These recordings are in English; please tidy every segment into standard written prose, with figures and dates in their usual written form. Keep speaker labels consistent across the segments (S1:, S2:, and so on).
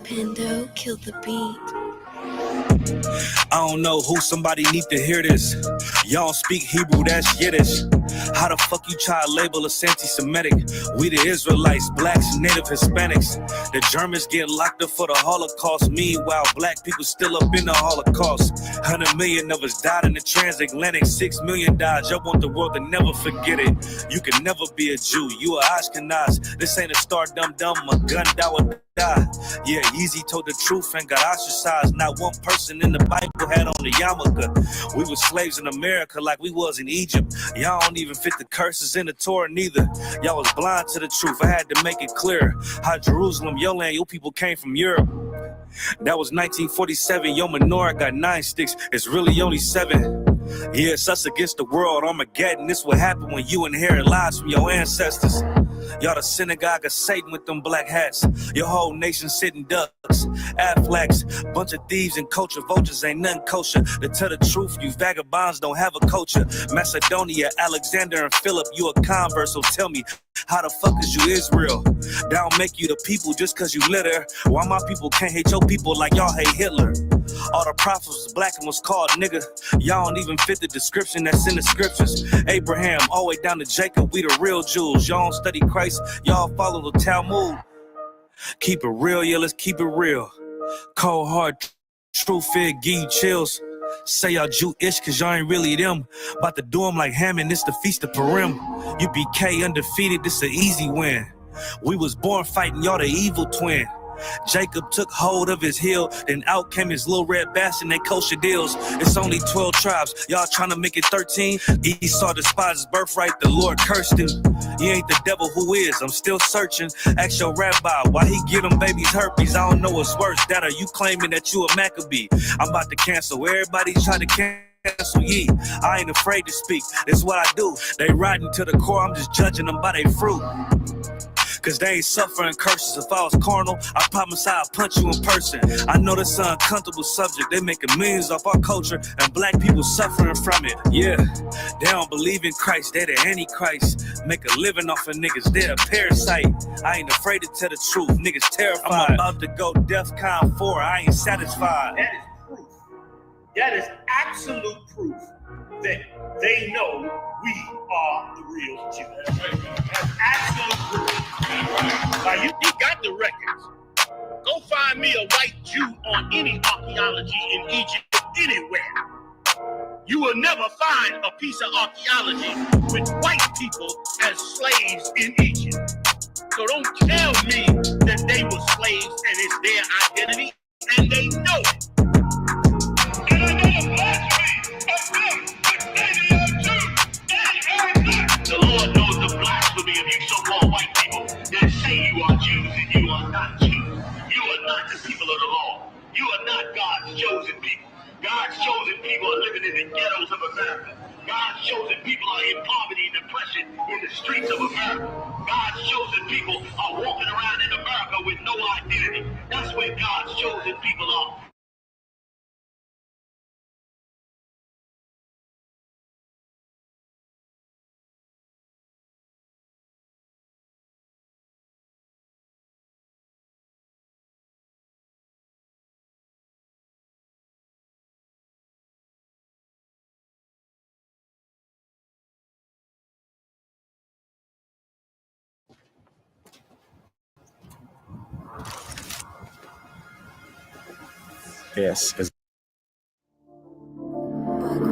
S1: Pando killed the beat.
S2: I don't know who, somebody need to hear this. Y'all speak Hebrew, that's Yiddish. How the fuck you try to label us anti-Semitic? We the Israelites, blacks, native Hispanics. The Germans get locked up for the Holocaust. Meanwhile, black people still up in the Holocaust. 100 million of us died in the transatlantic. 6 million died. Y'all want the world to never forget it. You can never be a Jew. You a Ashkenaz. This ain't a star dum-dum. A gun would die. Yeah, Yeezy told the truth and got ostracized. Not one person in the Bible had on the yarmulke. We were slaves in America like we was in Egypt. Y'all don't even fit the curses in the Torah neither. Y'all was blind to the truth. I had to make it clear how Jerusalem, your land, your people came from Europe. That was 1947. Your menorah got 9 sticks. It's really only 7. Yeah, it's us against the world. Armageddon. This what happened when you inherit lies from your ancestors. Y'all the synagogue of Satan with them black hats. Your whole nation sitting ducks, Aflacs, bunch of thieves and culture vultures, ain't nothing kosher. To tell the truth, you vagabonds don't have a culture. Macedonia, Alexander and Philip, you a convert, so tell me, how the fuck is you Israel? That don't make you the people just cause you litter. Why my people can't hate your people like y'all hate Hitler? All the prophets was black and was called nigga. Y'all don't even fit the description that's in the scriptures. Abraham, all the way down to Jacob, we the real Jews. Y'all don't study Christ, y'all follow the Talmud. Keep it real, yeah, let's keep it real. Cold hard, true fear, give you chills. Say y'all Jewish cause y'all ain't really them. About to do them like Hammond, this the Feast of Purim. UBK undefeated, this an easy win. We was born fighting, y'all the evil twin. Jacob took hold of his heel, then out came his little red bastard, they kosher deals. It's only 12 tribes, y'all trying to make it 13. Esau despised his birthright, the Lord cursed him. He ain't the devil, who is? I'm still searching. Ask your rabbi, why he give them babies herpes? I don't know what's worse, that or you claiming that you a Maccabee. I'm about to cancel, everybody try to cancel ye. I ain't afraid to speak, it's what I do. They riding to the core, I'm just judging them by their fruit. Cause they ain't suffering curses. If I was carnal, I promise I'd punch you in person. I know this an uncomfortable subject. They making millions off our culture and black people suffering from it. Yeah, they don't believe in Christ. They the Antichrist. Make a living off of niggas. They're a parasite. I ain't afraid to tell the truth. Niggas terrified. I'm about to go DEFCON 4. I ain't satisfied.
S3: That is proof. That is absolute proof that they know we are the real Jews. That's absolute proof. Now you got the records. Go find me a white Jew on any archaeology in Egypt anywhere. You will never find a piece of archaeology with white people as slaves in Egypt. So don't tell me that they were slaves and it's their identity, and they know it. And I know blasphemy of them, but they are Jews. The Lord knows the blasphemy of you so-called white people that say you are Jews and you are not Jews. You are not the people of the law. You are not God's chosen people. God's chosen people are living in the ghettos of America. God's chosen people are in poverty and depression in the streets of America. God's chosen people are walking around in America with no identity. That's where God's chosen people are.
S2: Yes.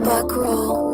S1: Back roll.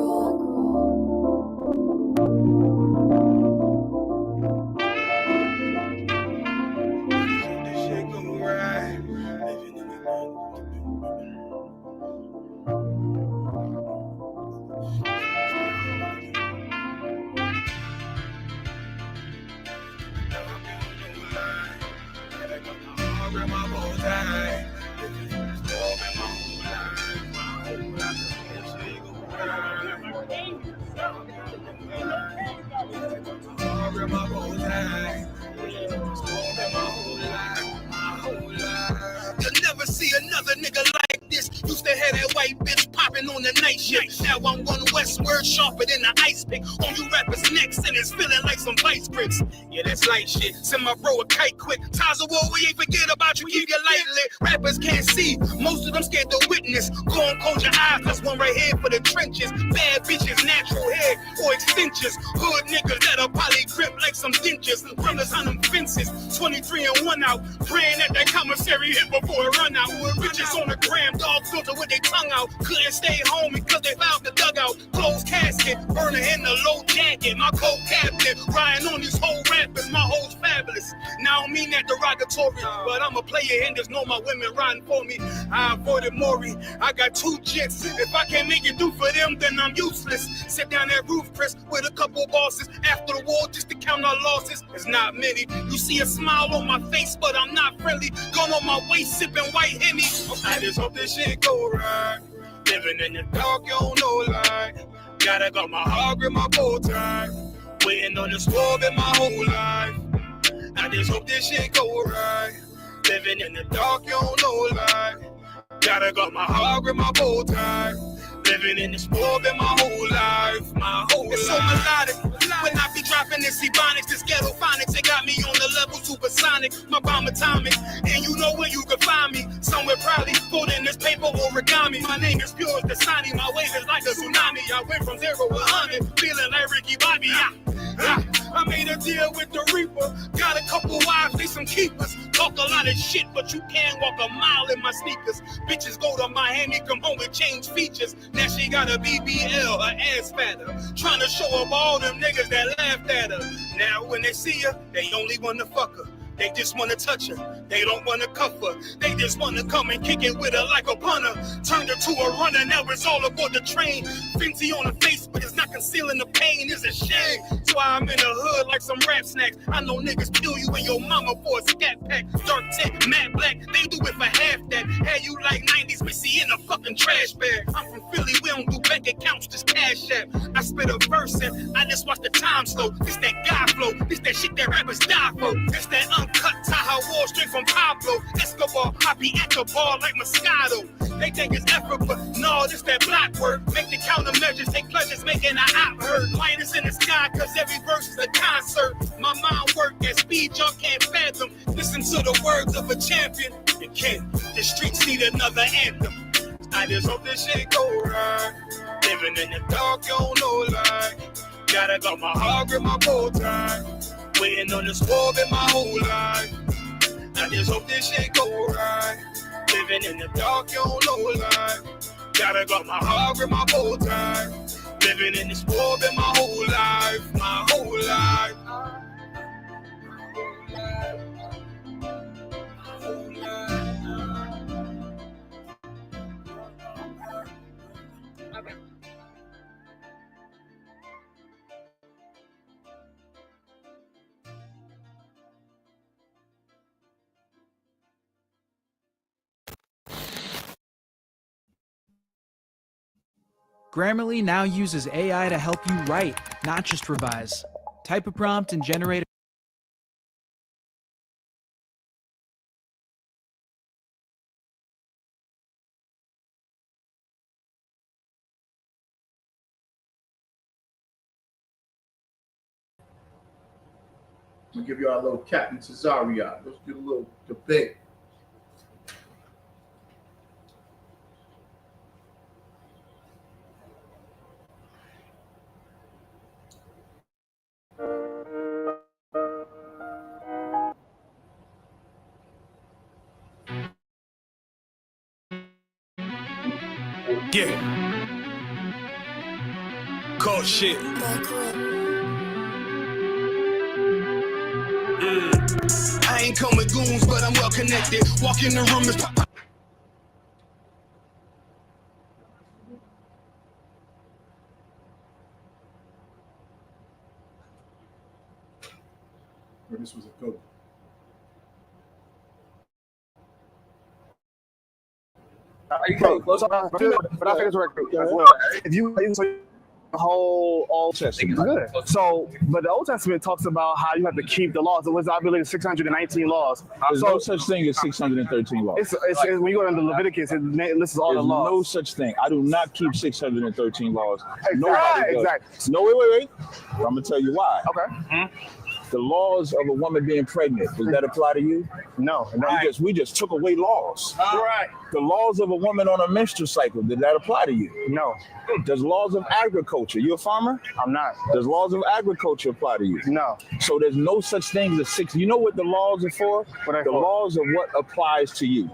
S4: You'll never see another nigga like this. Used to have that white bitch popping on on the night shift. Now I'm one westward, sharper than the ice pick. On you rappers next, and it's feeling like some vice grips. Yeah, that's light shit. Send my bro a kite quick. Ties of war, we ain't forget about you. Keep your light lit. Rappers can't see. Most of them scared to witness. Go and close your eyes. That's one right here for the trenches. Bad bitches, natural hair or extensions. Hood niggas that'll probably grip like some dentures. Runners on them fences. 23 and 1 out. Praying that commissary hit before it run out. Bitches on the gram, dog filter with their tongue out. Couldn't stay home because they found the dugout. Closed casket, burner in the low jacket. My co-captain, riding on these whole rappers. My hoes fabulous. Now I don't mean that derogatory, but I'm a player and there's no my women riding for me. I avoided Maury. I got 2 jets. If I can't make it do for them, then I'm useless. Sit down that roof, Chris, with a couple bosses. After the war, just to count our losses. It's not many. You see a smile on my face, but I'm not friendly. Gun on my waist, sipping white Henny. I just hope this shit go right. Living in the dark, you don't know lie. Gotta got my heart with my bow tie. Waiting on the storm in my whole life. I just hope this shit go right. Living in the dark, you don't know lie. Gotta got my heart with my bow tie. Living in the storm in my whole life. My whole life. It's so melodic. When I be dropping this ebonics, this ghetto phonics, it got me on the level supersonic. My bomb atomic, and you know where you can find me. Somewhere probably folding this paper origami. My name is pure as the Sani. My wave is like a tsunami. I went from 0 to 100, feeling like Ricky Bobby. I made a deal with the Reaper. Got a couple wives, they some keepers. Talk a lot of shit, but you can't walk a mile in my sneakers. Bitches go to Miami, come home and change features. Now she got a BBL, her ass fatter. Trying to show up all them niggas that laughed at her. Now when they see her, they only wanna fuck her. They just wanna touch her. They don't wanna cuff her. They just wanna come and kick it with her like a punter. Turned her to a runner, now it's all aboard the train. Fancy on her face, but it's not concealing the pain. It's a shame. That's why I'm in the hood like some rap snacks. I know niggas kill you and your mama for a scat pack. Dark tech, matte black, they do it for half that. Had you like 90s Missy in a fucking trash bag. I'm from Philly, we don't do bank accounts, just cash app. I spit a verse and I just watch the time slow. This that guy flow, this that shit that rappers die for. This that uncut Taha Wall straight from Pablo Escobar. I be at the bar like Moscato. They think it's effort, but no, this that block work. Make the countermeasures, take pleasures, making an op hurt. Lighters in the sky, cause every verse is a concert. My mind work at speed y'all can't fathom. Listen to the words of a champion. You can't, the streets need another anthem. I just hope this shit go right. Living in the dark, you don't know lie. Gotta got my heart with my bow tie. Waiting on the storm in my whole life. I just hope this shit go right. Living in the dark, you don't know lie. Gotta got my heart with my bow tie. Living in the storm in my whole life. My whole life.
S5: Grammarly now uses AI to help you write, not just revise. Type a prompt and generate
S6: I'm gonna give you our little Captain Cesario. Let's do a little debate.
S2: Yeah. Cold shit.
S4: I ain't come with goons, but I'm well connected. Walk in the room is
S6: This was a good one.
S7: You can close up, but I think it's right as well. If you whole Old Testament. Good. So, but the Old Testament talks about how you have to keep the laws. It was, I believe, 619 laws.
S8: There's no such thing as 613 laws.
S7: It's when you go into Leviticus, it lists all the laws.
S8: No such thing. I do not keep 613 laws.
S7: Exactly.
S8: Nobody does.
S7: Exactly.
S8: No, wait. I'm gonna tell you why.
S7: Okay.
S8: The laws of a woman being pregnant, does that apply to you?
S7: No.
S8: We just took away laws.
S3: Right.
S8: The laws of a woman on a menstrual cycle, did that apply to you?
S7: No.
S8: Does laws of agriculture, you a farmer?
S7: I'm not.
S8: Does laws of agriculture apply to you?
S7: No.
S8: So there's no such thing as six. You know what the laws are for? The laws are what applies to you.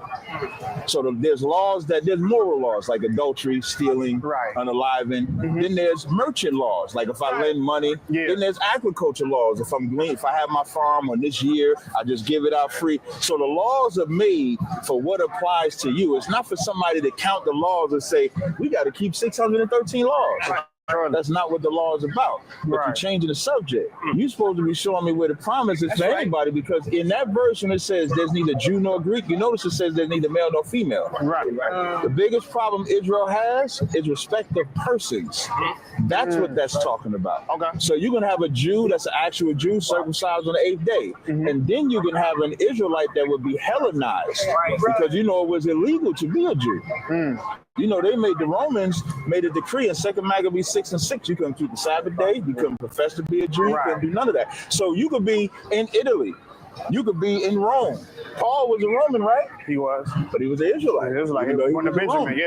S8: So there's laws there's moral laws like adultery, stealing, unaliving. Then there's merchant laws, like if I lend money. Then there's agriculture laws. If I have my farm on this year, I just give it out free. So the laws are made for what applies to you. It's not for somebody to count the laws and say, we got to keep 613 laws. That's not what the law is about. But you're changing the subject. You're supposed to be showing me where the promise is for anybody, because in that verse when it says there's neither Jew nor Greek, you notice it says there's neither male nor female. The biggest problem Israel has is respect of persons. That's what that's talking about. So you're going to have a Jew that's an actual Jew circumcised on the 8th day. And then you can have an Israelite that would be Hellenized because, it was illegal to be a Jew. The Romans made a decree in 2 Maccabees 6:6. You couldn't keep the Sabbath day. You couldn't profess to be a Jew. You couldn't do none of that. So you could be in Italy. You could be in Rome. Paul was a Roman, right?
S7: He was.
S8: But he was an Israelite.
S7: He was like one of Benjamin,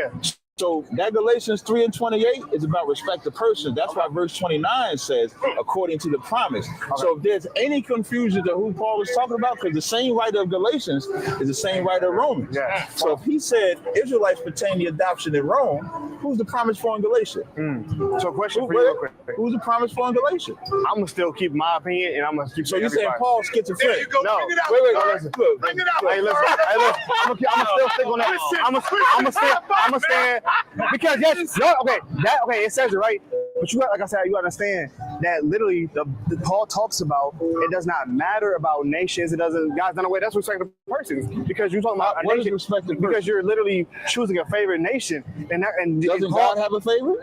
S8: So that Galatians 3:28 is about respect of person. That's why verse 29 says, according to the promise. So if there's any confusion to who Paul was talking about, because the same writer of Galatians is the same writer of Romans. So if he said Israelites pertain to adoption in Rome, who's the promise for in Galatia?
S7: So question for you real quick.
S8: Who's the promise for in Galatia?
S7: I'm going to still keep my opinion, and I'm going to keep
S8: So you're saying Paul's schizophrenic?
S3: There you go.
S7: No.
S3: Bring it out.
S8: Wait.
S7: Listen.
S3: Bring it out.
S7: Hey, listen. I'm gonna still stick on that. I'm gonna stand because it says it right. But you, like I said, you understand that literally the Paul talks about it does not matter about nations. It doesn't. God's not a way. That's respect of persons, because you're talking about a
S8: what
S7: nation.
S8: is respect of
S7: Because you're literally choosing a favorite nation, and
S8: doesn't God have a favorite?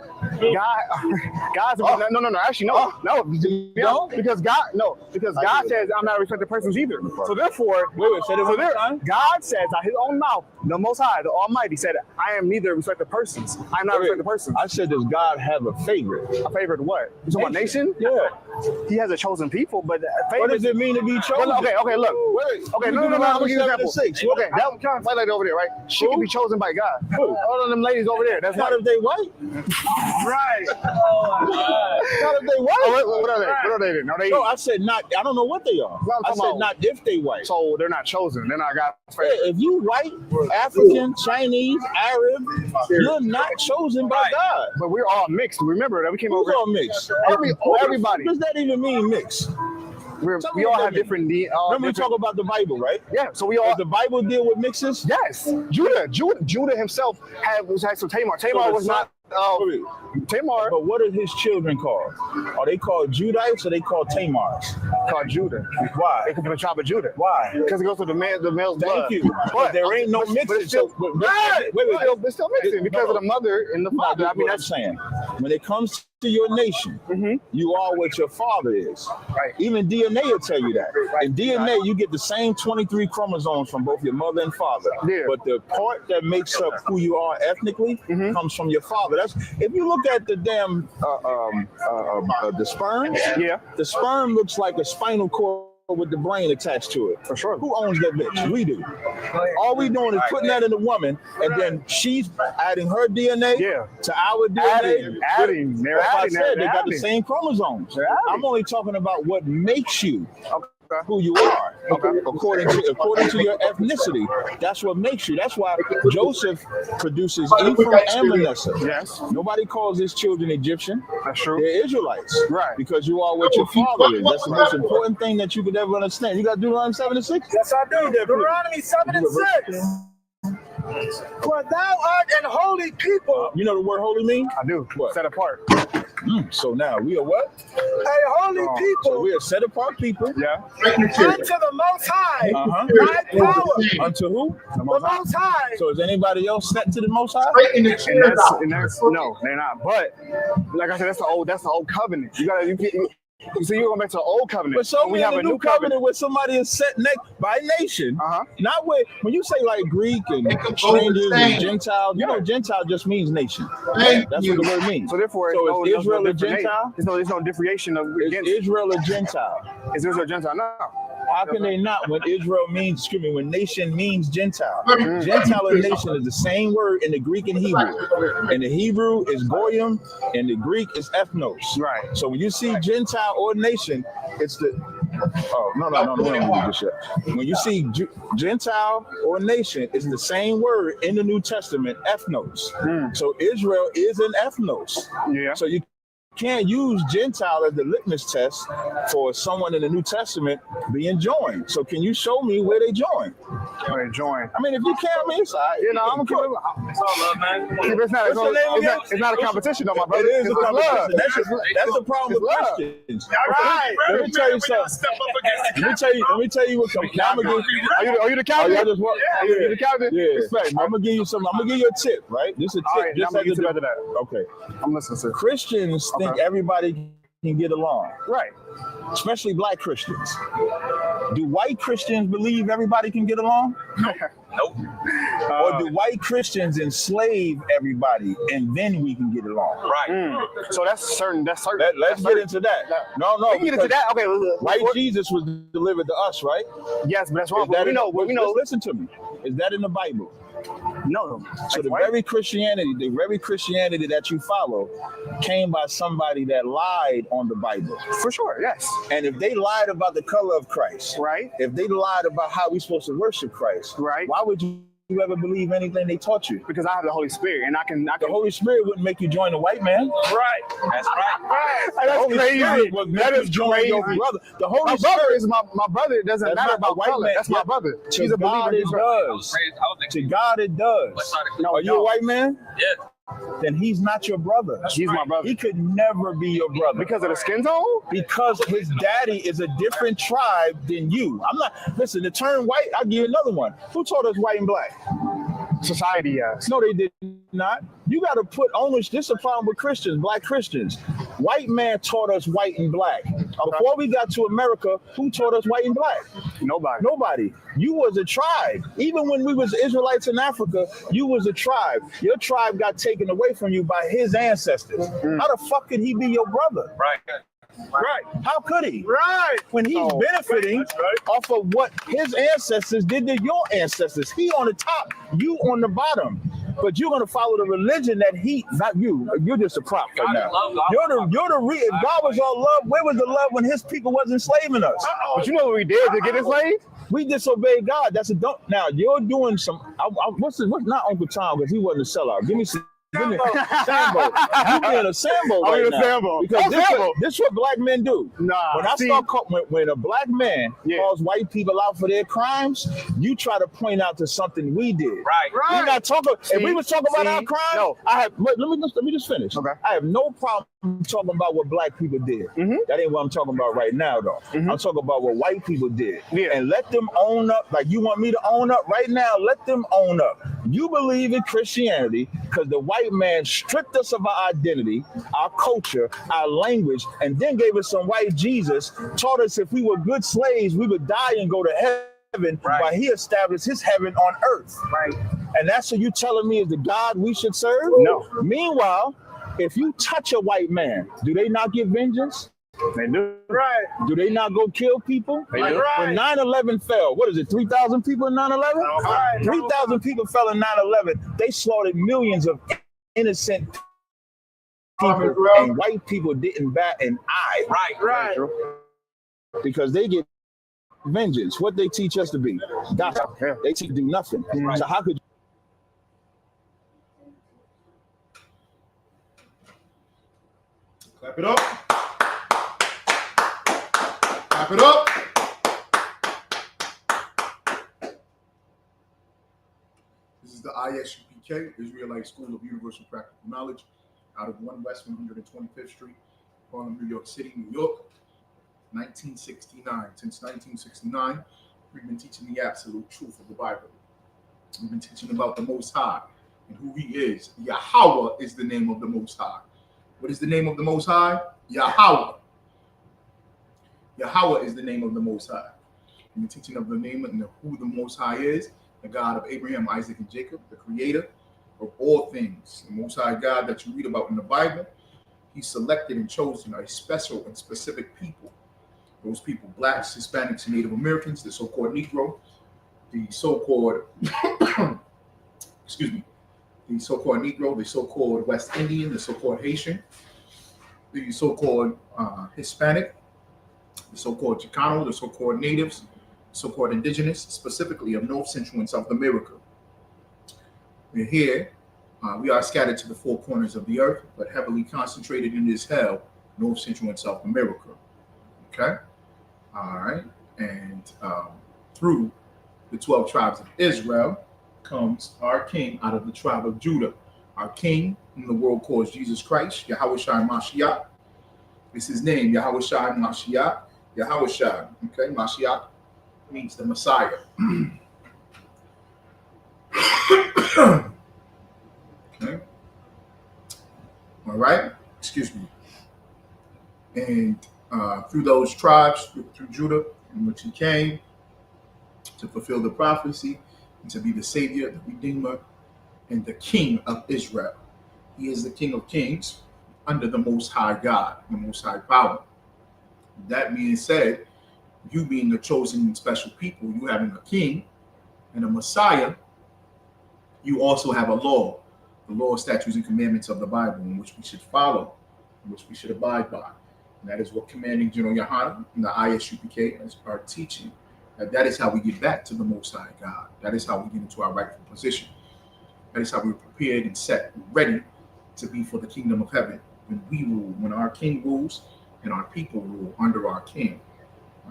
S7: God's no. Actually, no. Because God says I'm not a respected persons either. So therefore, God says out His own mouth, the Most High, the Almighty, said, "I am neither a respected persons. I'm not a respected person."
S8: I said, does God have a favorite?
S7: A favorite what? You talking about nation?
S8: Yeah.
S7: He has a chosen people, but
S8: what does it mean to be chosen?
S7: Okay, look. Okay, no. I'm gonna give you an example. Okay, that white lady over there, right? She can be chosen by God. All of them ladies over there. That's
S8: not if they white.
S7: Right.
S8: Not if they white.
S7: What are they? What are they?
S8: No, I said not. I don't know what they are. I said not if they white.
S7: So they're not chosen. They're not God's favorite.
S8: If you white, African, Chinese, Arab, you're not chosen by God.
S7: But we're all mixed. Remember that we came over.
S8: Who's all mixed?
S7: Everybody.
S8: What does that even mean, mixed?
S7: We all have different.
S8: Remember we talk about the Bible, right?
S7: Yeah. So we all.
S8: Does the Bible deal with mixes?
S7: Yes. Judah himself had some Tamar. Tamar was not. Tamar.
S8: But what are his children called? Are they called Judites or they called Tamars?
S7: Called Judah.
S8: Why?
S7: They come from the tribe of Judah.
S8: Why?
S7: Because it goes to the male's blood.
S8: Thank you. But there ain't no mixing.
S7: But it's still, it's still mixing because of the mother and the father.
S8: I mean, that's saying when it comes to your nation, you are what your father is.
S7: Right.
S8: Even DNA will tell you that. In DNA, you get the same 23 chromosomes from both your mother and father.
S7: Yeah.
S8: But the part that makes up who you are ethnically comes from your father. That's if you look at the damn the sperm.
S7: Yeah.
S8: The sperm looks like a spinal cord with the brain attached to it.
S7: For sure.
S8: Who owns that bitch? We do. All we doing is putting that in the woman, and then she's adding her DNA to our DNA.
S7: Adding.
S8: They got the same chromosomes. I'm only talking about what makes you who you are, according to your ethnicity. That's what makes you. That's why Joseph produces Ephraim and Manasseh.
S7: Yes.
S8: Nobody calls his children Egyptian.
S7: That's true.
S8: They're Israelites.
S7: Right.
S8: Because you are what your father is. That's the most important thing that you could ever understand. You got Deuteronomy 7:6?
S3: Yes, I do. Deuteronomy 7:6. For thou art an holy people.
S8: You know the word holy means?
S7: I do.
S8: What?
S7: Set apart.
S8: So now we are what?
S7: Hey, holy
S8: So
S7: people.
S8: we are set apart people.
S7: Yeah.
S6: Right in the chair.
S7: Unto the Most High.
S8: Uh-huh.
S7: By power.
S8: Unto who?
S7: The Most High.
S8: So is anybody else set to the Most High?
S6: Right in the chair.
S7: And that's no, they're not. But like I said, that's the old covenant. So you're going back to the old covenant.
S8: But so
S7: we
S8: we
S7: have
S8: in
S7: a
S8: the new covenant where somebody is set next by nation. Not where when you say like Greek and strangers and Gentiles, you know, Gentile just means nation. That's what the word means.
S7: So therefore,
S8: is Israel a Gentile?
S7: There's no differentiation of
S8: Is Israel a Gentile?
S7: Is Israel a Gentile? No.
S8: How can they not when Israel means, excuse me, when nation means Gentile? Gentile and nation is the same word in the Greek and Hebrew. In the Hebrew is goyim, and the Greek is ethnos.
S7: Right.
S8: So when you see Gentile or nation, it's the no, we don't do this yet. When you see Gentile or nation, it's the same word in the New Testament, ethnos. So Israel is an ethnos.
S7: Yeah.
S8: So you can't use Gentile as the litmus test for someone in the New Testament being joined. So can you show me where they joined?
S7: Where they joined?
S8: I mean, if you can't, I mean, it's all right.
S7: You know, I'm gonna
S3: It's all love, man.
S7: It's not a competition, though, my brother.
S8: It is a competition.
S7: Love.
S8: That's the problem with Christians.
S7: Right.
S8: Let me tell you something. Let me tell you what.
S7: Are you the captain? Are you the captain?
S8: Yeah.
S7: Respect,
S8: I'm gonna give you something. I'm gonna give you a tip, right? This is a tip.
S7: All right,
S8: Just
S7: I'm gonna
S8: like
S7: get to that.
S8: Okay.
S7: I'm listening, sir.
S8: Christians think everybody can get along.
S7: Right.
S8: Especially black Christians. Do white Christians believe everybody can get along?
S3: Nope.
S8: Or do white Christians enslave everybody and then we can get along?
S3: Right.
S7: So that's certain.
S8: Let's get into that. No.
S7: We can get into that. Okay.
S8: White Jesus was delivered to us, right?
S7: Yes, but that's wrong.
S8: That
S7: we know.
S8: Listen to me. Is that in the Bible?
S7: No.
S8: So the very Christianity that you follow came by somebody that lied on the Bible.
S7: For sure, yes.
S8: And if they lied about the color of Christ,
S7: right?
S8: If they lied about how we're supposed to worship Christ,
S7: right?
S8: Why would you ever believe anything they taught you?
S7: Because I have the Holy Spirit, and I can.
S8: The Holy Spirit wouldn't make you join a white man.
S7: Right.
S3: That's right.
S7: That's crazy.
S8: That is join your brother. The Holy Spirit
S7: is my brother. It doesn't matter about white man. That's my brother.
S8: He's a believer. It does. To God, it does. Are you a white man?
S3: Yeah.
S8: Then he's not your brother.
S7: He's my brother.
S8: He could never be your brother.
S7: Because of the skin tone?
S8: Because his daddy is a different tribe than you. I'm not, listen, the term white, I'll give you another one. Who taught us white and black?
S7: Society, yes.
S8: No, they did not. You got to put ownership. This is a problem with Christians, black Christians. White man taught us white and black. Before we got to America, who taught us white and black? Nobody. You was a tribe. Even when we was Israelites in Africa, you was a tribe. Your tribe got taken away from you by his ancestors. How the fuck could he be your brother? Right. How could he?
S7: Right.
S8: When he's benefiting off of what his ancestors did to your ancestors. He on the top, you on the bottom. But you're gonna follow the religion that not you. You're just a prop right now. You're the real. If God was all love, where was the love when his people wasn't enslaving us?
S7: But you know what we did to get enslaved?
S8: We disobeyed God. That's a don't. Now you're doing some. What's not Uncle Tom because he wasn't a sellout. Give me Sambo. You being a Sambo right now.
S7: Sambo.
S8: Because this is what black men do. When a black man calls white people out for their crimes, you try to point out to something we did.
S3: Right.
S8: We're not talking. If we was talking about our crimes, let me just finish.
S7: Okay.
S8: I have no problem talking about what black people did. That ain't what I'm talking about right now, though. I'm talking about what white people did. And let them own up. Like you want me to own up right now, let them own up. You believe in Christianity because the white man stripped us of our identity, our culture, our language, and then gave us some white Jesus, taught us if we were good slaves, we would die and go to heaven while he established his heaven on earth.
S7: Right.
S8: And that's what you telling me is the God we should serve?
S7: No.
S8: Meanwhile, if you touch a white man, do they not get vengeance?
S7: They do.
S8: Right. Do they not go kill people?
S7: They do.
S8: When 9/11 fell, what is it, 3,000 people in 9/11? 3,000 people fell in 9/11. They slaughtered millions of innocent people, and white people didn't bat an eye.
S3: Right.
S8: Because they get vengeance. What they teach us to be. They teach do nothing. So how could
S6: Clap it up. Clap it up. This is the ISUPK, Israelite School of Universal Practical Knowledge. out of 1 West 125th Street, Harlem, New York City, New York, 1969. Since 1969, we've been teaching the absolute truth of the Bible. We've been teaching about the Most High and who He is. Yahweh is the name of the Most High. What is the name of the Most High? Yahweh. Yahweh is the name of the Most High. We've been teaching of the name and who the Most High is, the God of Abraham, Isaac, and Jacob, the creator of all things. The Most High God that you read about in the Bible, He selected and chosen a special and specific people. Those people, blacks, Hispanics, and Native Americans, the so-called Negro, the so-called, excuse me, the so-called Negro, the so-called West Indian, the so-called Haitian, the so-called Hispanic, the so-called Chicano, the so-called natives, so-called indigenous, specifically of North, Central, and South America. We're here. We are scattered to the 4 corners of the earth, but heavily concentrated in this hell, North, Central, and South America. Okay? All right. And through the 12 tribes of Israel comes our king out of the tribe of Judah. Our king, whom the world calls Jesus Christ, Yahawashi Mashiach. It's his name, Yahawashi Mashiach. Yahawashi, okay? Mashiach means the Messiah. Okay. All right. Excuse me. And through those tribes, through Judah, in which he came to fulfill the prophecy and to be the Savior, the Redeemer, and the King of Israel. He is the King of Kings under the Most High God, the Most High power. That being said, you being a chosen and special people, you having a king and a Messiah, you also have a law, the law, statutes, and commandments of the Bible, in which we should follow, in which we should abide by. And that is what Commanding General Yohanan and the Isupk are teaching. That is how we get back to the Most High God. That is how we get into our rightful position. That is how we're prepared and set and ready to be for the kingdom of heaven. When we rule, when our king rules and our people rule under our king.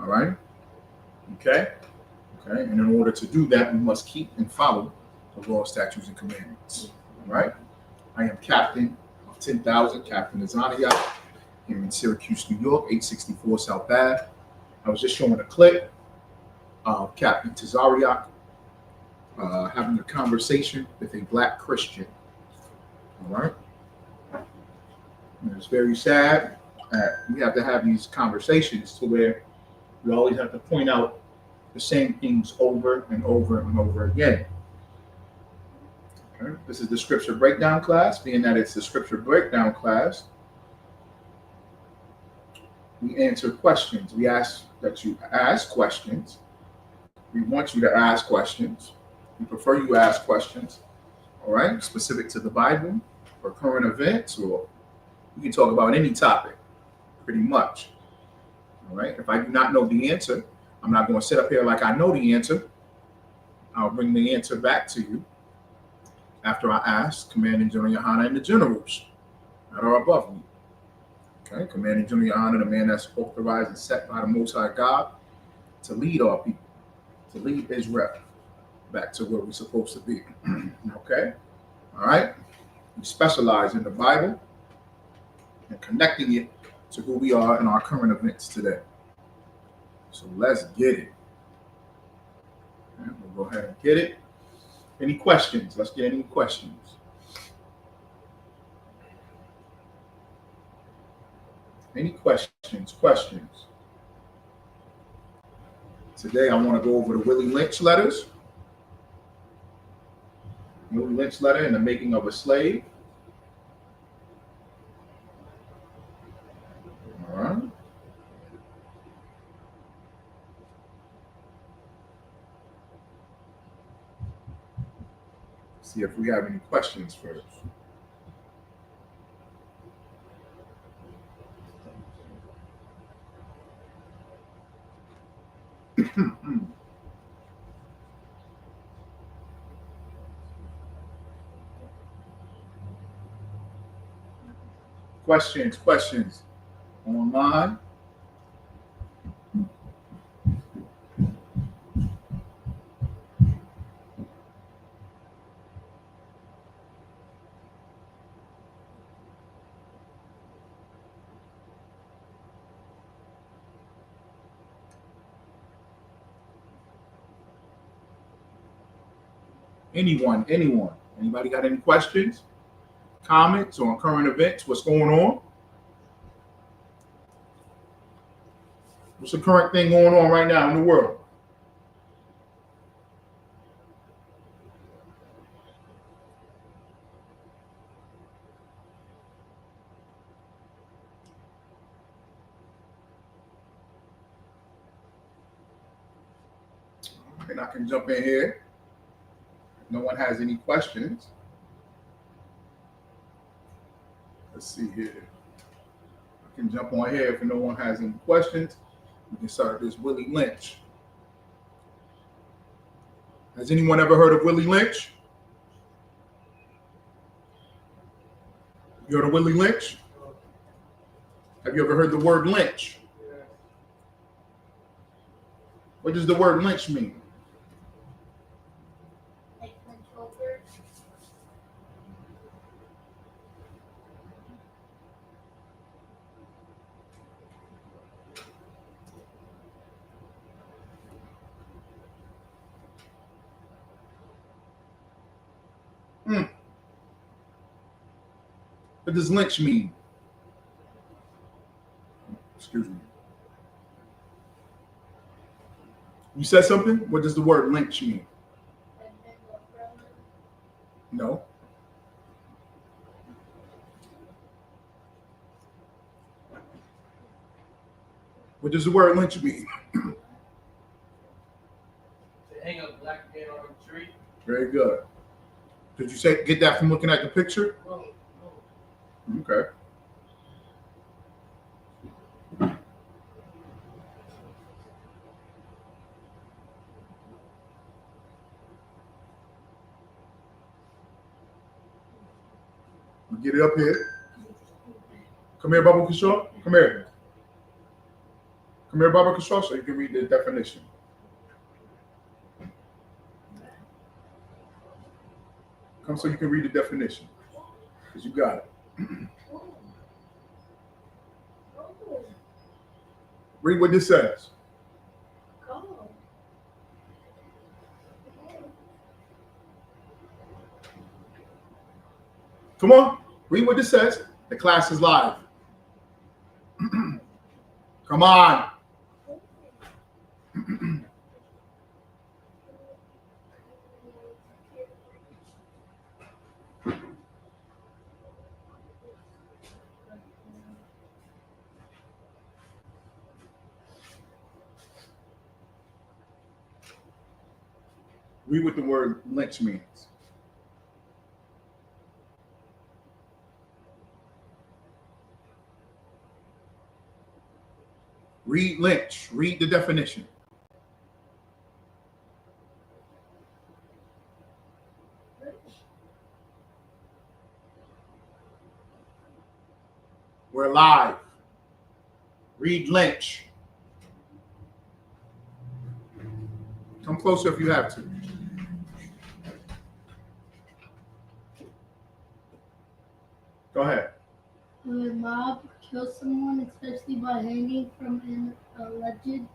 S6: All right? Okay? Okay. And in order to do that, we must keep and follow the law, statutes, and commandments. All right? I am Captain of 10,000, Captain Azania, here in Syracuse, New York, 864 South Ave. I was just showing a clip of Captain Tazariak having a conversation with a black Christian. All right? And it's very sad that we have to have these conversations to where we always have to point out the same things over and over and over again. Okay? This is the scripture breakdown class. Being that it's the scripture breakdown class, we answer questions. We ask that you ask questions. We want you to ask questions. We prefer you ask questions, all right, specific to the Bible or current events, or you can talk about any topic, pretty much. All right. If I do not know the answer, I'm not going to sit up here like I know the answer. I'll bring the answer back to you after I ask Commanding General Yohanan and the generals that are above me. Okay. Commanding General Yohanan, the man that's authorized and set by the Most High God to lead our people, to lead Israel back to where we're supposed to be. Okay. All right. We specialize in the Bible and connecting it to who we are in our current events today. So let's get it. Okay, we'll go ahead and get it. Any questions? Let's get any questions. Any questions? Questions? Today I want to go over the Willie Lynch letters. Willie Lynch letter and the making of a slave. All right. See if we have any questions first. Questions online. Anyone. Anybody got any questions, comments on current events? What's going on? What's the current thing going on right now in the world? And I can jump in here if no one has any questions. Let's see here. I can jump on here if no one has any questions. We can start this Willie Lynch. Has anyone ever heard of Willie Lynch? You heard of Willie Lynch? Have you ever heard the word lynch? What does the word lynch mean? What does lynch mean? Excuse me. You said something? What does the word lynch mean? No. What does the word lynch mean?
S9: To hang a black man on a tree.
S6: Very good. Did you get that from looking at the picture?
S9: No.
S6: Okay. Get it up here. Come here, Baba Kishore. Come here. Come here, Baba Kishore, so you can read the definition. Come so you can read the definition. Because you got it. Read what this says. Come on, read what this says. The class is live. Come on. Read what the word lynch means. Read lynch. Read the definition. We're live. Read lynch. Come closer if you have to. Go ahead.
S10: When a mob kills someone, especially by hanging from an alleged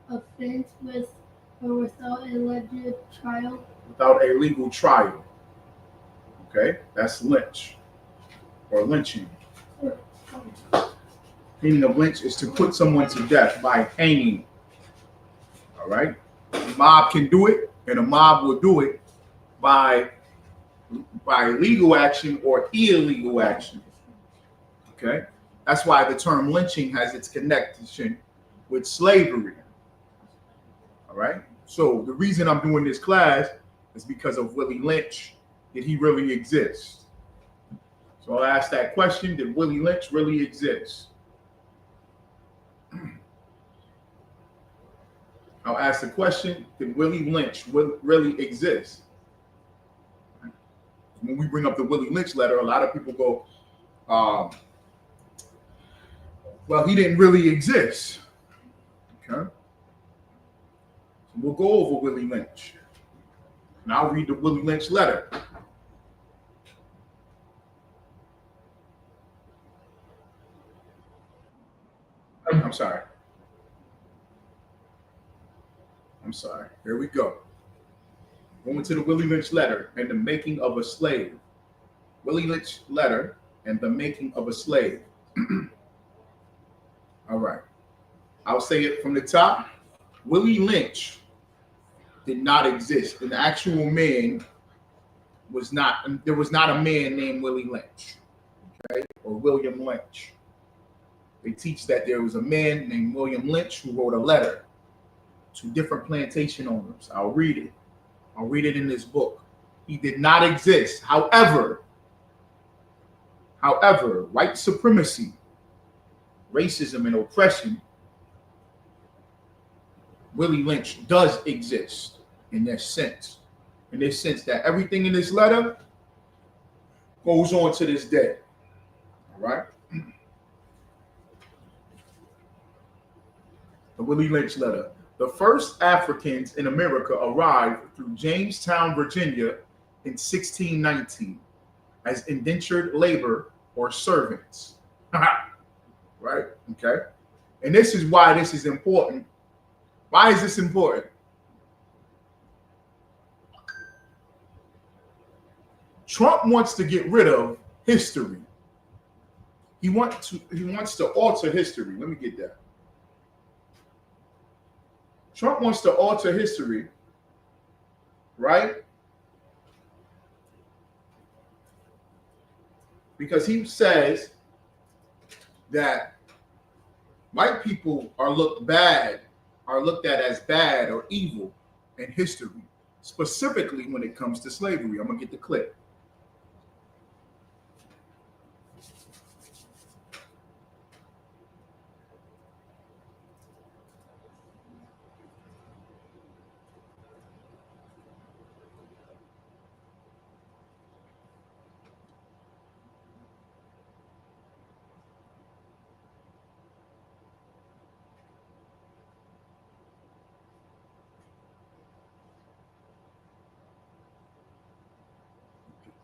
S10: offense with or without a alleged trial.
S6: Without a legal trial. Okay, that's lynch or lynching. Meaning of lynch is to put someone to death by hanging. All right? A mob can do it, and a mob will do it by legal action or illegal action. Okay? That's why the term lynching has its connection with slavery. All right? So the reason I'm doing this class is because of Willie Lynch. Did he really exist? So I'll ask that question, did Willie Lynch really exist? I'll ask the question, did Willie Lynch really exist? When we bring up the Willie Lynch letter, a lot of people go, well, he didn't really exist. Okay. So we'll go over Willie Lynch. And I'll read the Willie Lynch letter. I'm sorry. Here we go. Going to the Willie Lynch letter and the making of a slave. Willie Lynch letter and the making of a slave. All right. I'll say it from the top. Willie Lynch did not exist. An actual man was not, there was not a man named Willie Lynch, okay, or William Lynch. They teach that there was a man named William Lynch who wrote a letter to different plantation owners. I'll read it. I'll read it in this book. He did not exist. However, white supremacy, racism, and oppression, Willie Lynch does exist in this sense. In this sense that everything in this letter goes on to this day. All right? The Willie Lynch letter. The first Africans in America arrived through Jamestown, Virginia in 1619 as indentured labor or servants. Right? Okay. And this is why this is important. Why is this important? Trump wants to get rid of history. He wants to alter history. Let me get that. Trump wants to alter history, right? Because he says that white people are looked at as bad or evil in history, specifically when it comes to slavery. I'm gonna get the clip.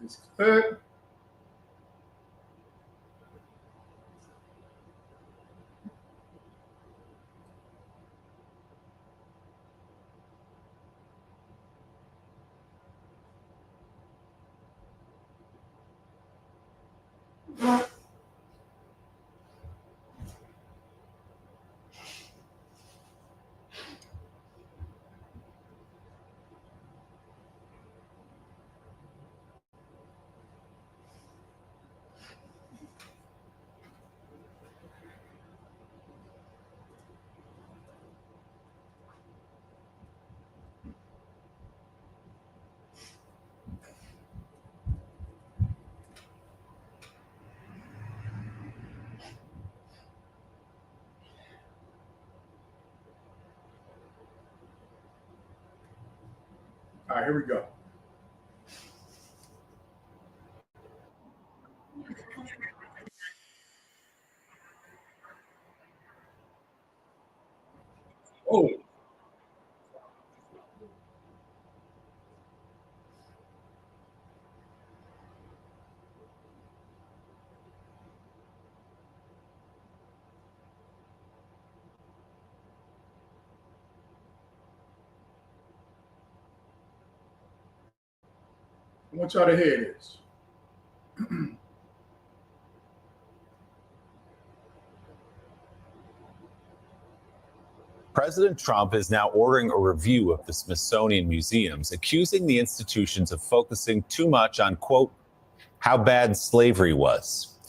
S6: This clip. All right, here we go. Oh. I want y'all to hear this.
S11: President Trump is now ordering a review of the Smithsonian museums, accusing the institutions of focusing too much on, quote, how bad slavery was.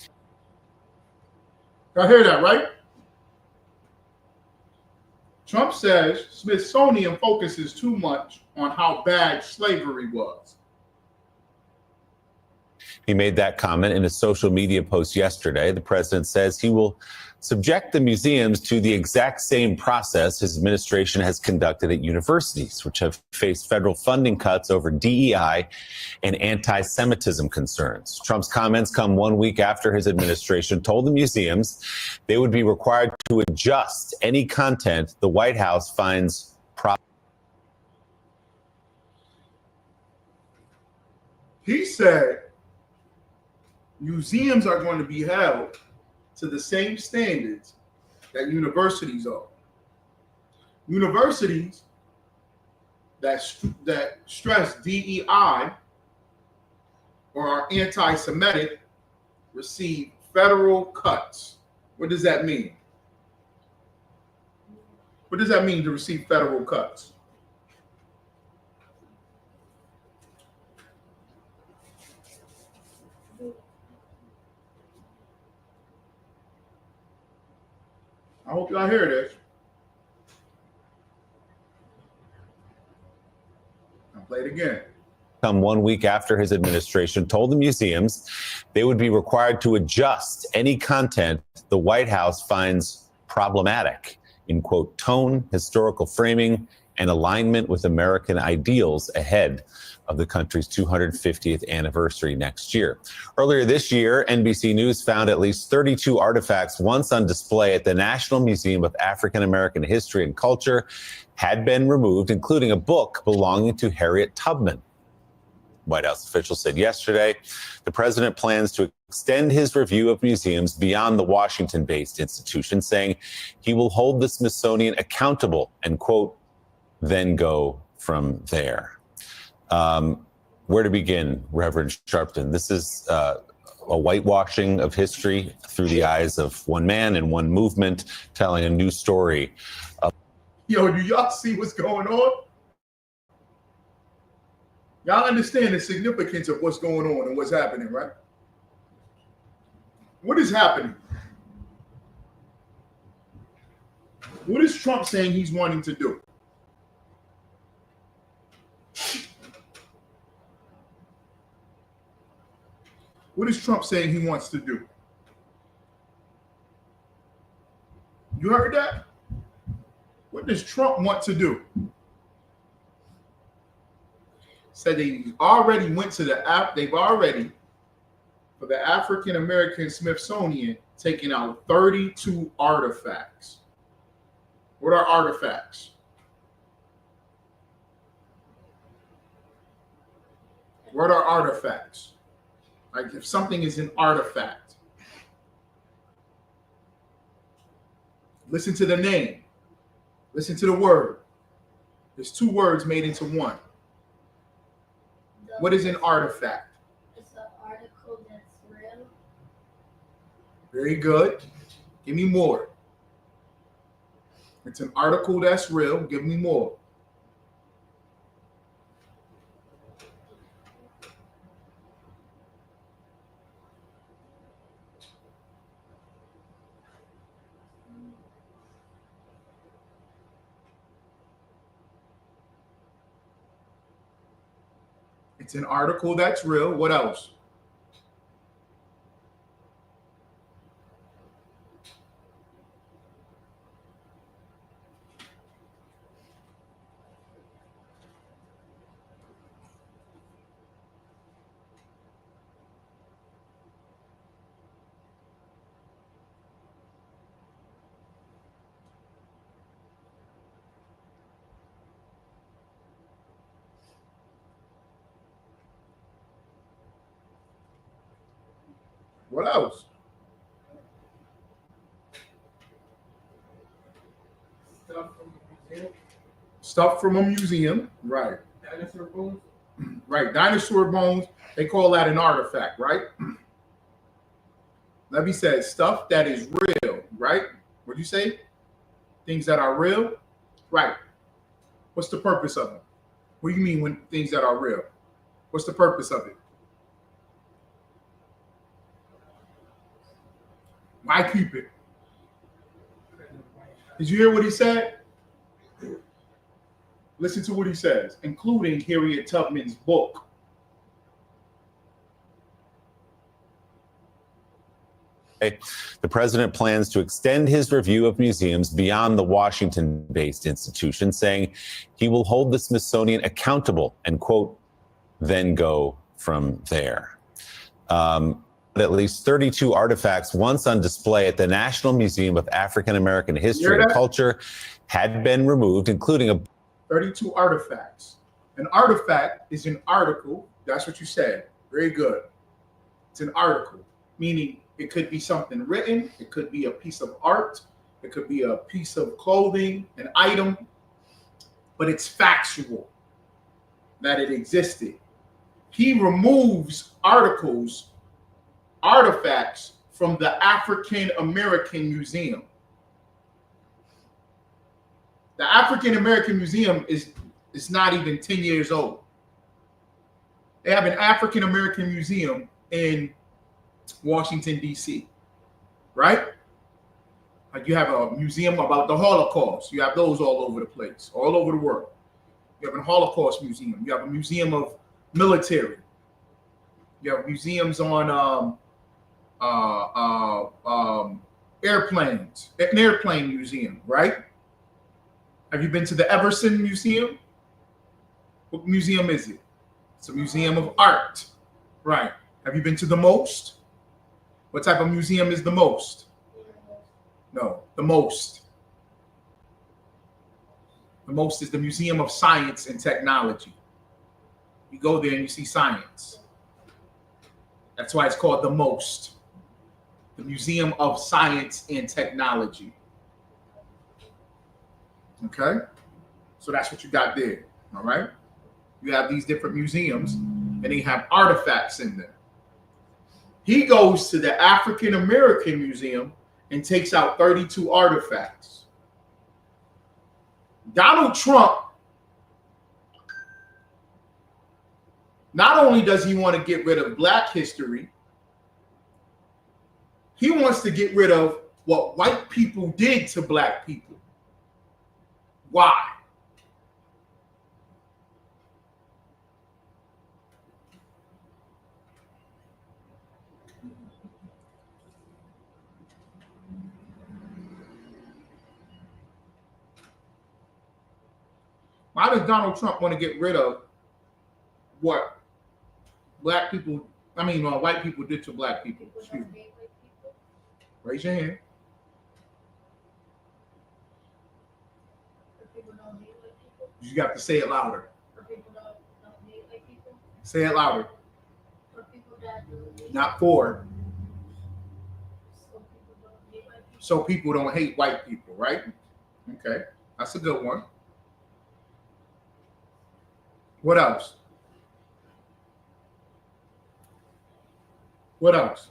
S6: Y'all hear that, right? Trump says Smithsonian focuses too much on how bad slavery was.
S11: He made that comment in a social media post yesterday. The president says he will subject the museums to the exact same process his administration has conducted at universities, which have faced federal funding cuts over DEI and anti-Semitism concerns. Trump's comments come 1 week after his administration told the museums they would be required to adjust any content the White House finds proper.
S6: He said museums are going to be held to the same standards that universities are. Universities that stress DEI or are anti-Semitic receive federal cuts. What does that mean? What does that mean to receive federal cuts? I hope y'all hear this. I'll play it again.
S11: Come 1 week after his administration told the museums they would be required to adjust any content the White House finds problematic in, quote, tone, historical framing, and alignment with American ideals ahead of the country's 250th anniversary next year. Earlier this year, NBC News found at least 32 artifacts once on display at the National Museum of African American History and Culture had been removed, including a book belonging to Harriet Tubman. White House officials said yesterday the president plans to extend his review of museums beyond the Washington-based institution, saying he will hold the Smithsonian accountable and, quote, then go from there. Where to begin, Reverend Sharpton? This is a whitewashing of history through the eyes of one man and one movement, telling a new story.
S6: Yo, do y'all see what's going on? Y'all understand the significance of what's going on and what's happening, right? What is happening? What is Trump saying he's wanting to do? What is Trump saying he wants to do? You heard that? What does Trump want to do? Said they already went to they've already, for the African American Smithsonian, taken out 32 artifacts. What are artifacts? What are artifacts? Like if something is an artifact. Listen to the name. Listen to the word. There's two words made into one. What is an artifact?
S10: It's an article that's real.
S6: Very good. Give me more. It's an article that's real. Give me more. It's an article that's real. What else? What else? Stuff from a museum. Right.
S9: Dinosaur bones?
S6: Right. Dinosaur bones. They call that an artifact, right? Levy says stuff that is real, right? What'd you say? Things that are real? Right. What's the purpose of them? What do you mean when things that are real? What's the purpose of it? Why keep it? Did you hear what he said? Listen to what he says, including Harriet Tubman's book.
S11: The president plans to extend his review of museums beyond the Washington-based institution, saying he will hold the Smithsonian accountable and, quote, then go from there. At least 32 artifacts once on display at the National Museum of African American History and Culture had been removed, including a
S6: 32 artifacts. An artifact is an article. That's what you said. Very good. It's an article, meaning it could be something written. It could be a piece of art. It could be a piece of clothing, an item, but it's factual. that it existed. He removes artifacts from the African American Museum. The African American Museum is not even 10 years old. They have an African American Museum in Washington, D.C., right? Like you have a museum about the Holocaust. You have those all over the place, all over the world. You have a Holocaust museum. You have a museum of military. You have museums on airplanes, an airplane museum, right? Have you been to the Everson Museum? What museum is it? It's a museum of art, right? Have you been to the Most? What type of museum is the Most? No, the Most. The Most is the Museum of Science and Technology. You go there and you see science. That's why it's called the Most. The Museum of Science and Technology. Okay? So that's what you got there. All right? You have these different museums and they have artifacts in there. He goes to the African American Museum and takes out 32 artifacts. Donald Trump, not only does he want to get rid of Black history, he wants to get rid of what white people did to Black people. Why? Why does Donald Trump want to get rid of what white people did to Black people? Excuse me. Raise your hand. You got to say it louder. Say it louder. Not for. So people don't hate white people, right? Okay, that's a good one. What else? What else?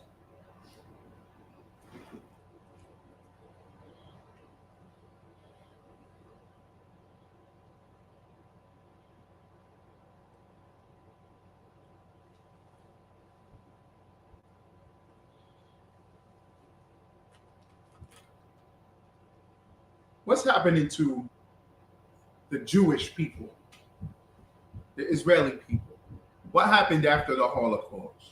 S6: What's happening to the Jewish people, the Israeli people? What happened after the Holocaust?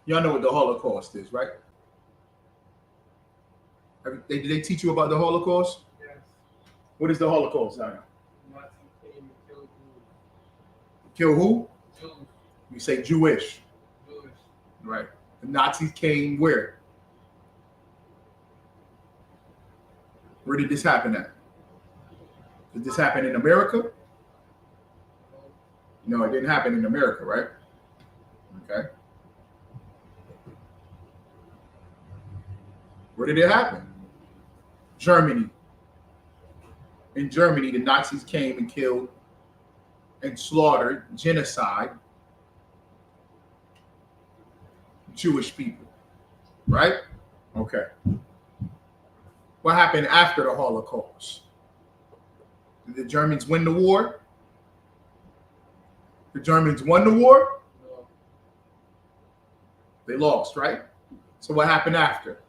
S6: Y'all know what the Holocaust is, right? Did they teach you about the Holocaust?
S9: Yes.
S6: What is the Holocaust, Zion?
S9: Nazis came and killed Jews.
S6: Kill who?
S9: Jews.
S6: You say Jewish.
S9: Jewish.
S6: Right. The Nazis came where? Where did this happen at? Did this happen in America? No, it didn't happen in America, right? Okay. Where did it happen? Germany. In Germany, the Nazis came and killed and slaughtered, genocide, Jewish people, right? Okay. What happened after the Holocaust? Did the Germans win the war? The Germans won the war?
S9: No.
S6: They lost, right? So what happened after?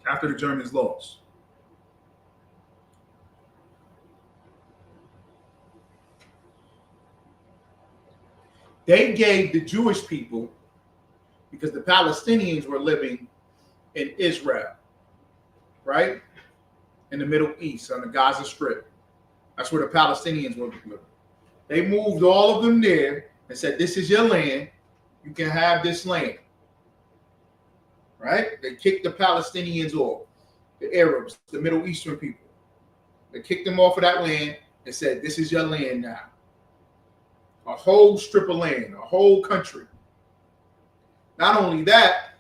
S6: After the Germans lost? They gave the Jewish people, because the Palestinians were living in Israel, right? In the Middle East, on the Gaza Strip. That's where the Palestinians were living. They moved all of them there and said, this is your land. You can have this land. Right? They kicked the Palestinians off, the Arabs, the Middle Eastern people. They kicked them off of that land and said, this is your land now. A whole strip of land, a whole country. Not only that,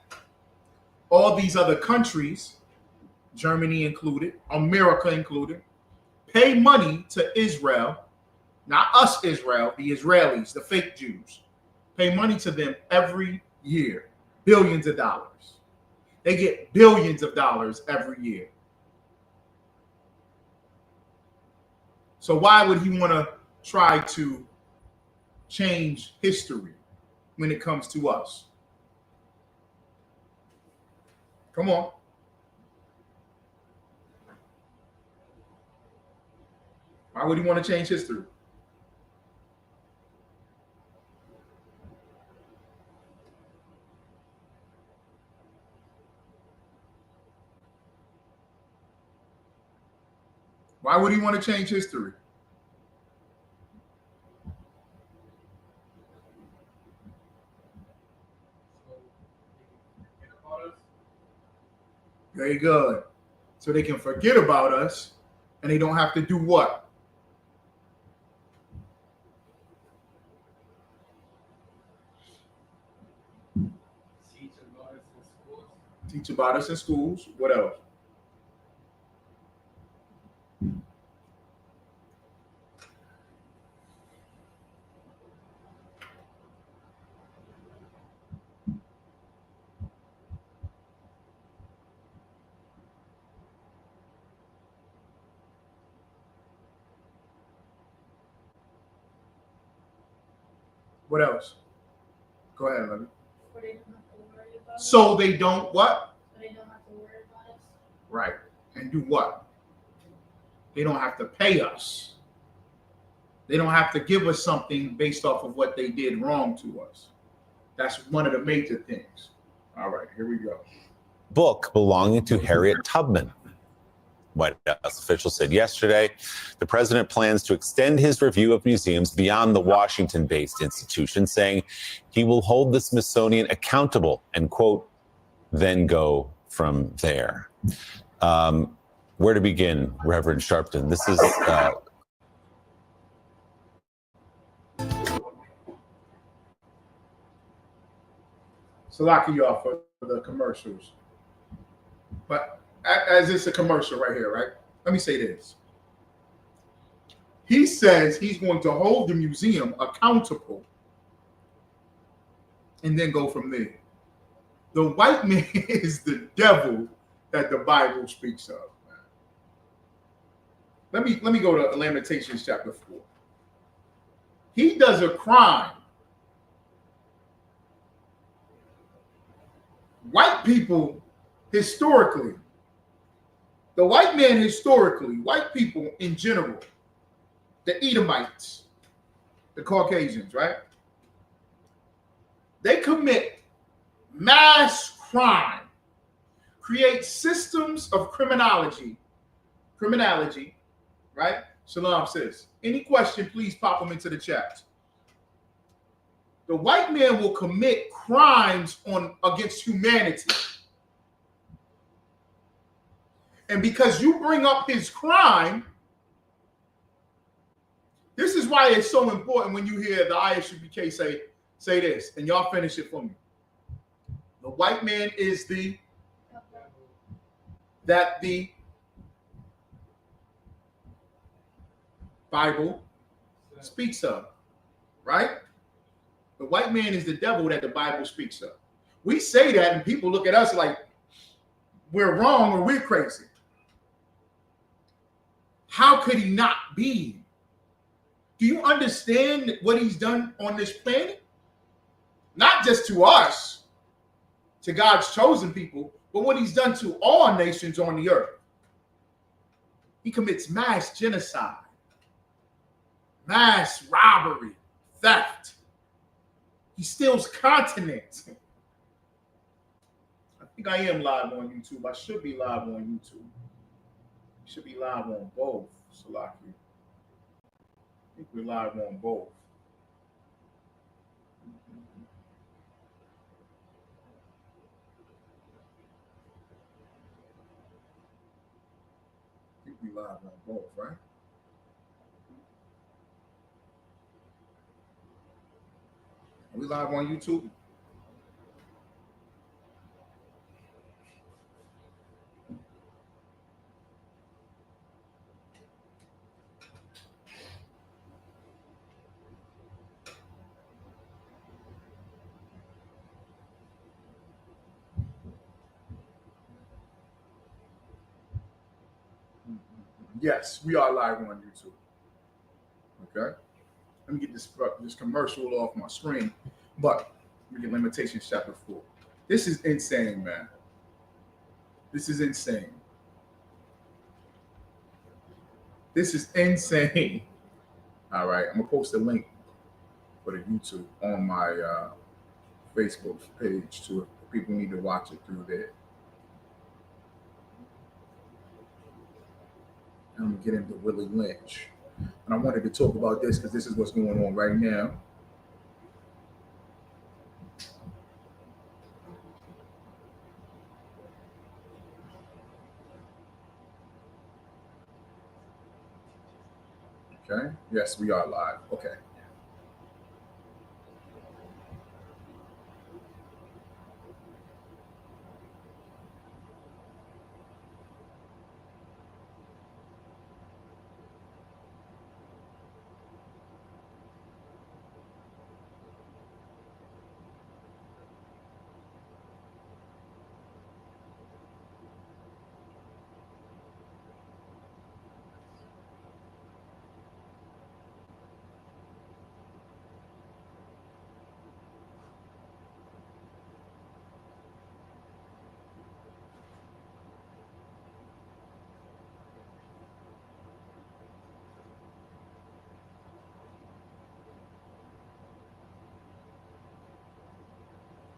S6: all these other countries, Germany included, America included, pay money to Israel, not us Israel, the Israelis, the fake Jews, pay money to them every year, billions of dollars. They get billions of dollars every year. So why would he want to try to change history when it comes to us? Come on. Why would he want to change history? Why would he want to change history? Very good. So they can forget about us and they don't have to do what? Teach about us in schools. What else? What else? Go ahead, Levy. So they don't what?
S10: So they don't have to worry about us.
S6: Right. And do what? They don't have to pay us. They don't have to give us something based off of what they did wrong to us. That's one of the major things. All right, here we go.
S11: Book belonging to Harriet Tubman. White House officials said yesterday the president plans to extend his review of museums beyond the Washington-based institution, saying he will hold the Smithsonian accountable and, quote, then go from there. Where to begin, Reverend Sharpton? This is...
S6: So locking you off for the commercials. But as it's a commercial right here, right? Let me say this. He says he's going to hold the museum accountable and then go from there. The white man is the devil that the Bible speaks of. Let me go to Lamentations chapter 4. He does a crime. White people historically, the white man historically, white people in general, the Edomites, the Caucasians, right? They commit mass crime, create systems of criminology, right? Shalom sis. Any question, please pop them into the chat. The white man will commit crimes against humanity. And because you bring up his crime, this is why it's so important when you hear the Isupk say this, and y'all finish it for me. The white man is the Bible speaks of, right? The white man is the devil that the Bible speaks of. We say that and people look at us like we're wrong or we're crazy. How could he not be? Do you understand what he's done on this planet? Not just to us, to God's chosen people, but what he's done to all nations on the earth. He commits mass genocide, mass robbery, theft. He steals continents. I think I am live on YouTube. I should be live on YouTube. Should be live on both, Salaki. I think we're live on both. I think we're live on both, right? Are we live on YouTube? Yes, we are live on YouTube. Okay. Let me get this commercial off my screen. But we get Limitations chapter 4. This is insane, man. This is insane. This is insane. All right, I'm gonna post a link for the YouTube on my Facebook page too. People need to watch it through there. I'm gonna get into Willie Lynch, and I wanted to talk about this because this is what's going on right now. Okay. Yes, we are live. Okay.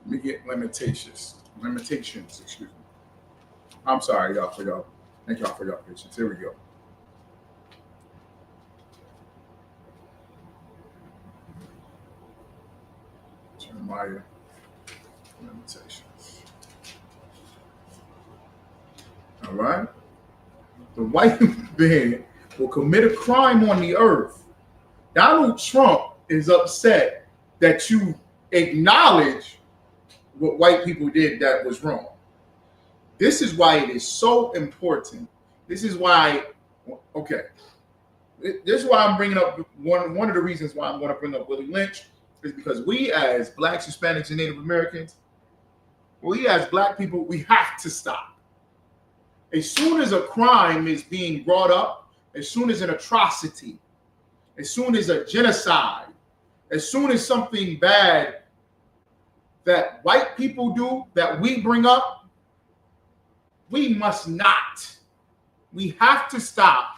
S6: Let me get limitations, excuse me. I'm sorry, y'all, for y'all. Thank y'all for y'all patience. Here we go. Jeremiah limitations. All right. The white man will commit a crime on the earth. Donald Trump is upset that you acknowledge what white people did that was wrong. This is why it is so important. This is why, okay. This is why I'm bringing up, one of the reasons why I'm going to bring up Willie Lynch is because we as Blacks, Hispanics, and Native Americans, we as Black people, we have to stop. As soon as a crime is being brought up, as soon as an atrocity, as soon as a genocide, as soon as something bad that white people do, that we bring up, we must not. We have to stop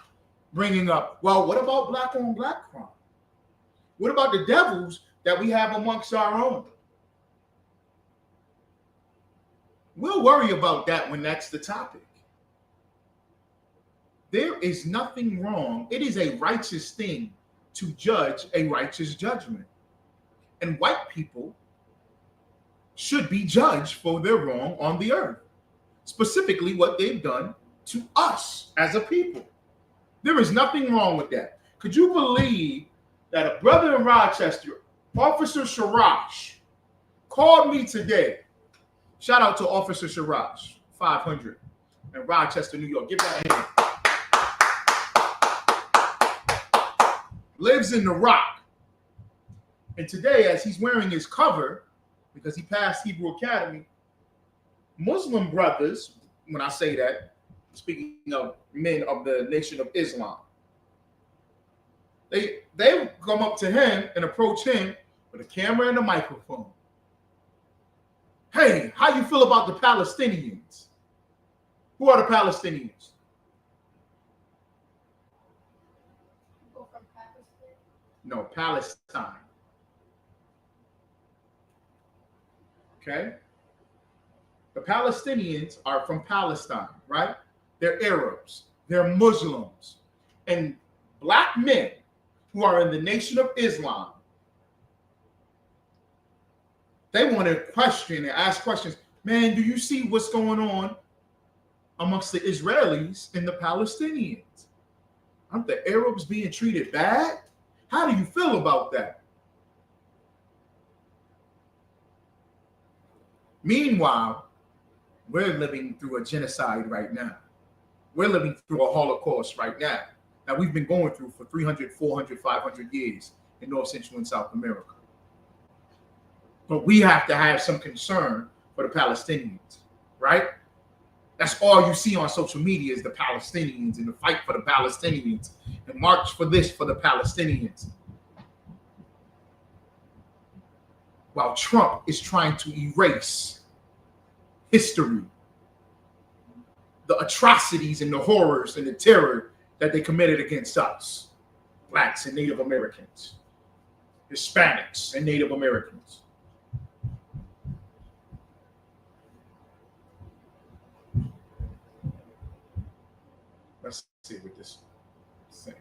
S6: bringing up, well, what about black on black crime? What about the devils that we have amongst our own? We'll worry about that when that's the topic. There is nothing wrong. It is a righteous thing to judge a righteous judgment. And white people should be judged for their wrong on the earth, specifically what they've done to us as a people. There is nothing wrong with that. Could you believe that a brother in Rochester, Officer Sharash, called me today? Shout out to Officer Sharash, 500 in Rochester, New York. Give that a hand. Lives in the Rock. And today, as he's wearing his cover, because he passed Hebrew Academy, Muslim brothers, when I say that, speaking of men of the Nation of Islam, they come up to him and approach him with a camera and a microphone. Hey, how you feel about the Palestinians? Who are the Palestinians?
S10: People from Pakistan?
S6: No, Palestine. Okay? The Palestinians are from Palestine, right? They're Arabs. They're Muslims. And black men who are in the Nation of Islam, they want to question and ask questions. Man, do you see what's going on amongst the Israelis and the Palestinians? Aren't the Arabs being treated bad? How do you feel about that? Meanwhile, we're living through a genocide right now. We're living through a Holocaust right now that we've been going through for 300, 400, 500 years in North, Central, and South America. But we have to have some concern for the Palestinians, right? That's all you see on social media is the Palestinians and the fight for the Palestinians and march for this for the Palestinians. While Trump is trying to erase history, the atrocities and the horrors and the terror that they committed against us, blacks and Native Americans, Hispanics and Native Americans. Let's see what this is saying.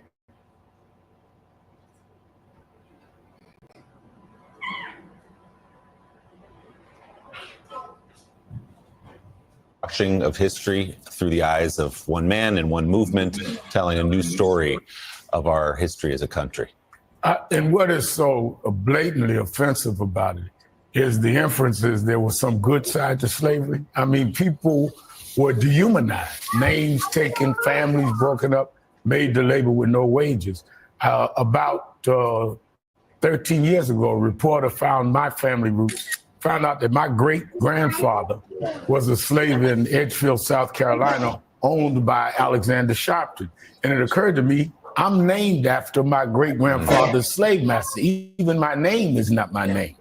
S11: Watching of history through the eyes of one man and one movement, telling a new story of our history as a country.
S12: And what is so blatantly offensive about it is the inferences there was some good side to slavery. I mean, people were dehumanized, names taken, families broken up, made to labor with no wages. About 13 years ago, a reporter found my family roots, found out that my great-grandfather was a slave in Edgefield, South Carolina, owned by Alexander Sharpton. And it occurred to me, I'm named after my great-grandfather's slave master. Even my name is not my name.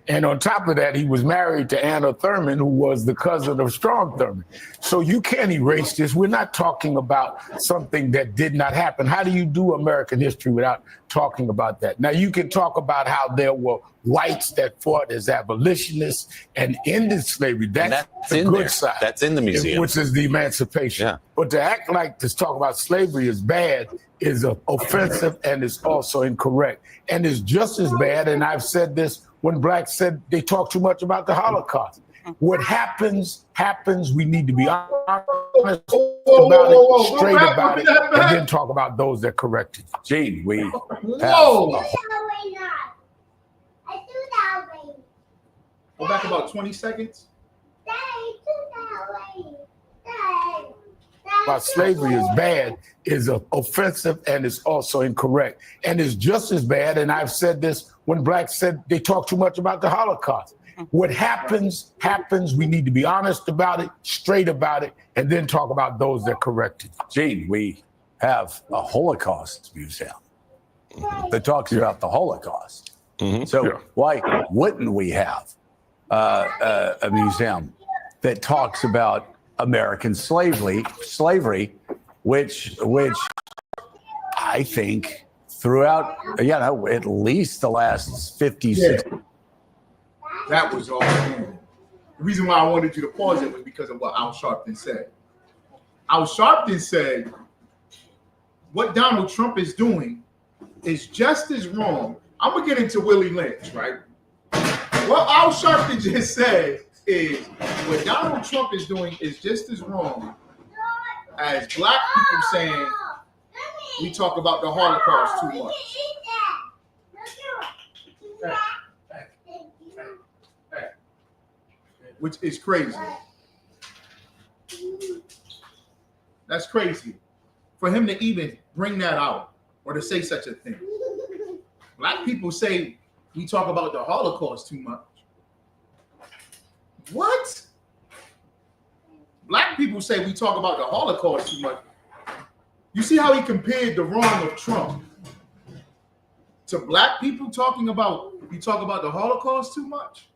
S12: And on top of that, he was married to Anna Thurman, who was the cousin of Strom Thurman. So you can't erase this. We're not talking about something that did not happen. How do you do American history without talking about that? Now, you can talk about how there were whites that fought as abolitionists and ended slavery. That's the good side.
S11: That's in the museum.
S12: Which is the emancipation. Yeah. But to act like to talk about slavery is bad is offensive and is also incorrect. And it's just as bad, and I've said this, when blacks said they talk too much about the Holocaust. What happens, happens. We need to be honest about it, straight about it, and then talk about those that corrected. Gee, we have
S6: Go back about 20 seconds.
S12: About slavery is bad, is offensive, and is also incorrect. And it's just as bad, and I've said this, when blacks said they talk too much about the Holocaust. What happens, happens. We need to be honest about it, straight about it, and then talk about those that corrected.
S13: Gene, we have a Holocaust museum that talks about the Holocaust. So why wouldn't we have a museum that talks about American slavery, which I think throughout, at least the last 50, 60.
S6: That was all. The reason why I wanted you to pause it was because of what Al Sharpton said. Al Sharpton said, what Donald Trump is doing is just as wrong. I'm going to get into Willie Lynch, right? What Al Sharpton just said is what Donald Trump is doing is just as wrong as black people saying we talk about the Holocaust too much. Which is crazy. That's crazy. For him to even bring that out or to say such a thing. Black people say we talk about the Holocaust too much. What? Black people say we talk about the Holocaust too much. You see how he compared the wrong of Trump to black people talking about we talk about the Holocaust too much?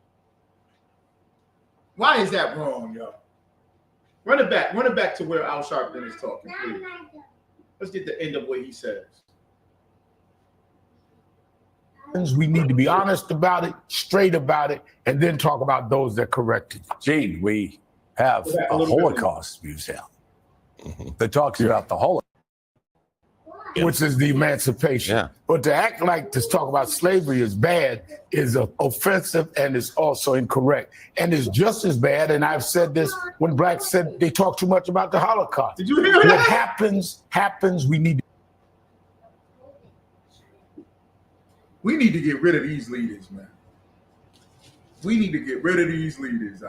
S6: Why is that wrong, yo? Run it back to where Al Sharpton is talking, please. Let's get the end of what he says.
S12: We need to be honest about it, straight about it, and then talk about those that corrected.
S13: Gene, we have a Holocaust museum that talks about the Holocaust.
S12: Which is the emancipation. Yeah. But to act like to talk about slavery is bad is offensive and is also incorrect. And it's just as bad, and I've said this, when blacks said they talk too much about the Holocaust.
S6: Did you hear that?
S12: What happens, happens. We need
S6: to get rid of these leaders, man. We need to get rid of these leaders.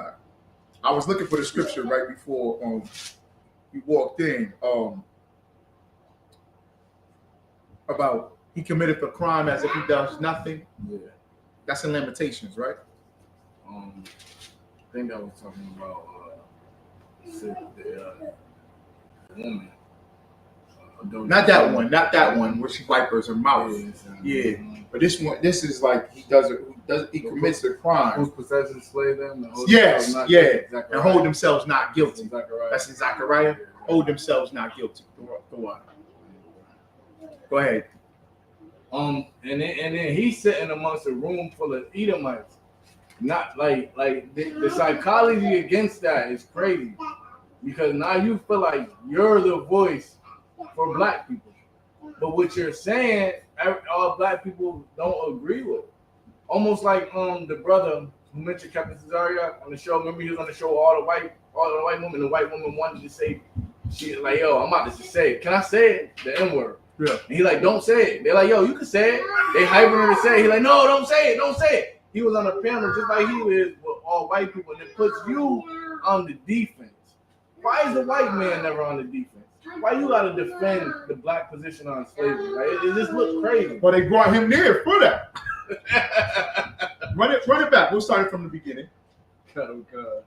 S6: I was looking for the scripture right before you walked in. About he committed the crime as if he does nothing.
S9: Yeah.
S6: That's in Lamentations, right?
S9: I think that was talking about
S14: woman.
S6: Not that one where she wipers her mouth. Yeah. But this is like he commits a crime.
S14: Who's possessing slave them?
S6: Yes, yeah. And hold themselves not guilty. That's in Zechariah. Hold themselves not guilty. Go ahead.
S14: And then he's sitting amongst a room full of Edomites. Not like the psychology against that is crazy, because now you feel like you're the voice for black people, but what you're saying, all black people don't agree with. Almost like the brother who mentioned Captain Cesaria on the show. Remember, he was on the show. All the white women. The white woman wanted to say, she like, yo, I'm about to say it. Can I say it? The N word.
S6: Yeah.
S14: And he like, don't say it. They're like, yo, you can say it. They hyping her to say it. He like, no, don't say it. Don't say it. He was on a panel just like he is with all white people, and it puts you on the defense. Why is the white man never on the defense? Why you gotta defend the black position on slavery? Right? It just looks crazy.
S6: Well, they brought him there for that. Run it back. We'll start it from the beginning.
S14: Oh, God.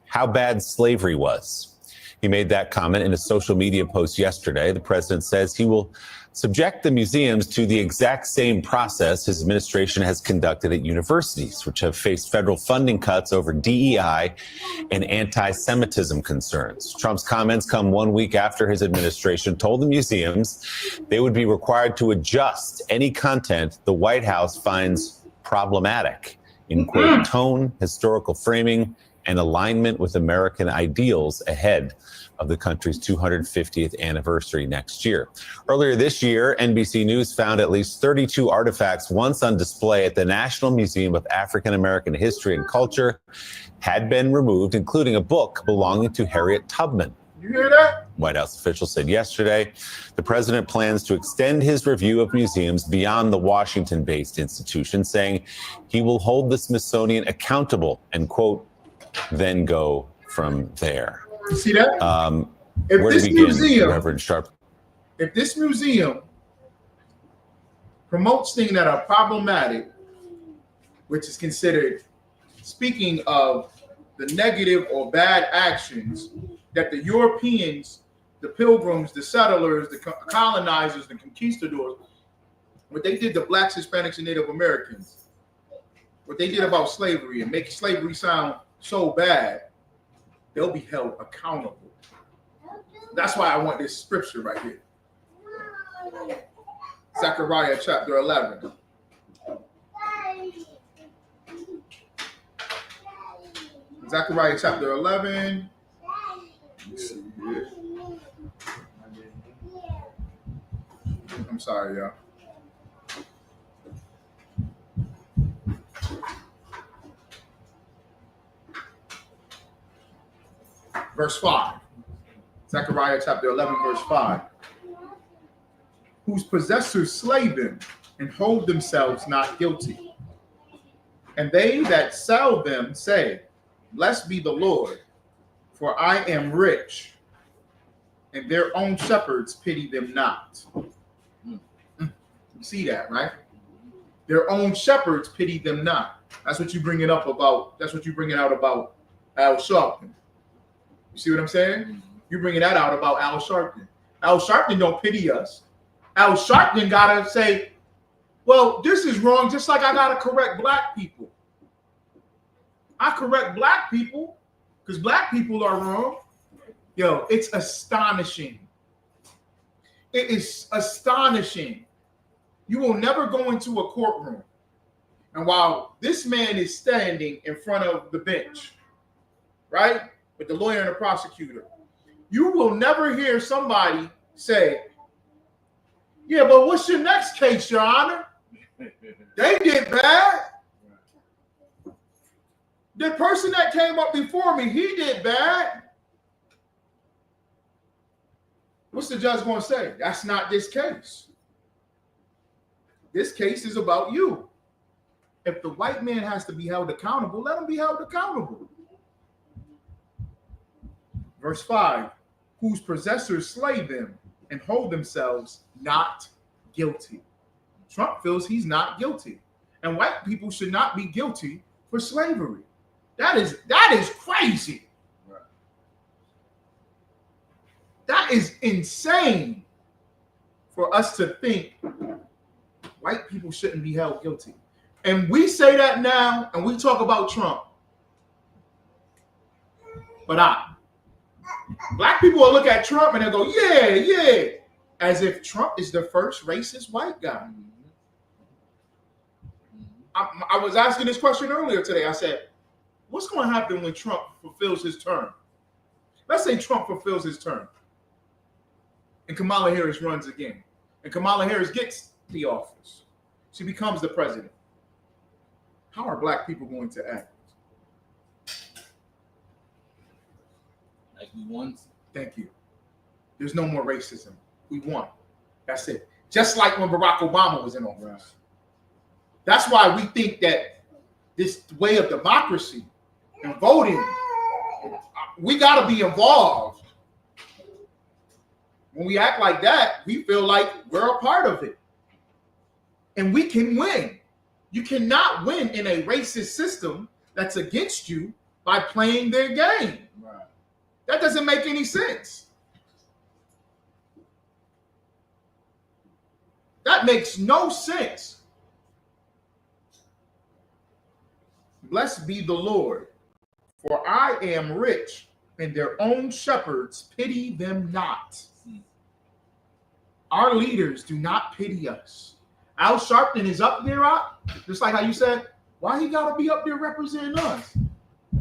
S11: How bad slavery was. He made that comment in a social media post yesterday. The president says he will subject the museums to the exact same process his administration has conducted at universities, which have faced federal funding cuts over DEI and anti-Semitism concerns. Trump's comments come 1 week after his administration told the museums they would be required to adjust any content the White House finds problematic in, quote, tone, historical framing, and alignment with American ideals ahead of the country's 250th anniversary next year. Earlier this year, NBC News found at least 32 artifacts once on display at the National Museum of African American History and Culture had been removed, including a book belonging to Harriet Tubman.
S6: You hear that?
S11: White House officials said yesterday the president plans to extend his review of museums beyond the Washington-based institution, saying he will hold the Smithsonian accountable and, quote, then go from there.
S6: You see that?
S11: Where to begin, Reverend Sharp?
S6: If this museum promotes things that are problematic, which is considered, speaking of the negative or bad actions that the Europeans, the pilgrims, the settlers, the colonizers, the conquistadors, what they did to blacks, Hispanics, and Native Americans, what they did about slavery and make slavery sound so bad, they'll be held accountable. That's why I want this scripture right here. Zechariah chapter 11. Zechariah chapter 11. Let's see here. I'm sorry, y'all. Verse 5. Zechariah chapter 11, verse 5. Whose possessors slay them and hold themselves not guilty. And they that sell them say, blessed be the Lord, for I am rich, and their own shepherds pity them not. You see that, right? Their own shepherds pity them not. That's what you bring it up about. That's what you bring it out about Al Sharpton. You see what I'm saying? You're bringing that out about Al Sharpton. Al Sharpton don't pity us. Al Sharpton gotta say, well, this is wrong, just like I gotta correct black people. I correct black people because black people are wrong. Yo, it's astonishing. It is astonishing. You will never go into a courtroom, and while this man is standing in front of the bench, right, with the lawyer and the prosecutor, you will never hear somebody say, yeah, but what's your next case, Your Honor? They did bad. The person that came up before me, he did bad. What's the judge going to say? That's not this case. This case is about you. If the white man has to be held accountable, let him be held accountable. Verse 5, whose possessors slay them and hold themselves not guilty. Trump feels he's not guilty. And white people should not be guilty for slavery. That is crazy.
S14: Right.
S6: That is insane for us to think white people shouldn't be held guilty. And we say that now, and we talk about Trump. But black people will look at Trump and they'll go, yeah, as if Trump is the first racist white guy. I was asking this question earlier today. I said, what's going to happen when Trump fulfills his term? Let's say Trump fulfills his term and Kamala Harris runs again. And Kamala Harris gets the office. She becomes the president. How are black people going to act?
S14: Like we won.
S6: Thank you. There's no more racism. We won. That's it. Just like when Barack Obama was in office. Right. That's why we think that this way of democracy and voting, we got to be involved. When we act like that, we feel like we're a part of it. And we can win. You cannot win in a racist system that's against you by playing their game.
S14: Right.
S6: That doesn't make any sense. That makes no sense. Blessed be the Lord, for I am rich, and their own shepherds pity them not. Our leaders do not pity us. Al Sharpton is up there, just like how you said, why he got to be up there representing us?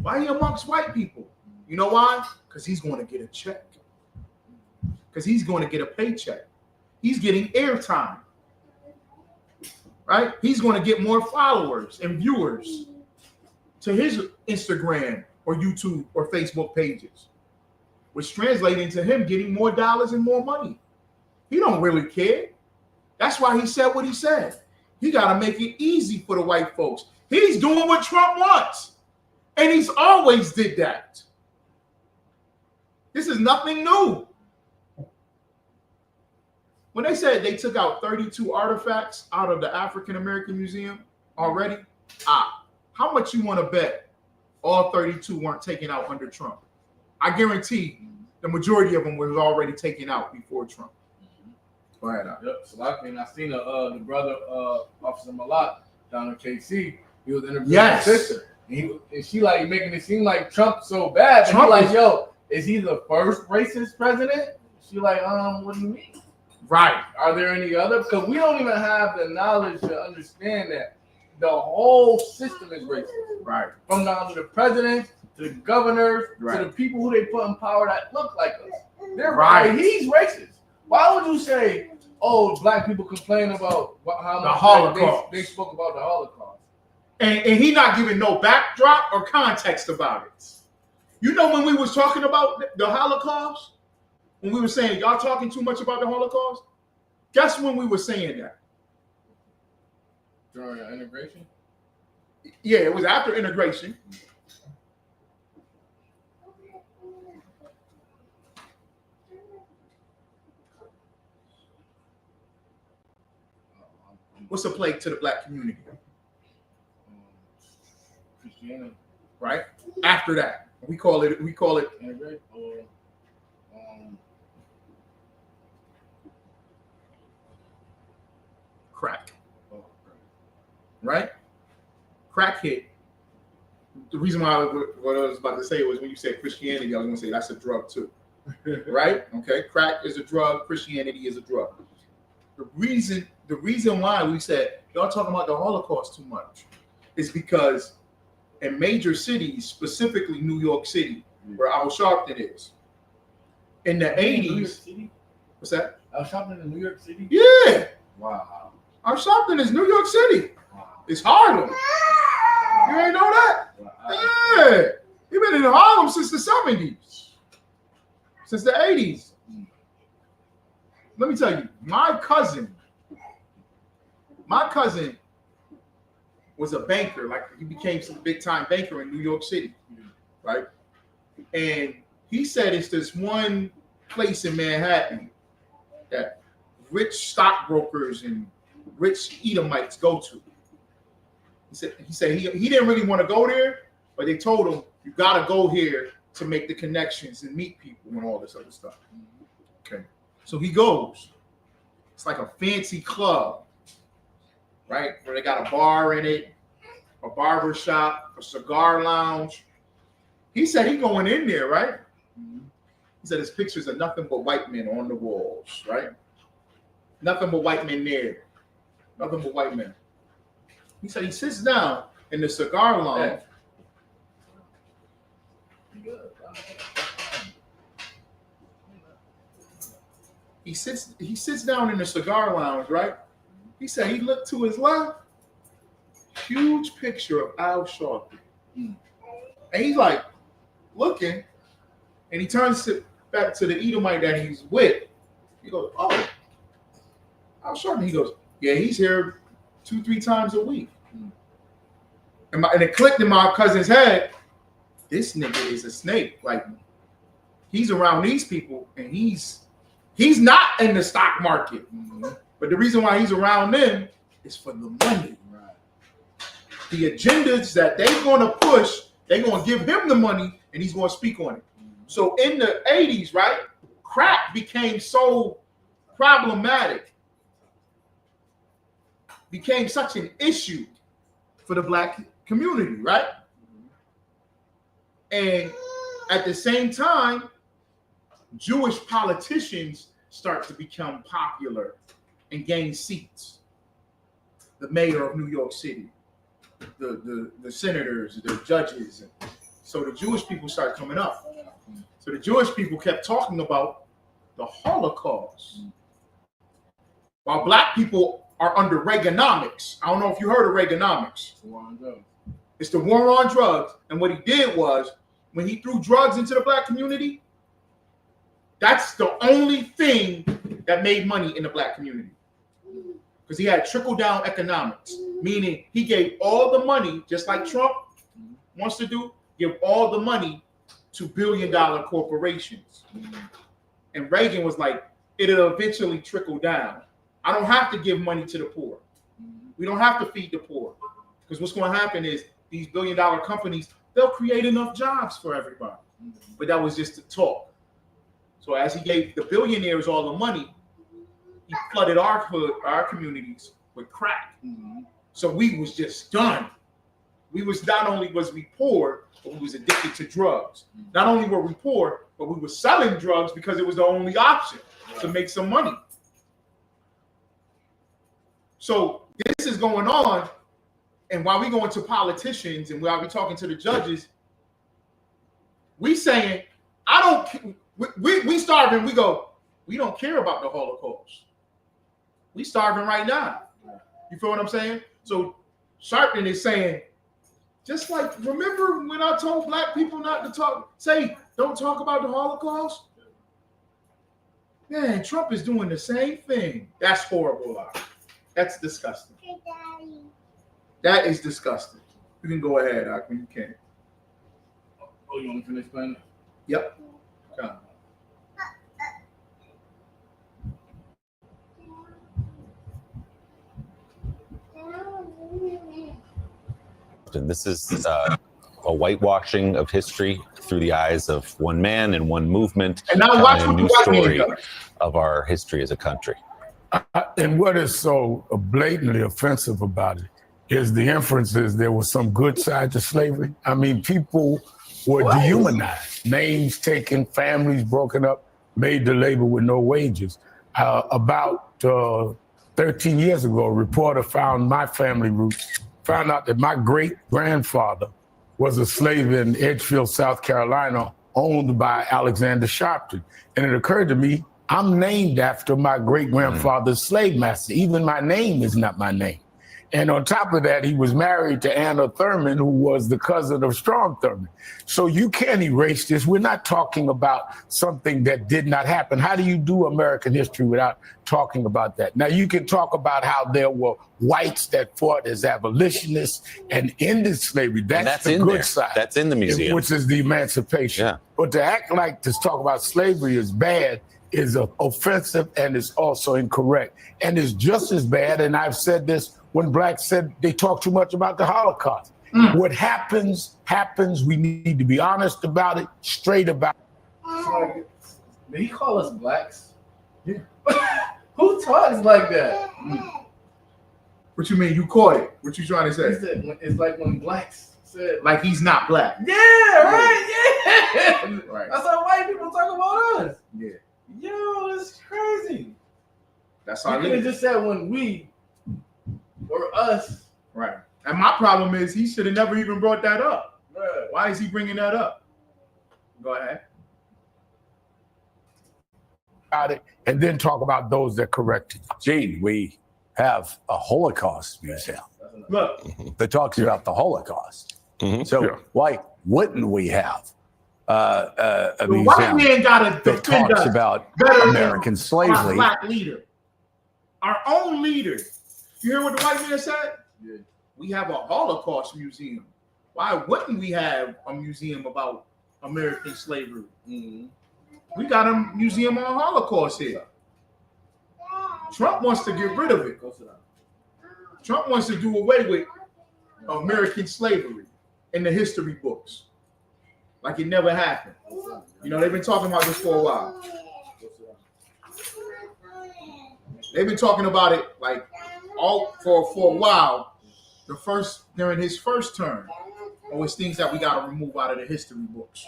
S6: Why he amongst white people? You know why? Because he's going to get a check. Because he's going to get a paycheck. He's getting airtime. Right? He's going to get more followers and viewers to his Instagram or YouTube or Facebook pages, which translates into him getting more dollars and more money. He don't really care. That's why he said what he said. He got to make it easy for the white folks. He's doing what Trump wants. And he's always did that. This is nothing new. When they said they took out 32 artifacts out of the African American Museum already, how much you want to bet all 32 weren't taken out under Trump? I guarantee the majority of them were already taken out before Trump. Go ahead.
S14: Yep. So I seen the brother Officer Malak down in KC. He was interviewing his sister, and she like making it seem like Trump's so bad. And he like, yo, is he the first racist president? She like, what do you mean?
S6: Right.
S14: Are there any other? Because we don't even have the knowledge to understand that the whole system is racist.
S6: Right.
S14: From down to the president, to the governors, to the people who they put in power that look like us. They're right. He's racist. Why would you say, oh, black people complain about how much
S6: Holocaust.
S14: They spoke about the Holocaust?
S6: And he not giving no backdrop or context about it. You know, when we was talking about the Holocaust, when we were saying, y'all talking too much about the Holocaust, guess when we were saying that?
S14: During integration?
S6: Yeah, it was after integration. What's a plague to the black community?
S14: Christianity.
S6: Right? After that, we call it
S14: integrate or
S6: crack. Right? Crack hit. The reason why what I was about to say was when you said Christianity, I was going to say that's a drug too. Right? Okay. Crack is a drug. Christianity is a drug. The reason why we said y'all talking about the Holocaust too much is because in major cities, specifically New York City, where Al Sharpton is, in the 80s. What's that?
S14: Al Sharpton in New York City?
S6: Yeah.
S14: Wow.
S6: Al Sharpton is New York City. Wow. It's Harlem. You ain't know that? Wow. Yeah. He been in Harlem since the 70s. Since the 80s. Let me tell you, my cousin was a banker. Like, he became some big time banker in New York City, right? And he said it's this one place in Manhattan that rich stockbrokers and rich Edomites go to. He said he didn't really want to go there but they told him, you got to go here to make the connections and meet people and all this other stuff. Okay. So he goes. It's like a fancy club, right? Where they got a bar in it, a barber shop, a cigar lounge. He said he going in there, right? He said his pictures are nothing but white men on the walls, right? Nothing but white men there. Nothing but white men. He said he sits down in the cigar lounge. He sits down in the cigar lounge, right? He said he looked to his left, huge picture of Al Sharpton. And he's like looking, and he turns back to the Edomite that he's with. He goes, oh, Al Sharpton. He goes, yeah, he's here 2-3 times a week. And it clicked in my cousin's head, this nigga is a snake. Like, he's around these people, and he's not in the stock market. But the reason why he's around them is for the money. Right. The agendas that they're going to push, they're going to give him the money, and he's going to speak on it. So in the 80s, right, crack became so problematic, became such an issue for the black community, right? And at the same time, Jewish politicians start to become popular and gain seats. The mayor of New York City, the senators, the judges. So the Jewish people start coming up. So the Jewish people kept talking about the Holocaust. While black people are under Reaganomics. I don't know if you heard of Reaganomics. It's the war on drugs. And what he did was, when he threw drugs into the black community, that's the only thing that made money in the black community. Because he had trickle-down economics, meaning he gave all the money, just like Trump wants to do, give all the money to billion-dollar corporations. And Reagan was like, it'll eventually trickle down. I don't have to give money to the poor. We don't have to feed the poor. Because what's going to happen is these billion-dollar companies, they'll create enough jobs for everybody. But that was just the talk. So as he gave the billionaires all the money, he flooded our communities with crack. So we was just done. We was not only was we poor, but we was addicted to drugs. Not only were we poor, but we were selling drugs because it was the only option to make some money. So this is going on, and while we going to politicians and while we talking to the judges, we saying, we starving. We go, we don't care about the Holocaust. We starving right now. You feel what I'm saying? So Sharpton is saying, just like, remember when I told black people not to talk, don't talk about the Holocaust? Man, Trump is doing the same thing. That's horrible. That's disgusting. That is disgusting. You can go ahead, when you can.
S14: Oh, you want to finish playing?
S6: Yep. Okay.
S11: This is a whitewashing of history through the eyes of one man and one movement,
S6: and now watch
S11: a new story of our history as a country.
S12: And what is so blatantly offensive about it is the inferences there was some good side to slavery. I mean, people were dehumanized, names taken, families broken up, made to labor with no wages. About 13 years ago, a reporter found my family roots, found out that my great-grandfather was a slave in Edgefield, South Carolina, owned by Alexander Sharpton. And it occurred to me, I'm named after my great-grandfather's slave master. Even my name is not my name. And on top of that, he was married to Anna Thurman, who was the cousin of Strom Thurmond. So you can't erase this. We're not talking about something that did not happen. How do you do American history without talking about that? Now, you can talk about how there were whites that fought as abolitionists and ended slavery. That's the good side.
S11: That's in the museum.
S12: Which is the emancipation. Yeah. But to act like to talk about slavery is bad is offensive and is also incorrect. And it's just as bad, and I've said this when blacks said they talk too much about the Holocaust. What happens, happens. We need to be honest about it, straight about it.
S14: Did he call us blacks? Yeah. Who talks like that?
S6: What you mean? You caught it? What you trying to say?
S14: He said, it's like when blacks said,
S6: like he's not black.
S14: Yeah, right. Yeah.
S6: Right.
S14: That's how white people talk about us.
S6: Yeah.
S14: Yo, that's crazy.
S6: That's how
S14: you could have just said when we or us.
S6: Right. And my problem is he should have never even brought that up.
S14: Right.
S6: Why is he bringing that up? Go ahead.
S12: About it, and then talk about those that corrected.
S13: Gene, we have a Holocaust museum
S6: Look,
S13: that talks about the Holocaust. So why wouldn't we have a
S6: the
S13: museum
S6: white man gotta
S13: that
S6: defend
S13: talks
S6: us
S13: about
S6: better
S13: American
S6: than
S13: slavery?
S6: our black leader, our own leader. You hear what the white man said?
S14: Yeah.
S6: We have a Holocaust museum. Why wouldn't we have a museum about American slavery? We got a museum on Holocaust here. Trump wants to get rid of it. Trump wants to do away with American slavery in the history books. Like it never happened. You know, they've been talking about this for a while. They've been talking about it like all for a while. During his first term. Or it's things that we gotta remove out of the history books.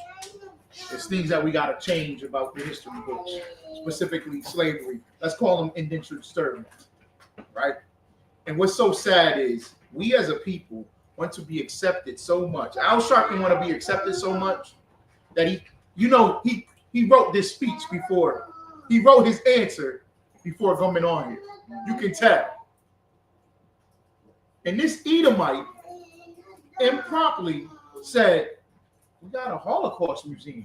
S6: It's things that we got to change about the history books, specifically slavery. Let's call them indentured servants, right? And what's so sad is we as a people want to be accepted so much. Al Sharpton want to be accepted so much that he wrote this speech before. He wrote his answer before coming on here. You can tell. And this Edomite impromptu said, we got a Holocaust museum.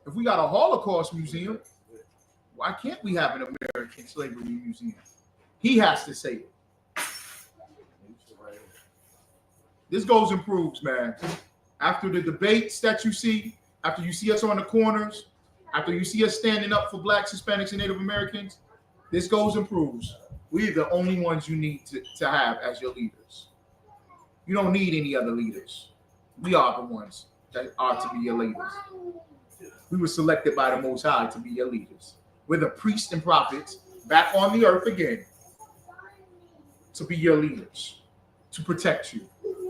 S6: If we got a Holocaust museum, why can't we have an American slavery museum? He has to say it. This goes and proves, man. After the debates that you see, after you see us on the corners, after you see us standing up for blacks, Hispanics, and Native Americans, this goes and proves we're the only ones you need to have as your leaders. You don't need any other leaders. We are the ones that are to be your leaders. We were selected by the Most High to be your leaders. We're the priests and prophets back on the earth again to be your leaders, to protect you,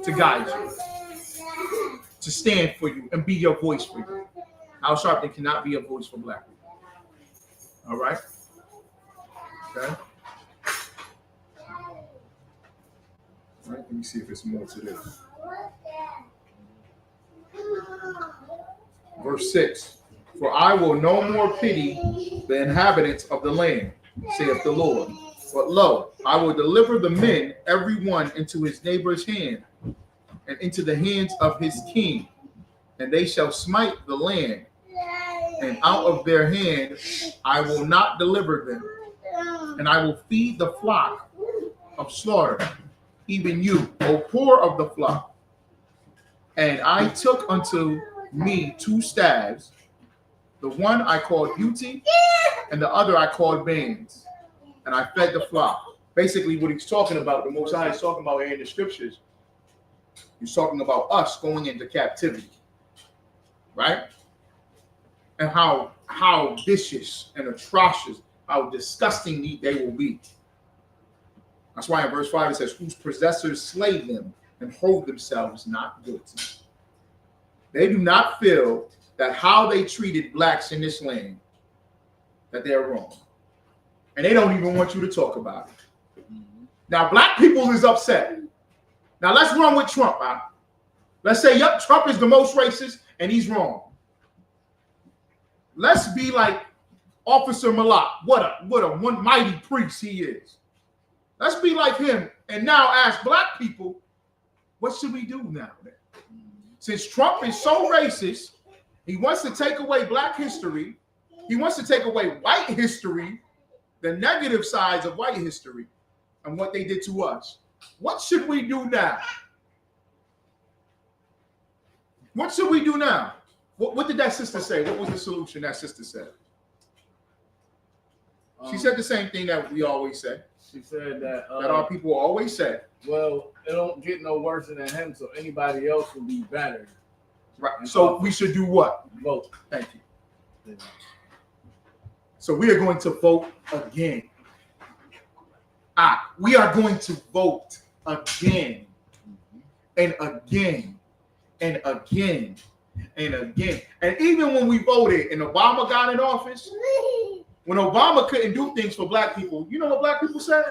S6: to guide you, to stand for you and be your voice for you. Al Sharpton cannot be a voice for black people. All right? Okay? All right, let me see if there's more to this. Verse 6, for I will no more pity the inhabitants of the land, saith the Lord. But lo, I will deliver the men, every one into his neighbor's hand, and into the hands of his king, and they shall smite the land, and out of their hand I will not deliver them, and I will feed the flock of slaughter, even you, O poor of the flock. And I took unto me 2 staves, the one I called beauty, and the other I called bands, and I fed the flock. Basically, what he's talking about, the Most High is talking about here in the scriptures, he's talking about us going into captivity, right? And how vicious and atrocious, how disgusting they will be. That's why in verse 5 it says, whose possessors slay them and hold themselves not guilty. They do not feel that how they treated blacks in this land, that they're wrong. And they don't even want you to talk about it. Now, black people is upset. Now, let's run with Trump. Let's say, yep, Trump is the most racist and he's wrong. Let's be like Officer Malak. What a one mighty priest he is. Let's be like him and now ask black people, what should we do now? Since Trump is so racist, he wants to take away black history. He wants to take away white history, the negative sides of white history and what they did to us. What should we do now? What should we do now? What did that sister say? What was the solution that sister said? She said the same thing that we always say.
S14: She said that
S6: our people always say.
S14: Well, don't get no worse than him, so anybody else will be better.
S6: Right. So we should do what?
S14: Vote.
S6: Thank you. So we are going to vote again. We are going to vote again and again and again and again. And even when we voted and Obama got in office, when Obama couldn't do things for black people, you know what black people said?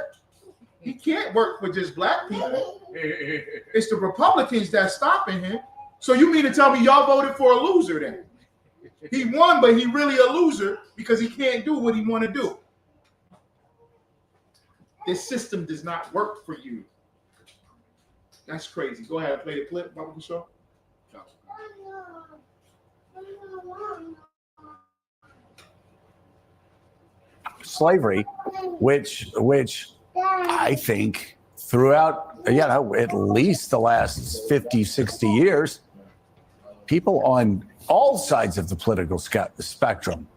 S6: He can't work for just black people. It's the Republicans that's stopping him. So you mean to tell me y'all voted for a loser then? He won, but he really a loser because he can't do what he want to do. This system does not work for you. That's crazy. Go ahead and play the clip, Baba Show.
S13: Slavery, which I think throughout, at least the last 50, 60 years, people on all sides of the political spectrum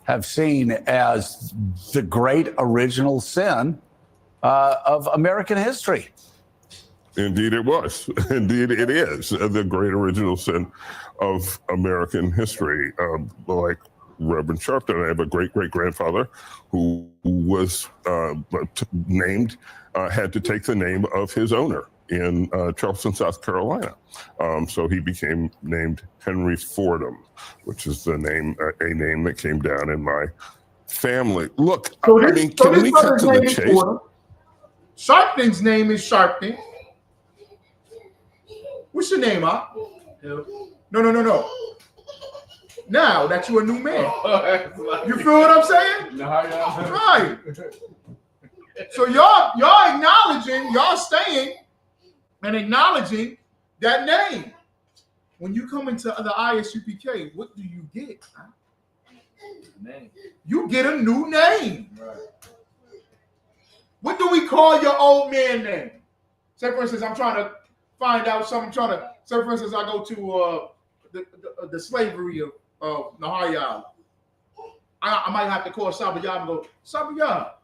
S13: have seen as the great original sin of American history.
S15: Indeed it was. Indeed it is the great original sin of American history. Like Reverend Sharpton, I have a great-great-grandfather who was named, had to take the name of his owner in Charleston, South Carolina. So he became named Henry Fordham, which is the name, a name that came down in my family. Look,
S6: So
S15: I
S6: this,
S15: mean,
S6: so
S15: can
S6: this
S15: we cut
S6: brother's
S15: to
S6: name
S15: the
S6: is
S15: chase?
S6: Fordham. Sharpton's name is Sharpton. What's your name, huh? No. Now that you're a new man. You feel what I'm saying? Right. So y'all acknowledging, y'all staying and acknowledging that name. When you come into the ISUPK, what do you get?
S14: Name.
S6: You get a new name. Right. What do we call your old man name? Say, for instance, I'm trying to find out something. Say, for instance, I go to the slavery of Nahayal. I might have to call Sabayah and go, Sabayah,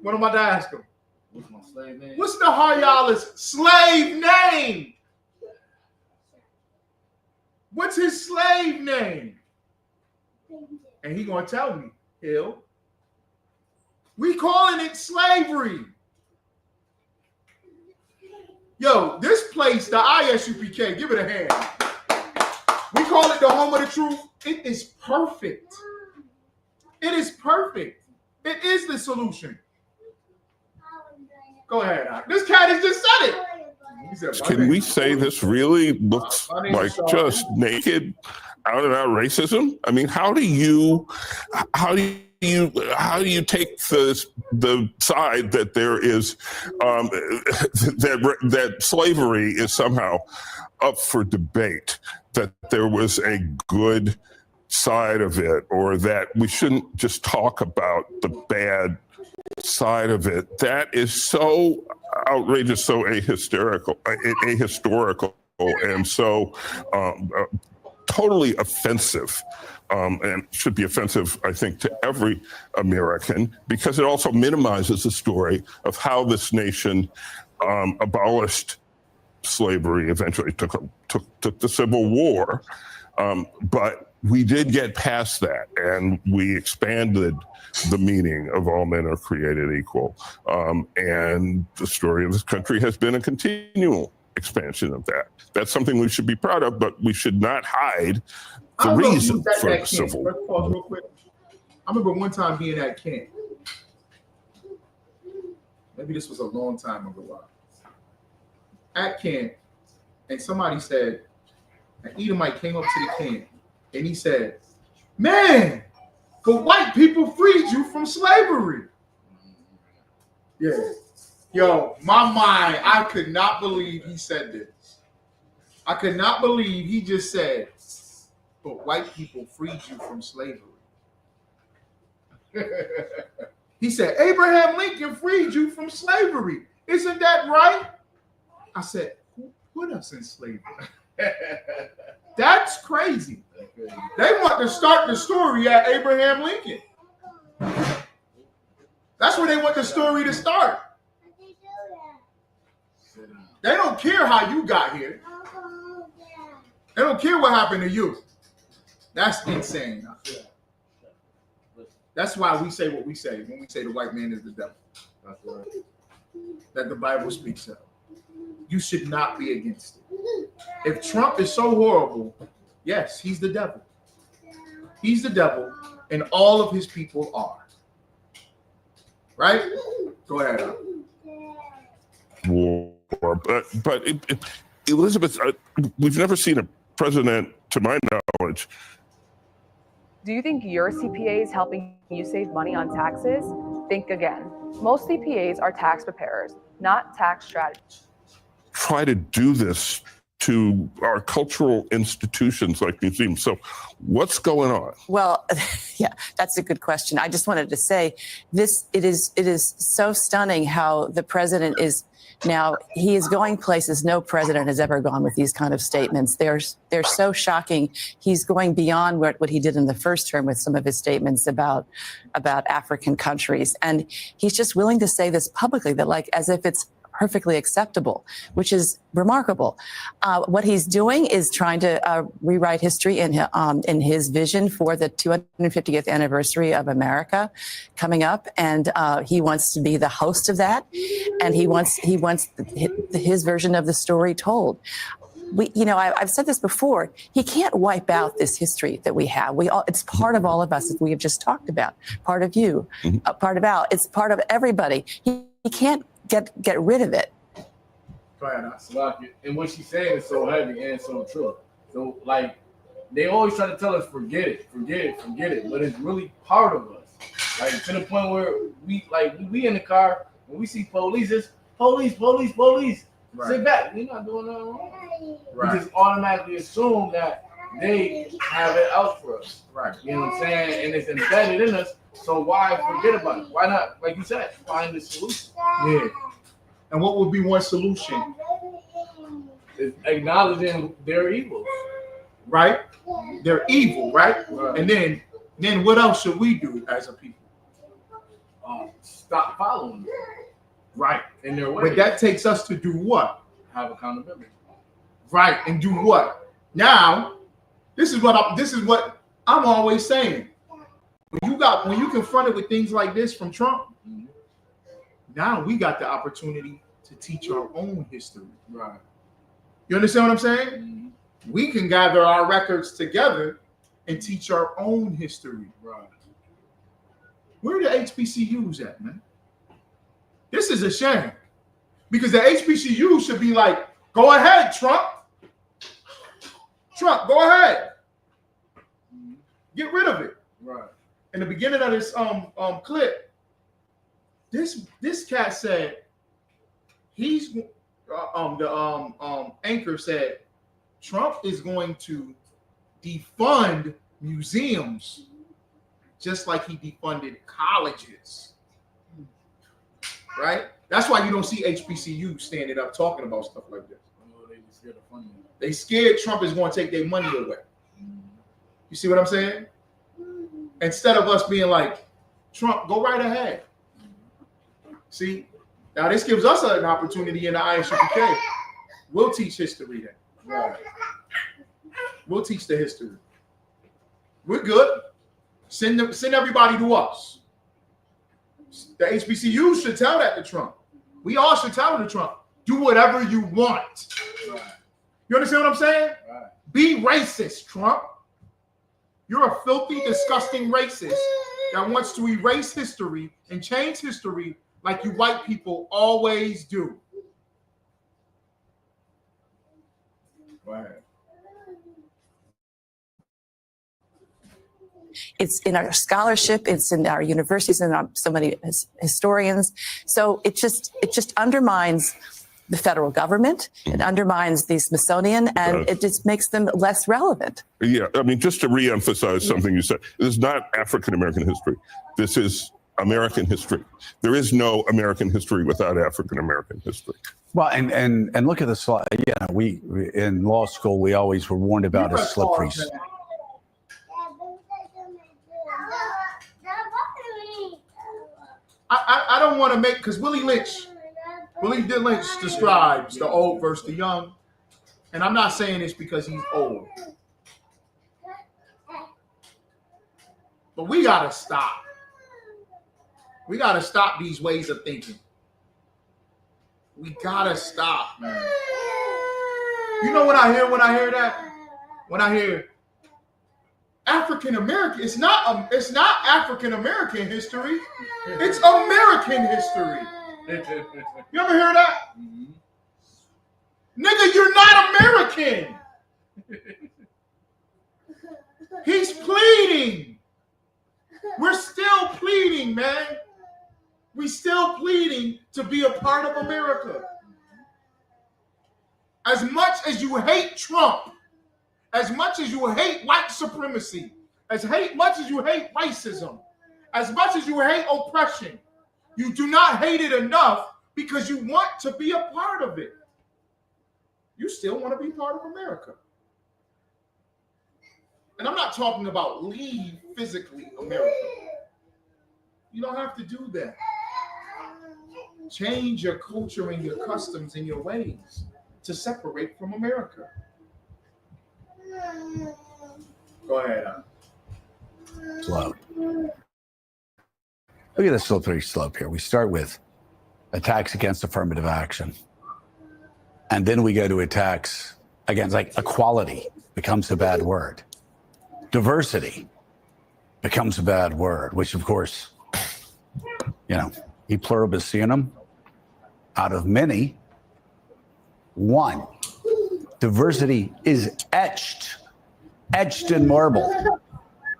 S6: what am I to ask him?
S14: What's my slave name?
S6: What's Nahayal's slave name? What's his slave name? And he gonna tell me, Hill. We calling it slavery. Yo, this place, the ISUPK, give it a hand. We call it the home of the truth. It is perfect. It is perfect. It is the solution. Go ahead. This cat has just said it. He said,
S15: Can we say this really looks like just naked, out and out racism? I mean, how do you take the side that there is that slavery is somehow up for debate, that there was a good side of it, or that we shouldn't just talk about the bad side of it? That is so outrageous, so ahistorical, and so totally offensive, and should be offensive, I think, to every American, because it also minimizes the story of how this nation abolished slavery, eventually took the Civil War, but we did get past that, and we expanded the meaning of all men are created equal. And the story of this country has been a continual expansion of that. That's something we should be proud of, but we should not hide the reason for the Civil War.
S6: Let's pause real quick. I remember one time being at camp. Maybe this was a long time ago. At camp, and somebody said, an Edomite came up to the camp, and he said, man, the white people freed you from slavery. Yeah. Yo, my mind, I could not believe he said this. I could not believe he just said, but white people freed you from slavery. He said, Abraham Lincoln freed you from slavery. Isn't that right? I said, who put us in slavery? That's crazy. They want to start the story at Abraham Lincoln. That's where they want the story to start. They don't care how you got here. They don't care what happened to you. That's insane. That's why we say what we say when we say the white man is the devil. That's right. That the Bible speaks of. You should not be against it. If Trump is so horrible, yes, he's the devil. He's the devil, and all of his people are. Right? Go ahead.
S15: War, but Elizabeth, we've never seen a president, to my knowledge.
S16: Do you think your CPA is helping you save money on taxes? Think again. Most CPAs are tax preparers, not tax strategists.
S15: Try to do this to our cultural institutions like museums. So what's going on?
S17: Well, yeah, that's a good question. I just wanted to say this, it is so stunning how the president is now, he is going places no president has ever gone with these kind of statements. They're so shocking. He's going beyond what he did in the first term with some of his statements about African countries. And he's just willing to say this publicly, that like as if it's perfectly acceptable, which is remarkable. What he's doing is trying to rewrite history in his vision for the 250th anniversary of America coming up, and he wants to be the host of that, and he wants his version of the story told. I've said this before. He can't wipe out this history that we have. It's part of all of us, as we have just talked about. Part of you, part of Al. It's part of everybody. He can't get rid of it.
S14: And what she's saying is so heavy and so true. So like they always try to tell us forget it, but it's really part of us. Like to the point where we in the car when we see police, it's police. Right. Sit back, we're not doing nothing wrong. Right. We just automatically assume that they have it out for us. Right. You know what I'm saying? And it's embedded in us. So why forget about it? Why not, like you said, find a solution?
S6: Yeah. And what would be one solution?
S14: It's acknowledging their evil.
S6: Right? They're evil, right? And then what else should we do as a people?
S14: Stop following them.
S6: Right.
S14: In their way.
S6: But that takes us to do what?
S14: Have accountability.
S6: Right. And do what? Now, this is what I'm always saying. When you confronted with things like this from Trump, now we got the opportunity to teach our own history.
S14: Right.
S6: You understand what I'm saying? We can gather our records together and teach our own history.
S14: Right.
S6: Where are the HBCUs at, man? This is a shame. Because the HBCUs should be like, go ahead, Trump. Trump, go ahead. Get rid of it.
S14: Right.
S6: In the beginning of this clip, this cat said he's the anchor said Trump is going to defund museums just like he defunded colleges. Right? That's why you don't see HBCU standing up talking about stuff like this. They scared Trump is going to take their money away. You see what I'm saying? Instead of us being like, Trump, go right ahead. See? Now this gives us an opportunity in the Isupk. We'll teach history then. Right. We'll teach the history. We're good. Send everybody to us. The HBCU should tell that to Trump. We all should tell him to Trump. Do whatever you want. Right. You understand what I'm saying? Right. Be racist, Trump. You're a filthy, disgusting racist that wants to erase history and change history like you white people always do. Right.
S17: It's in our scholarship, it's in our universities, and so many historians. So it just undermines the federal government. It undermines the Smithsonian, and it just makes them less relevant.
S15: Yeah, I mean, just to reemphasize something you said, this is not African-American history. This is American history. There is no American history without African-American history.
S13: Well, and look at the slide. Yeah, we in law school, we always were warned about a slippery slope.
S6: I don't want to make, because Willie Lynch Willie Lynch describes the old versus the young, and I'm not saying this because he's old, but we gotta stop. We gotta stop these ways of thinking. We gotta stop, man. You know what I hear when I hear that? When I hear African American, it's not African American history. It's American history. You ever hear that? Nigga, you're not American. He's pleading. We're still pleading, man. We're still pleading to be a part of America. As much as you hate Trump, as much as you hate white supremacy, as much as you hate racism, as much as you hate oppression, you do not hate it enough because you want to be a part of it. You still want to be part of America. And I'm not talking about leave physically America. You don't have to do that. Change your culture and your customs and your ways to separate from America. Go ahead.
S13: Slope. Look at the slippery slope here. We start with attacks against affirmative action. And then we go to attacks against, like, equality becomes a bad word. Diversity becomes a bad word, which, of course, you know, e pluribus unum, out of many, one. Diversity is etched in marble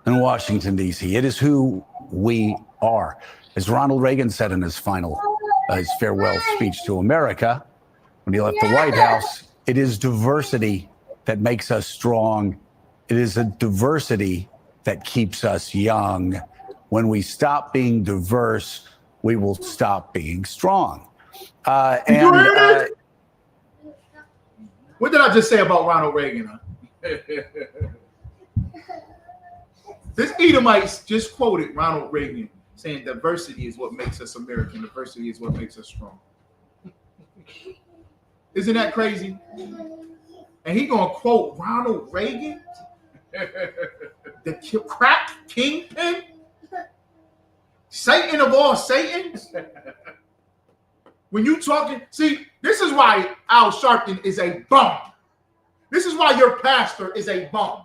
S13: in Washington, D.C. It is who we are. As Ronald Reagan said in his farewell speech to America, when he left the White House, it is diversity that makes us strong. It is a diversity that keeps us young. When we stop being diverse, we will stop being strong.
S6: What did I just say about Ronald Reagan? This Edomites just quoted Ronald Reagan saying diversity is what makes us American. Diversity is what makes us strong. Isn't that crazy? And he gonna quote Ronald Reagan? The crack kingpin? Satan of all Satans? When you talking, see, this is why Al Sharpton is a bum. This is why your pastor is a bum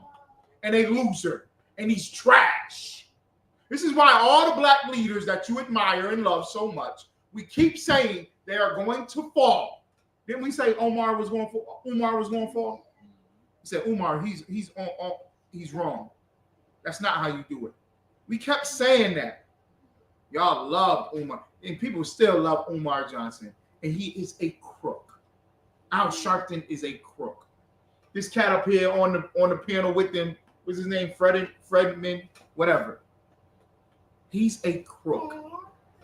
S6: and a loser and he's trash. This is why all the black leaders that you admire and love so much, we keep saying they are going to fall. Didn't we say Umar was going to fall? He said, Umar, he's wrong. That's not how you do it. We kept saying that. Y'all love Umar. And people still love Umar Johnson. And he is a crook. Al Sharpton is a crook. This cat up here on the panel with him, what's his name? Fredman, whatever. He's a crook.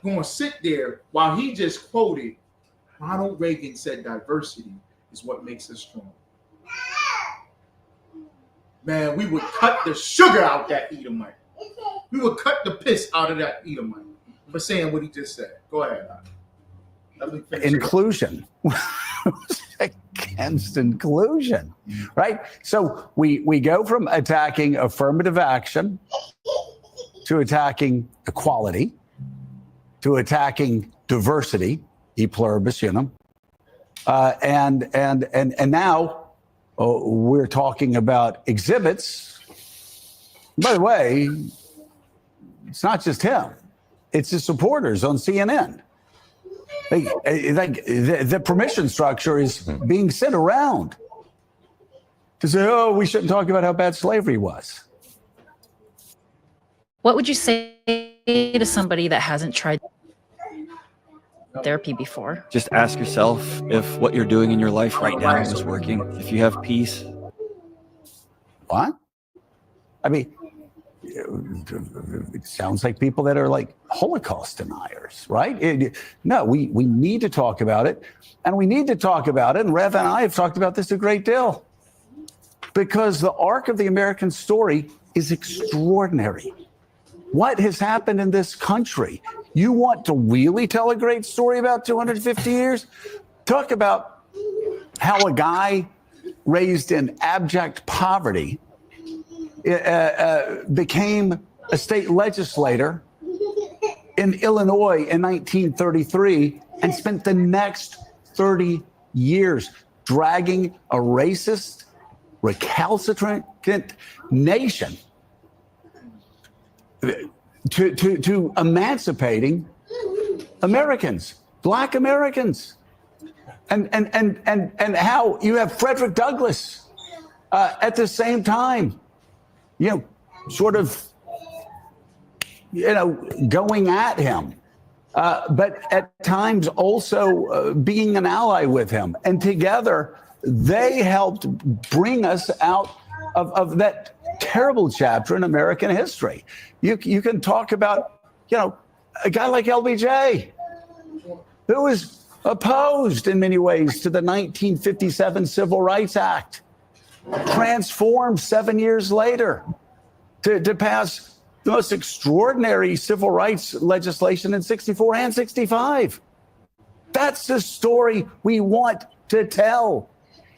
S6: Going to sit there while he just quoted Ronald Reagan said diversity is what makes us strong. Man, we would cut the sugar out that Edomite. We would cut the piss out of that Edomite for saying what he just said. Go ahead.
S13: Inclusion. Against inclusion, right? So we go from attacking affirmative action to attacking equality to attacking diversity, e pluribus unum, and now we're talking about exhibits. By the way, it's not just him; it's his supporters on CNN. The permission structure is being sent around to say, oh, we shouldn't talk about how bad slavery was.
S18: What would you say to somebody that hasn't tried therapy before?
S19: Just ask yourself if what you're doing in your life right now is working, if you have peace.
S13: What? I mean, it sounds like people that are like Holocaust deniers, right? No, we need to talk about it, and we need to talk about it. And Rev and I have talked about this a great deal because the arc of the American story is extraordinary. What has happened in this country You want to really tell a great story about 250 years? Talk about how a guy raised in abject poverty became a state legislator in Illinois in 1933 and spent the next 30 years dragging a racist, recalcitrant nation to emancipating Americans, Black Americans. And how you have Frederick Douglass at the same time, sort of, going at him, but at times also being an ally with him. And together, they helped bring us out of that terrible chapter in American history. You can talk about, a guy like LBJ, who was opposed in many ways to the 1957 Civil Rights Act, transformed 7 years later to pass the most extraordinary civil rights legislation in 64 and 65. That's the story we want to tell.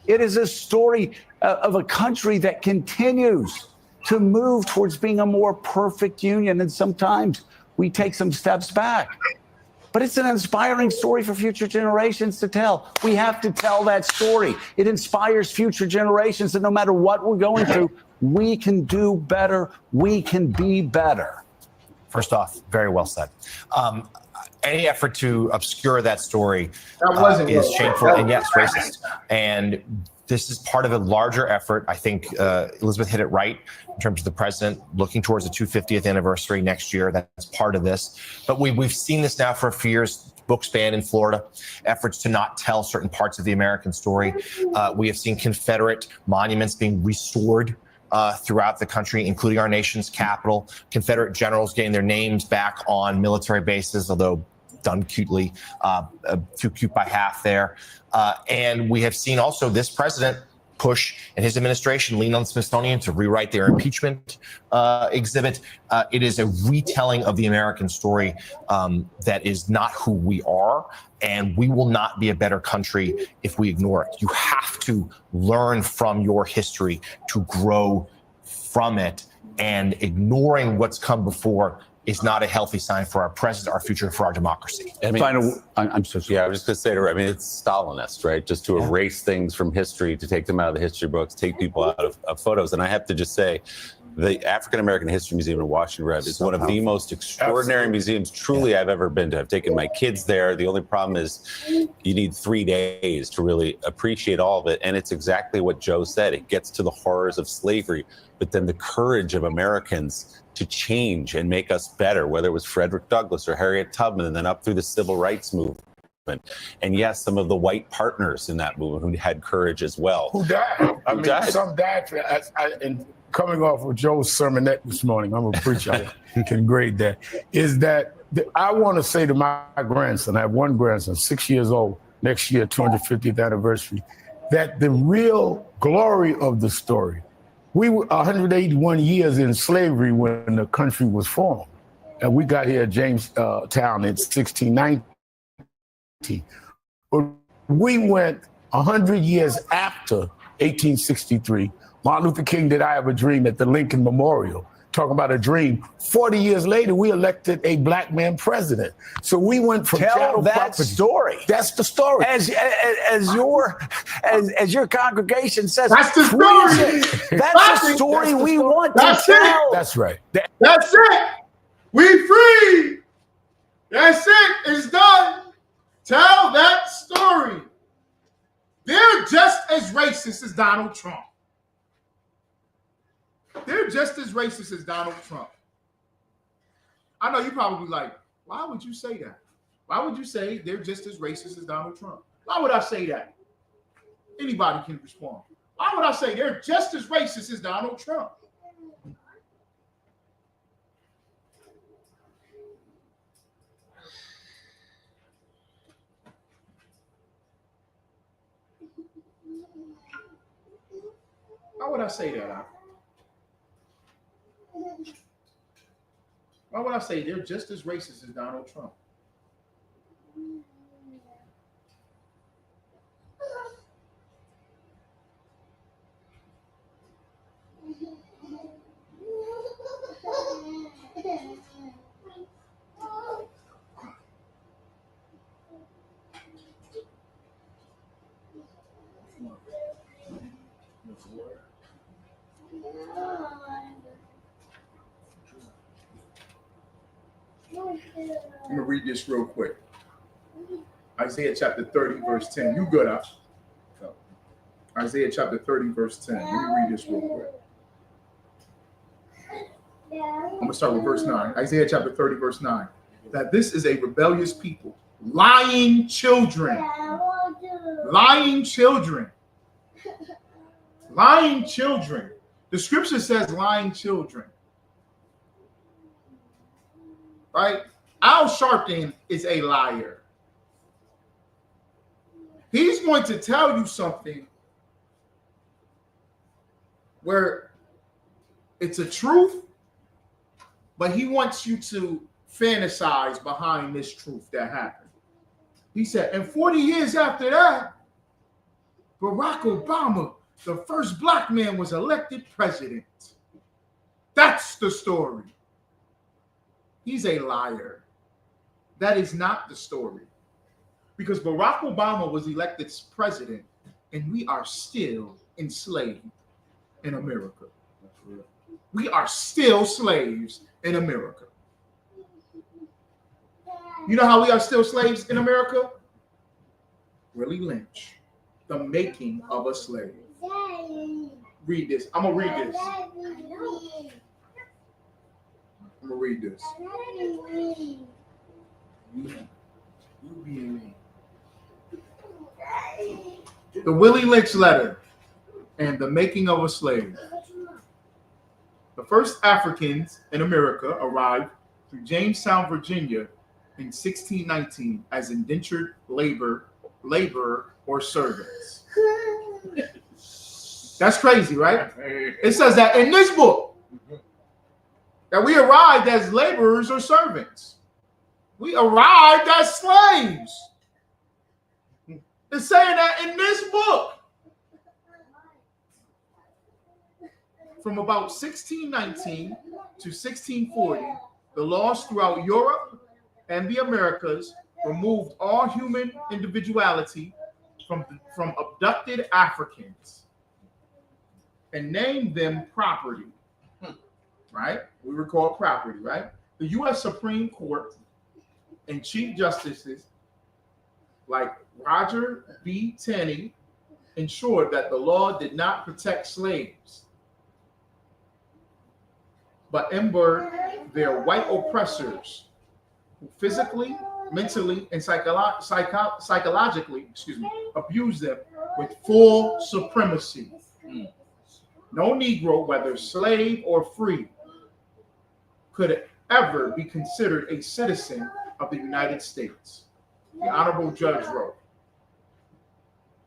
S13: It is a story of a country that continues to move towards being a more perfect union. And sometimes we take some steps back. But it's an inspiring story for future generations to tell. We have to tell that story. It inspires future generations that no matter what we're going through, we can do better. We can be better.
S20: First off, very well said. Any effort to obscure that story is shameful and, yes, racist. And this is part of a larger effort. I think Elizabeth hit it right in terms of the president looking towards the 250th anniversary next year. That's part of this. But we've seen this now for a few years. Books banned in Florida, efforts to not tell certain parts of the American story. We have seen Confederate monuments being restored throughout the country, including our nation's capital. Confederate generals getting their names back on military bases, although done cutely, too cute by half there. And we have seen also this president push and his administration lean on the Smithsonian to rewrite their impeachment exhibit. It is a retelling of the American story that is not who we are. And we will not be a better country if we ignore it. You have to learn from your history to grow from it. And ignoring what's come before is not a healthy sign for our present, our future, for our democracy.
S11: I mean, I'm so sorry. Yeah, I was just going to say to her, I mean, it's Stalinist, right? Just to erase things from history, to take them out of the history books, take people out of photos. And I have to just say, the African American History Museum in Washington Red is one of the most extraordinary museums truly I've ever been to. I've taken my kids there. The only problem is you need 3 days to really appreciate all of it. And it's exactly what Joe said. It gets to the horrors of slavery, but then the courage of Americans to change and make us better, whether it was Frederick Douglass or Harriet Tubman, and then up through the civil rights movement. And yes, some of the white partners in that movement who had courage as well.
S12: Who died? I mean, some died. And coming off of Joe's sermonette this morning, I'm a preacher, I can grade that, is that I want to say to my grandson, I have one grandson, 6 years old, next year, 250th anniversary, that the real glory of the story, we were 181 years in slavery when the country was formed. And we got here at Jamestown in 1690. But we went 100 years after 1863. Martin Luther King did I Have a Dream at the Lincoln Memorial, talking about a dream. 40 years later, we elected a black man president. So we went from
S13: Tell that
S12: property.
S13: story.
S12: That's the story.
S13: As your congregation says,
S6: That's the story.
S13: That's the story we want to tell.
S12: That's right.
S6: That's it. We free. That's it. It's done. Tell that story. They're just as racist as Donald Trump. They're just as racist as Donald Trump. I know you probably like, why would you say that? Why would you say they're just as racist as Donald Trump? Why would I say that? Anybody can respond. Why would I say they're just as racist as Donald Trump? Why would I say that? Why would what I say? They're just as racist as Donald Trump. I'm going to read this real quick. Isaiah chapter 30, verse 10. You good, Ash? Isaiah chapter 30, verse 10. Let me read this real quick. I'm going to start with verse 9. Isaiah chapter 30, verse 9. That this is a rebellious people, lying children. Lying children. Lying children. The scripture says lying children. Right? Al Sharpton is a liar. He's going to tell you something where it's a truth, but he wants you to fantasize behind this truth that happened. He said, and 40 years after that, Barack Obama, the first black man, was elected president. That's the story. He's a liar. That is not the story. Because Barack Obama was elected president, and we are still enslaved in America. We are still slaves in America. You know how we are still slaves in America? Willie Lynch, The Making of a Slave. Read this. I'm going to read this. I'm going to read this. You being me. The Willie Lynch letter and the making of a slave. The first Africans in America arrived through Jamestown, Virginia in 1619 as indentured laborer or servants. That's crazy, right? It says that in this book that we arrived as laborers or servants. We arrived as slaves. It's saying that in this book. From about 1619 to 1640, the laws throughout Europe and the Americas removed all human individuality from abducted Africans and named them property. Right? We were called property, right? The U.S. Supreme Court and Chief Justices like Roger B. Taney ensured that the law did not protect slaves, but embargoed their white oppressors who physically, mentally, and psychologically, abused them with full supremacy. No Negro, whether slave or free, could ever be considered a citizen of the United States, the Honorable Judge wrote.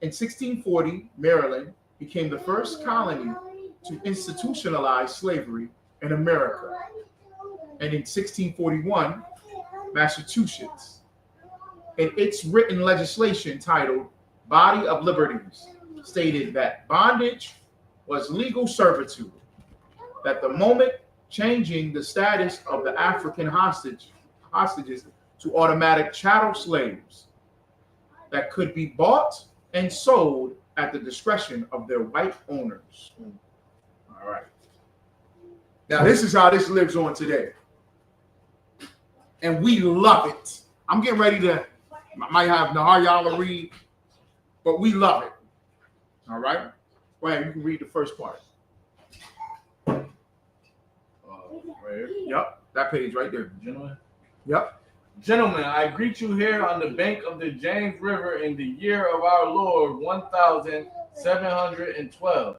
S6: In 1640, Maryland became the first colony to institutionalize slavery in America. And in 1641, Massachusetts, in its written legislation titled Body of Liberties, stated that bondage was legal servitude, that the moment changing the status of the African hostages to automatic chattel slaves that could be bought and sold at the discretion of their white owners. All right. Now, this is how this lives on today. And we love it. I'm getting ready to, I might have Nahar Yala read, but we love it. All right? Go ahead, you can read the first part.
S14: Right here?
S6: Yep, that page right there.
S14: Gentlemen?
S6: Yep.
S14: Gentlemen, I greet you here on the bank of the James River in the year of our Lord 1712.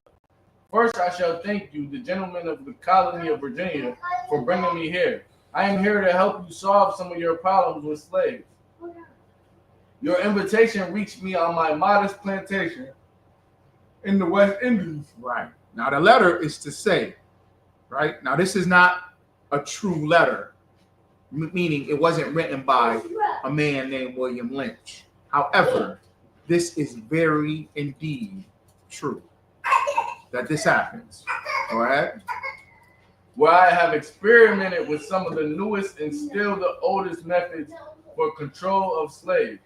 S14: First, I shall thank you, the gentlemen of the colony of Virginia, for bringing me here. I am here to help you solve some of your problems with slaves. Your invitation reached me on my modest plantation in the West Indies.
S6: Right. Now, the letter is to say, right? Now, this is not a true letter. meaning it wasn't written by a man named William Lynch. However, this is very indeed true that this happens. All right.
S14: Where I have experimented with some of the newest and still the oldest methods for control of slaves.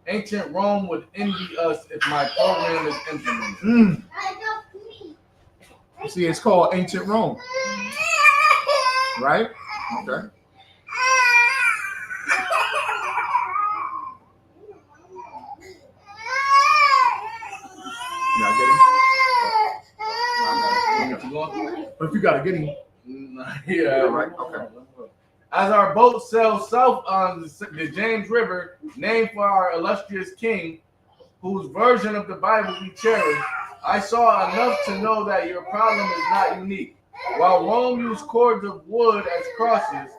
S14: Ancient Rome would envy us if my program is implemented.
S6: See, it's called Ancient Rome. Right? Okay. You gotta get him? But if you gotta get him.
S14: Yeah.
S6: Right. Okay.
S14: As our boat sails south on the James River, named for our illustrious king, whose version of the Bible we cherish, I saw enough to know that your problem is not unique. While Rome used cords of wood as crosses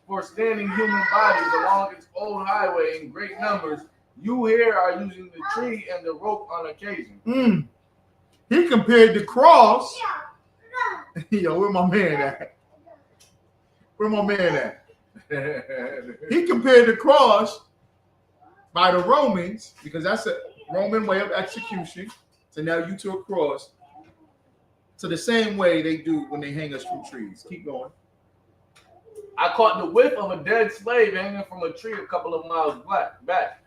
S14: for standing human bodies along its old highway in great numbers, you here are using the tree and the rope on occasion.
S6: He compared the cross. Yo, where my man at? Where my man at? He compared the cross by the Romans, because that's a Roman way of execution, to nail you to a cross, to the same way they do when they hang us from trees. Keep going.
S14: I caught the whiff of a dead slave hanging from a tree a couple of miles back.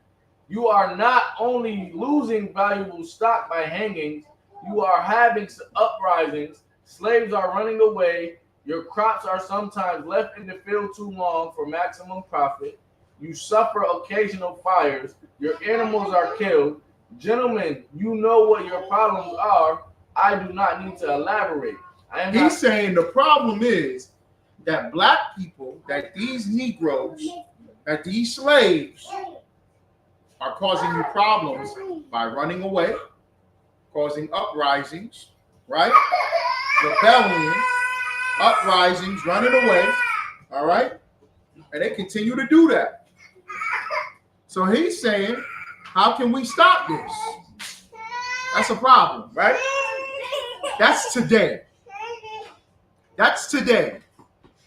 S14: You are not only losing valuable stock by hangings, you are having uprisings. Slaves are running away. Your crops are sometimes left in the field too long for maximum profit. You suffer occasional fires. Your animals are killed. Gentlemen, you know what your problems are. I do not need to elaborate.
S6: He's saying the problem is that black people, that these Negroes, that these slaves are causing you problems by running away, causing uprisings, right? Rebellion, uprisings, running away, all right? And they continue to do that. So he's saying, how can we stop this? That's a problem, right? That's today. That's today.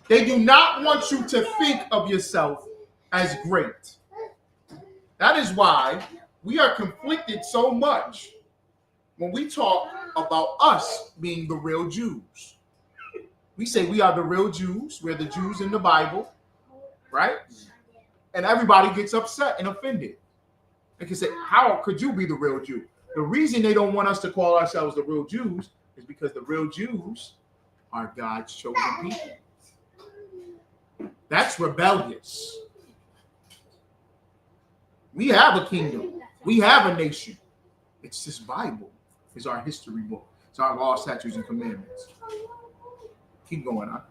S6: They do not want you to think of yourself as great. That is why we are conflicted so much when we talk about us being the real Jews. We say we are the real Jews. We're the Jews in the Bible, right? And everybody gets upset and offended. They can say, how could you be the real Jew? The reason they don't want us to call ourselves the real Jews is because the real Jews are God's chosen people. That's rebellious. We have a kingdom. We have a nation. It's this Bible. It's our history book. It's our law, statutes, and commandments. Keep going on.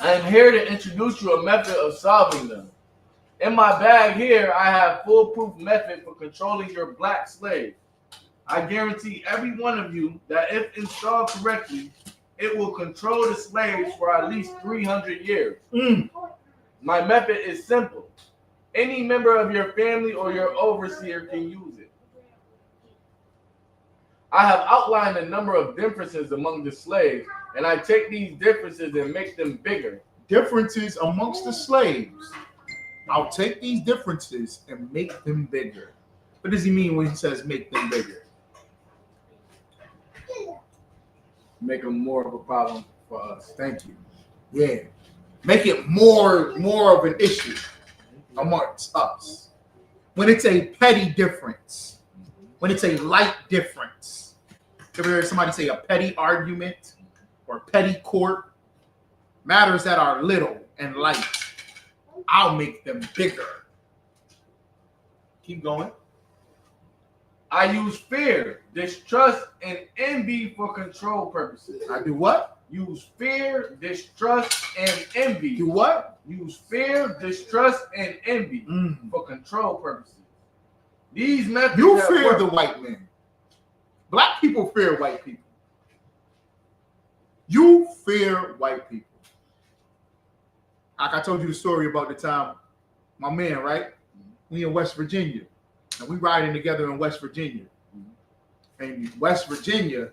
S14: I am here to introduce you a method of solving them. In my bag here, I have foolproof method for controlling your black slave. I guarantee every one of you that if installed correctly, it will control the slaves for at least 300 years. My method is simple. Any member of your family or your overseer can use it. I have outlined a number of differences among the slaves, and I take these differences and make them bigger.
S6: Differences amongst the slaves. I'll take these differences and make them bigger. What does he mean when he says make them bigger?
S14: Make them more of a problem for us.
S6: Thank you. Yeah. Make it more of an issue amongst us. When it's a petty difference, when it's a light difference. Ever heard somebody say a petty argument or petty court? Matters that are little and light, I'll make them bigger. Keep going.
S14: I use fear, distrust, and envy for control purposes.
S6: I do what?
S14: Use fear, distrust, and envy.
S6: Do what?
S14: Use fear, distrust, and envy for control purposes. These methods.
S6: You fear the white man. Black people fear white people. You fear white people. Like I told you the story about the time, my man, right? We in West Virginia. And we riding together in West Virginia. And West Virginia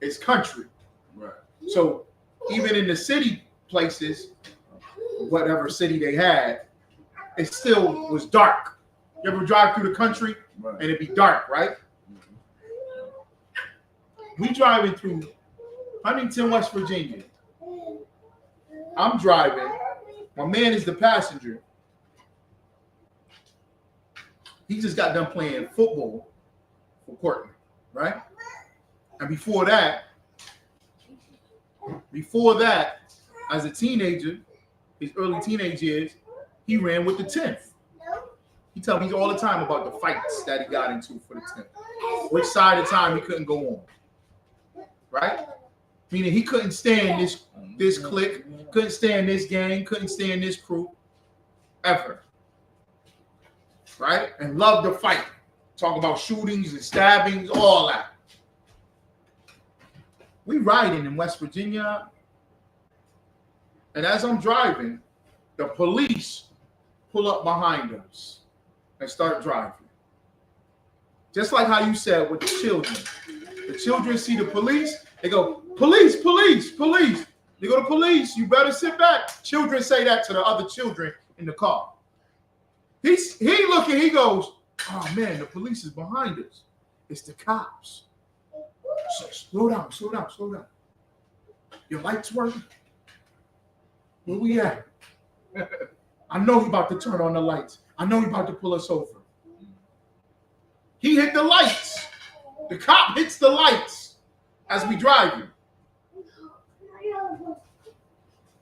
S6: is country.
S14: Right.
S6: So even in the city places, whatever city they had, it still was dark. You ever drive through the country and it'd be dark, right? We driving through Huntington, West Virginia. I'm driving. My man is the passenger. He just got done playing football for Courtney, right? And before that, as a teenager, his early teenage years, he ran with the 10th. He tells me all the time about the fights that he got into for the 10th. Which side of time he couldn't go on. Right? Meaning he couldn't stand this clique, couldn't stand this gang, couldn't stand this crew, ever. Right? And loved to fight. Talk about shootings and stabbings, all that. We riding in West Virginia, and as I'm driving, the police pull up behind us and start driving. Just like how you said with the children. The children see the police, they go, police, police, police. They go to police, you better sit back. Children say that to the other children in the car. He looking, he goes, oh man, the police is behind us. It's the cops. So slow down, slow down, slow down. Your lights working? Where we at? I know he about to turn on the lights. I know he about to pull us over. He hit the lights. The cop hits the lights as we driving.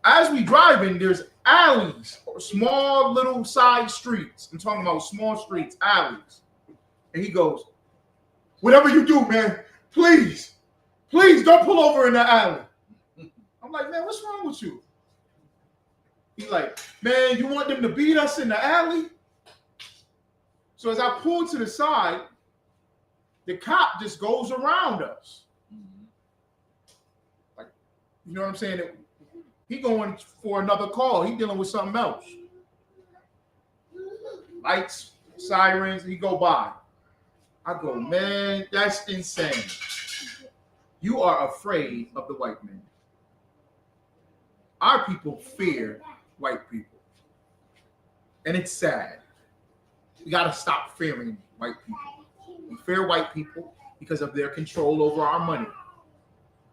S6: As we driving, there's alleys, or small little side streets. I'm talking about small streets, alleys. And he goes, whatever you do, man, please don't pull over in the alley. I'm like, man, what's wrong with you? He's like, man, you want them to beat us in the alley? So as I pull to the side, the cop just goes around us. Like, you know what I'm saying? He going for another call. He dealing with something else. Lights, sirens, he go by. I go, man, that's insane. You are afraid of the white man. Our people fear white people. And it's sad. We got to stop fearing white people. We fear white people because of their control over our money,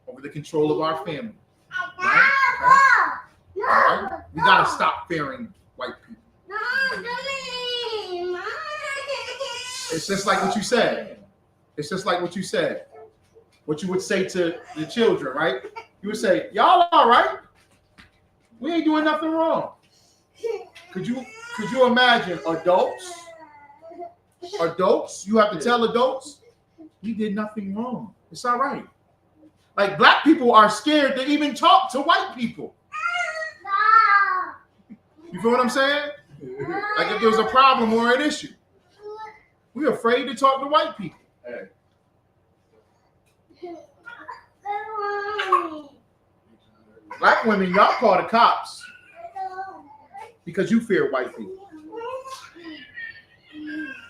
S6: over the control of our family. Right? Okay? All right? We got to stop fearing white people. It's just like what you said. It's just like what you said. What you would say to the children, right? You would say, y'all all right? We ain't doing nothing wrong. Could you imagine adults? Adults, you have to tell adults, we did nothing wrong. It's all right. Like black people are scared to even talk to white people. You feel what I'm saying? Like if there's a problem or an issue, we're afraid to talk to white people. Hey. Black women, y'all call the cops because you fear white people.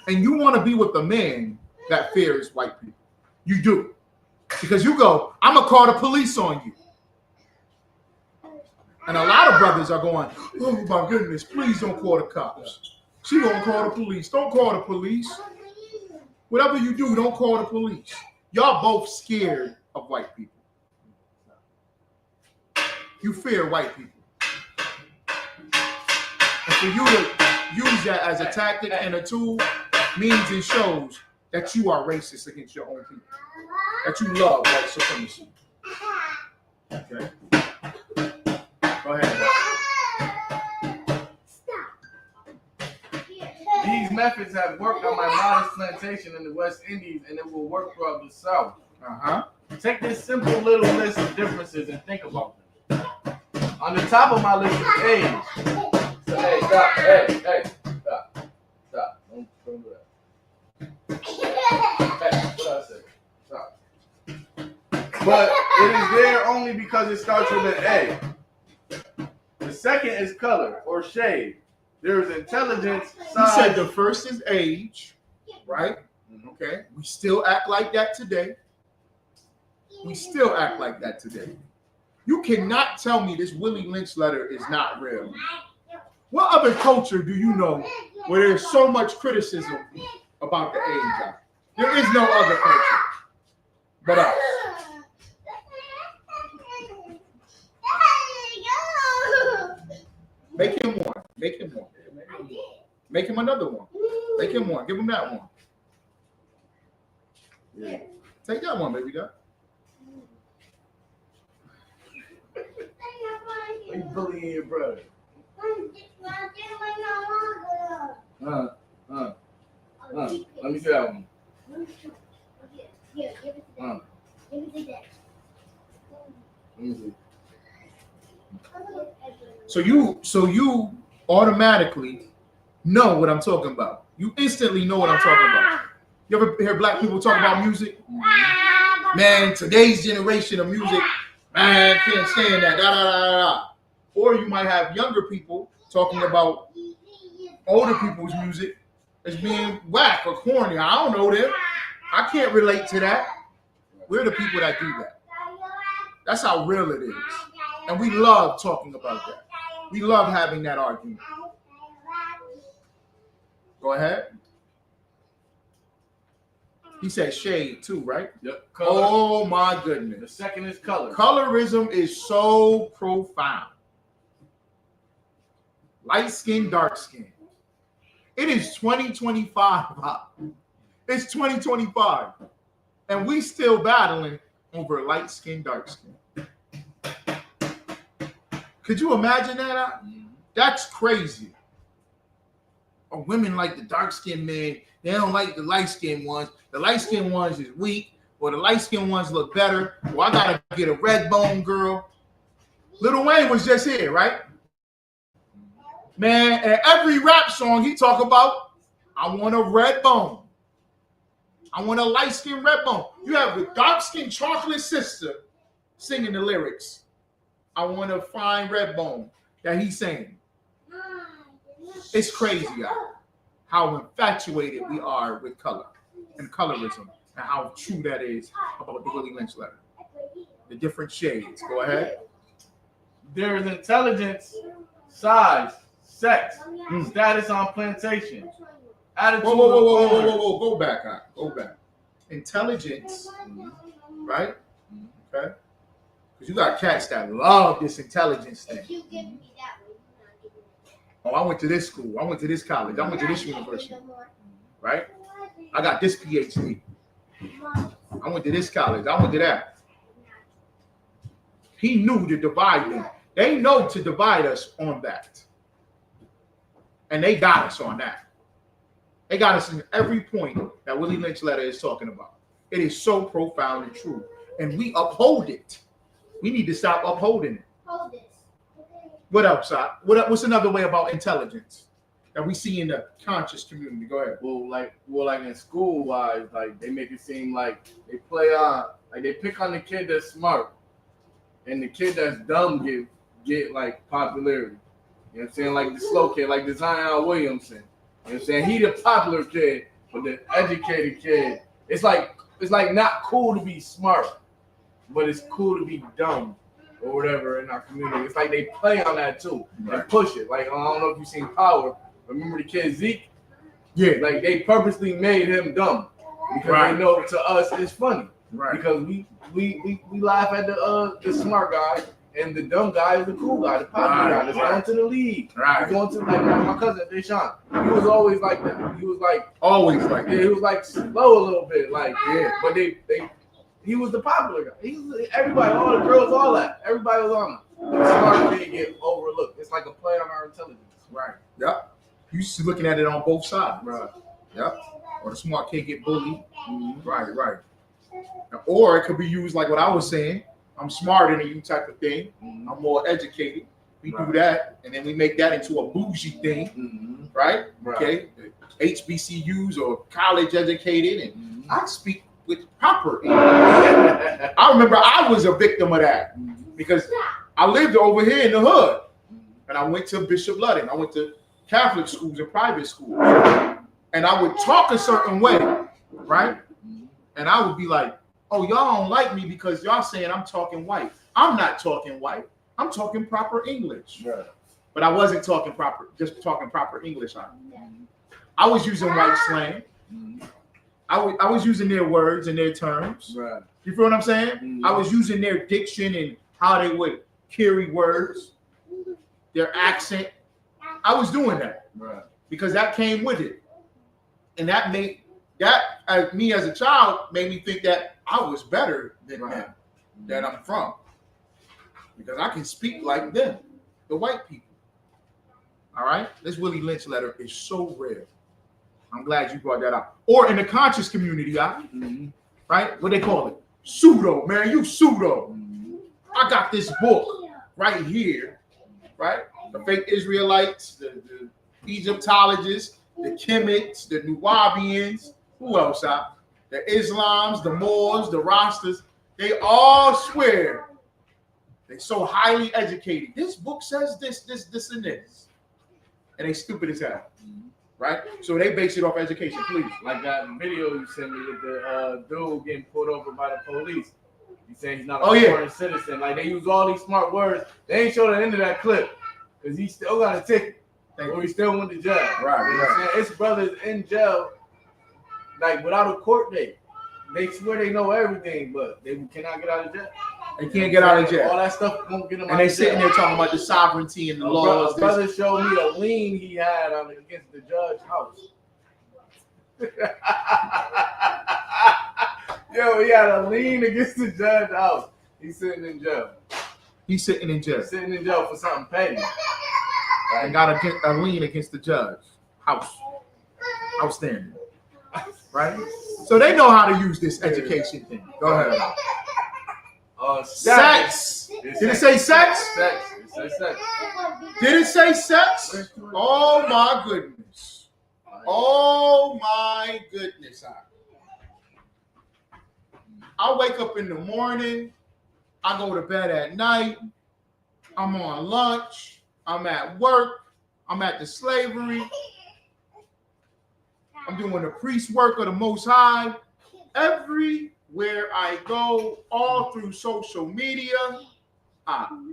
S6: And you want to be with the man that fears white people. You do. Because you go, I'm going to call the police on you. And a lot of brothers are going, oh my goodness, please don't call the cops. She going to call the police. Don't call the police. Whatever you do, don't call the police. Y'all both scared of white people. You fear white people. And for you to use that as a tactic and a tool means and shows that you are racist against your own people. That you love white supremacy. Okay. Go ahead.
S14: These methods have worked on my modest plantation in the West Indies, and it will work throughout the South. Take this simple little list of differences and think about them. On the top of my list is age. So, hey, stop. Hey, stop. Don't do that. Hey, what I say? Stop. But it is there only because it starts with an A. The second is color or shade. There is intelligence.
S6: You said the first is age, right? Okay. We still act like that today. You cannot tell me this Willie Lynch letter is not real. What other culture do you know where there's so much criticism about the age? There is no other culture but us. Make him one. Make him one. Make him another one. Make him one. Give him that one. Yeah. Take that one, baby girl.
S14: You bullying your brother. Let me see that one. Let me see.
S6: So you automatically know what I'm talking about. You instantly know what I'm talking about. You ever hear black people talk about music? Man, today's generation of music, man, can't stand that. Da, da, da, da, da. Or you might have younger people talking about older people's music as being whack or corny. I don't know them. I can't relate to that. We're the people that do that. That's how real it is. And we love talking about that. We love having that argument. Go ahead. He said shade too, right?
S14: Yep. Color.
S6: Oh my goodness.
S14: The second is color.
S6: Colorism is so profound. Light skin, dark skin. It is 2025. It's 2025. And we still battling over light skin, dark skin. Could you imagine that? That's crazy. Or women like the dark skinned men. They don't like the light skinned ones. The light skinned ones is weak, or the light skinned ones look better. Or I gotta get a red bone girl. Lil Wayne was just here, right? Man, in every rap song he talk about, I want a red bone. I want a light skinned red bone. You have the dark skinned chocolate sister singing the lyrics. I want a fine red bone that he's saying. It's crazy, y'all, how infatuated we are with color and colorism, and how true that is about the Willie Lynch letter. The different shades. Go ahead.
S14: There is intelligence, size, sex, status on plantation, attitude.
S6: Whoa. Go back, huh? Go back. Intelligence, right? Okay. Because you got cats that love this intelligence thing. Oh, I went to this school. I went to this college. I went to this university. Right? I got this PhD. I went to this college. I went to that. He knew to divide them. They know to divide us on that. And they got us on that. They got us in every point that Willie Lynch letter is talking about. It is so profound and true. And we uphold it. We need to stop upholding it. What else, Isupk? What's another way about intelligence that we see in the conscious community? Go ahead.
S14: Well, like in school wise, like they make it seem like they play on, like they pick on the kid that's smart, and the kid that's dumb get like popularity. You know what I'm saying? Like the slow kid, like the Zion Williamson. You know what I'm saying? He the popular kid, but the educated kid, it's like not cool to be smart, but it's cool to be dumb. Or whatever in our community. It's like they play on that too and push it. Like, I don't know if you've seen Power. Remember the kid Zeke? Yeah. Like they purposely made him dumb because they know to us it's funny. Right. Because we laugh at the smart guy and the dumb guy is the cool guy, the popular guy that's going to the league. Right. Going to like my cousin Deshaun. He was always like that. He was like always like that. He was like slow a little bit. Like but he was the popular guy. Everybody, all the girls, all that. Everybody was on him. The smart kid get overlooked. It's like a play on our intelligence.
S6: Right. Yep. You used to looking at it on both sides. Right. Yep. Or the smart kid get bullied. Mm-hmm. Right. Or it could be used like what I was saying. I'm smarter than you type of thing. Mm-hmm. I'm more educated. We do that, and then we make that into a bougie thing. Right? Okay. HBCUs or college educated, and I speak with proper English. I remember I was a victim of that because I lived over here in the hood and I went to Bishop Ludden. I went to Catholic schools and private schools, and I would talk a certain way, right? And I would be like, oh, y'all don't like me because y'all saying I'm talking white. I'm not talking white. I'm talking proper English.
S14: Right.
S6: But I wasn't talking proper English. I was using white slang. I was using their words and their terms.
S14: Right.
S6: You feel what I'm saying? I was using their diction and how they would carry words, their accent. I was doing that.
S14: Right.
S6: Because that came with it. And that made me as a child made me think that I was better than them, that I'm from. Because I can speak like them, the white people. All right? This Willie Lynch letter is so rare. I'm glad you brought that up. Or in the conscious community, right? What they call it? Pseudo, man. You pseudo. I got this book right here, right? The fake Israelites, the Egyptologists, the Kemites, the Nuwabians, who else? The Islams, the Moors, the Rastas. They all swear they're so highly educated. This book says this, and this. And they stupid as hell. Right? So they base it off education, please.
S14: Like that video you sent me with the dude getting pulled over by the police. He's saying he's not a foreign citizen. Like, they use all these smart words. They ain't show the end of that clip because he still got a ticket. Or he still went to jail.
S6: Right.
S14: You know what I'm saying? His brother's in jail, like, without a court date. They swear they know everything, but they cannot get out of jail.
S6: They can't get out of jail.
S14: All that stuff won't get them out of jail.
S6: And they sitting there talking about the sovereignty and the laws.
S14: Brother showed me a lien he had against the judge's house. Yo, he had a lien against the judge's house. He's sitting in jail.
S6: He's sitting in jail.
S14: He's sitting in jail for something petty.
S6: And got a lien against the judge. House. Outstanding. Right? So they know how to use this education thing. Go ahead. Sex. Did it say sex?
S14: Sex. It says sex.
S6: Did it say sex? Oh my goodness. Oh my goodness. I wake up in the morning. I go to bed at night. I'm on lunch. I'm at work. I'm at the slavery. I'm doing the priest work of the Most High. Everywhere I go, all through social media,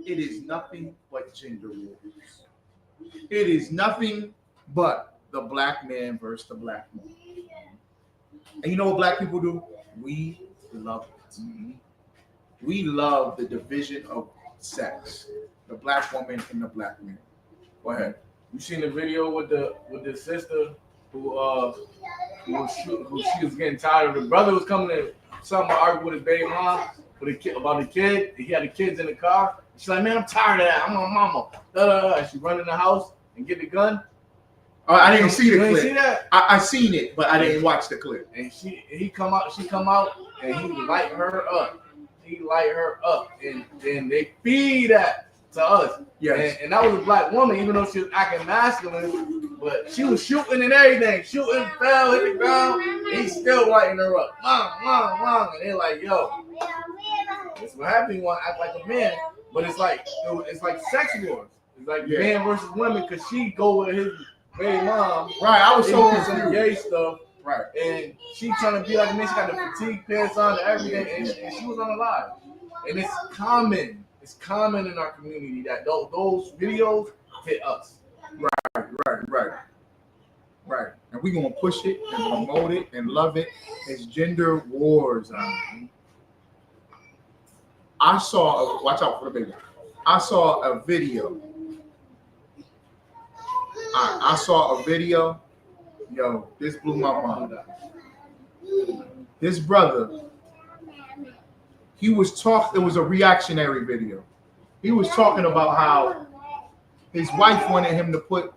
S6: it is nothing but gender wars. It is nothing but the black man versus the black woman. And you know what black people do? We love it. We love the division of sex. The black woman and the black man. Go ahead.
S14: You seen the video with the sister who she was getting tired of. The brother was coming to argue with his baby mom about the kid. He had the kids in the car. She's like, man, I'm tired of that. I'm my mama. She run in the house and get the gun.
S6: Oh, I didn't see the clip.
S14: See that?
S6: I seen it, but I didn't watch the clip.
S14: And she come out, and he light her up. And then they feed that to us.
S6: Yes.
S14: And that was a black woman, even though she was acting masculine, but she was shooting and everything. Shooting, fell, hit the ground, and he's still lighting her up. Mom. And they're like, yo, this is what happened. You want to act like a man, but it's like sex wars. It's like man versus women, because she go with his baby mom.
S6: Right, I was so
S14: confused. Some gay stuff.
S6: Right.
S14: And she trying to be like a man. She got the fatigue pants on and everything, and she was on the live. And it's common. It's common in our community that those videos hit us.
S6: Right. And we're going to push it and promote it and love it. It's gender wars. Watch out for the baby. I saw a video. Yo, this blew my mind. This brother, it was a reactionary video. He was talking about how his wife wanted him to put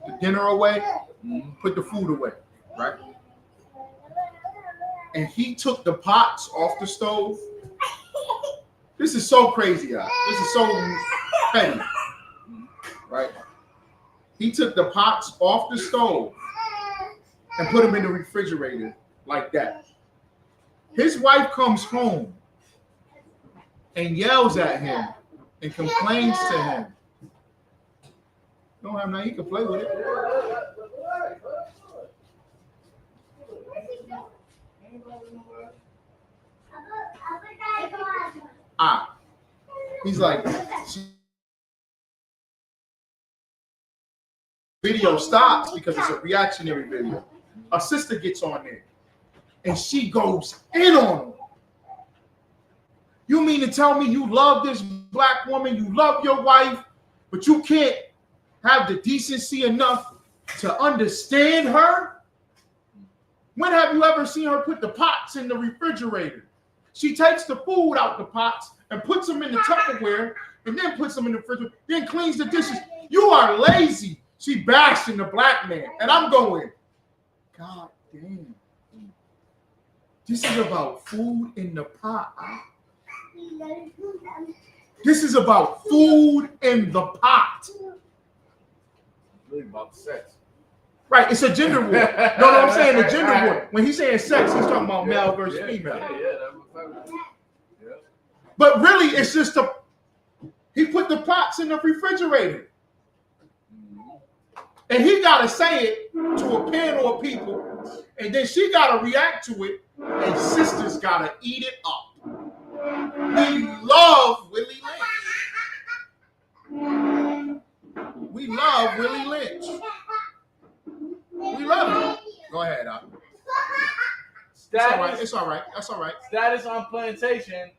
S6: the dinner away, put the food away, right? And he took the pots off the stove. This is so crazy, y'all. This is so petty, right? He took the pots off the stove and put them in the refrigerator like that. His wife comes home and yells at him and complains to him. Don't have nothing, he can play with it. He's like, video stops because it's a reactionary video. A sister gets on there and she goes in on him. You mean to tell me you love this black woman, you love your wife, but you can't have the decency enough to understand her? When have you ever seen her put the pots in the refrigerator? She takes the food out the pots and puts them in the Tupperware and then puts them in the refrigerator, then cleans the dishes. You are lazy. She bashing the black man. And I'm going, God damn. This is about food in the pot. This is about food in the pot.
S14: Really about sex.
S6: Right, it's a gender war. No, I'm saying a gender war. When he's saying sex, he's talking about male versus female.
S14: Yeah.
S6: But really, it's just he put the pots in the refrigerator. And he got to say it to a panel of people. And then she got to react to it. And sisters got to eat it up. We love Willie Lynch. We love Willie Lynch. We love him. Go ahead, It's all right. That's all right.
S14: Status on plantation,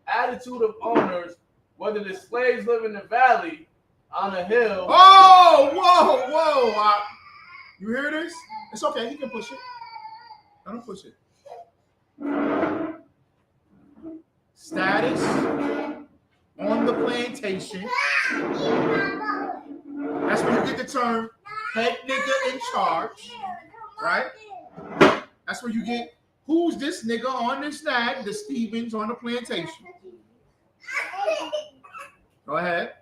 S14: attitude of owners, whether the slaves live in the valley, on a hill.
S6: Oh, whoa. You hear this? It's okay. He can push it. Let him push it. Status on the plantation. That's where you get the term head nigga in charge, right? That's where you get who's this nigga on this snag, the Stevens on the plantation. Go ahead.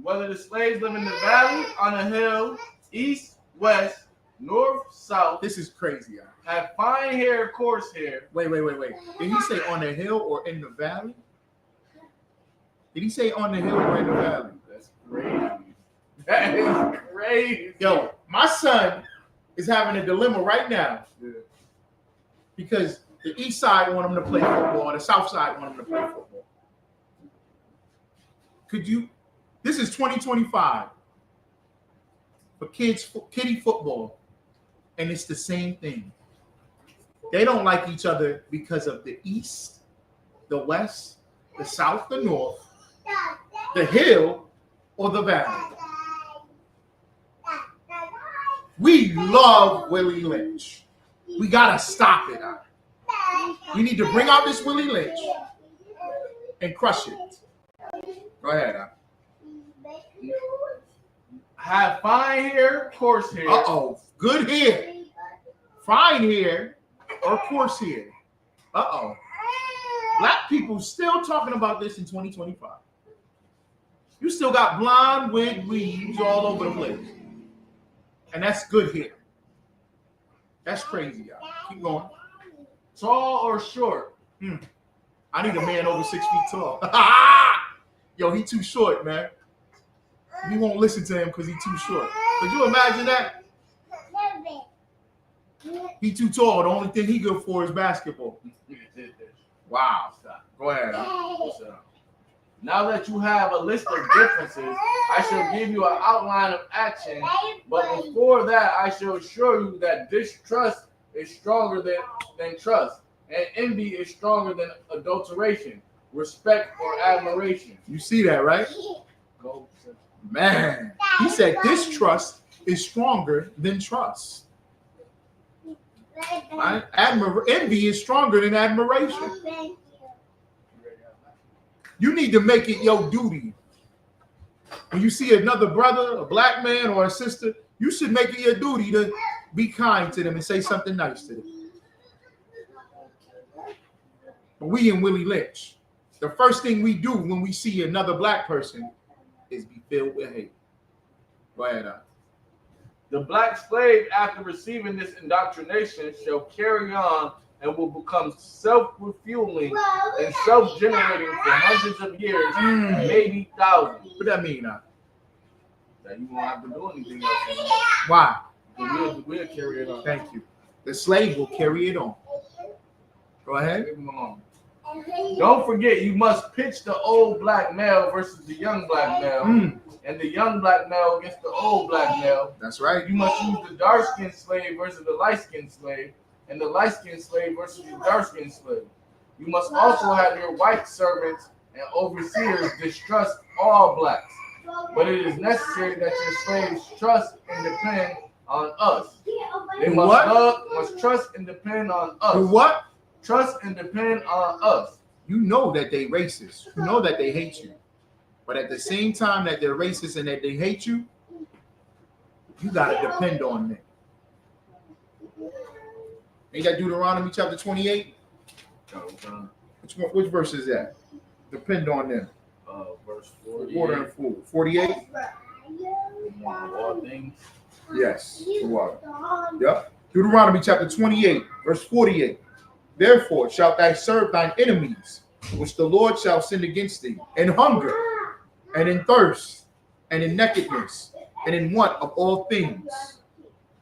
S14: Whether the slaves live in the valley, on a hill, east, west, north, south.
S6: This is crazy.
S14: Have fine hair, coarse hair.
S6: Wait. Did he say on the hill or in the valley? Did he say on the hill or in the valley?
S14: That's crazy. That is crazy.
S6: Yo, my son is having a dilemma right now.
S14: Yeah.
S6: Because the east side want him to play football and the south side want him to play football. This is 2025 for kiddie football, and it's the same thing. They don't like each other because of the east, the west, the south, the north, the hill, or the valley. We love Willie Lynch. We gotta stop it. We need to bring out this Willie Lynch and crush it. Go ahead.
S14: Have fine hair, coarse hair.
S6: Uh-oh. Good hair. Fine hair or coarse hair. Uh-oh. Black people still talking about this in 2025. You still got blonde wig weaves all over the place. And that's good hair. That's crazy, y'all. Keep going.
S14: Tall or short?
S6: I need a man over 6 feet tall. Yo, he too short, man. We won't listen to him because he's too short. Could you imagine that? He too tall. The only thing he good for is basketball. Wow. Go ahead.
S14: Now that you have a list of differences, I shall give you an outline of action. But before that, I shall assure you that distrust is stronger than trust, and envy is stronger than adulteration, respect or admiration.
S6: You see that, right? Man, he said distrust is stronger than trust. Right? Envy is stronger than admiration. You need to make it your duty. When you see another brother, a black man, or a sister, you should make it your duty to be kind to them and say something nice to them. But we in Willie Lynch, the first thing we do when we see another black person is be filled with hate. Go ahead.
S14: The black slave, after receiving this indoctrination, shall carry on and will become self-refueling and self-generating for hundreds of years, maybe thousands.
S6: What that mean now?
S14: That you won't have to do anything else anymore.
S6: Why?
S14: We'll carry it on.
S6: Thank you. The slave will carry it on. Go ahead.
S14: Don't forget, you must pitch the old black male versus the young black male, and the young black male against the old black male.
S6: That's right.
S14: You must use the dark-skinned slave versus the light-skinned slave, and the light-skinned slave versus the dark-skinned slave. You must also have your white servants and overseers distrust all blacks, but it is necessary that your slaves trust and depend on us. They must trust and depend on us.
S6: Do what?
S14: Trust and depend on us.
S6: You know that they racist. You know that they hate you. But at the same time that they're racist and that they hate you, you got to depend on them. Ain't that Deuteronomy chapter 28? Which verse is that? Depend on them.
S14: Verse 48.
S6: Water and food. 48?
S14: All things.
S6: Yes. Water. Yep. Deuteronomy chapter 28, verse 48. Therefore shalt thou serve thine enemies, which the Lord shall send against thee, in hunger, and in thirst, and in nakedness, and in want of all things.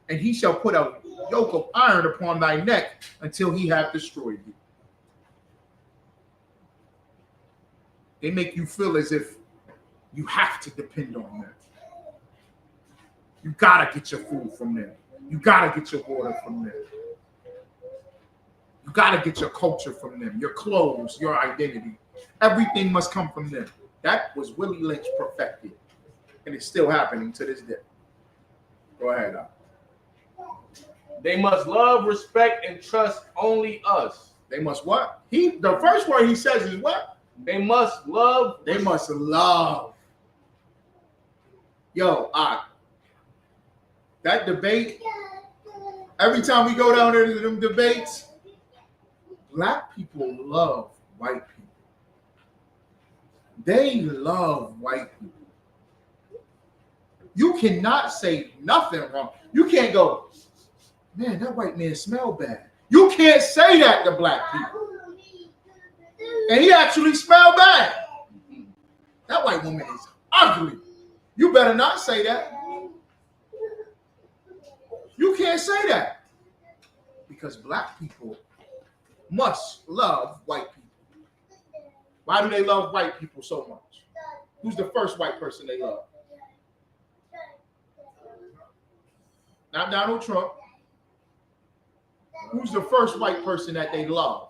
S6: And he shall put a yoke of iron upon thy neck until he have destroyed thee. They make you feel as if you have to depend on them. You gotta get your food from them. You gotta get your water from them. You gotta get your culture from them, your clothes, your identity. Everything must come from them. That was Willie Lynch perfected. And it's still happening to this day. Go ahead.
S14: They must love, respect, and trust only us.
S6: They must what? The first word he says is what?
S14: They must love.
S6: They must love. Yo, that debate, every time we go down there to them debates, black people love white people. They love white people. You cannot say nothing wrong. You can't go, man, that white man smell bad. You can't say that to black people. And he actually smelled bad. That white woman is ugly. You better not say that. You can't say that. Because black people must love white people. Why do they love white people so much? Who's the first white person they love? Not Donald Trump. Who's the first white person that they love?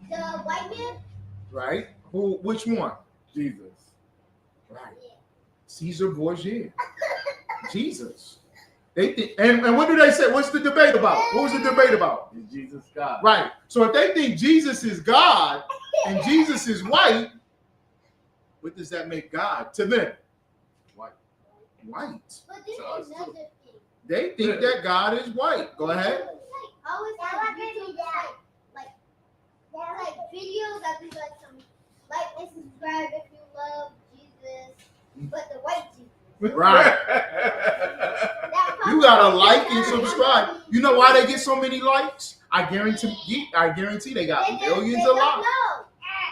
S10: The white man?
S6: Right? Who? Which one?
S14: Jesus.
S6: Right. Caesar Borgia. Jesus. They think, and what do they say? What's the debate about? What was the debate about?
S14: Is Jesus God?
S6: Right. So if they think Jesus is God and Jesus is white, what does that make God to them?
S14: White.
S6: White.
S10: But this is another thing.
S6: They think that God is white. Go ahead.
S10: I always have YouTube like videos that be like some like and subscribe if you love Jesus, but the white Jesus.
S6: Right. You gotta like and subscribe. You know why they get so many likes? I guarantee they got millions of likes.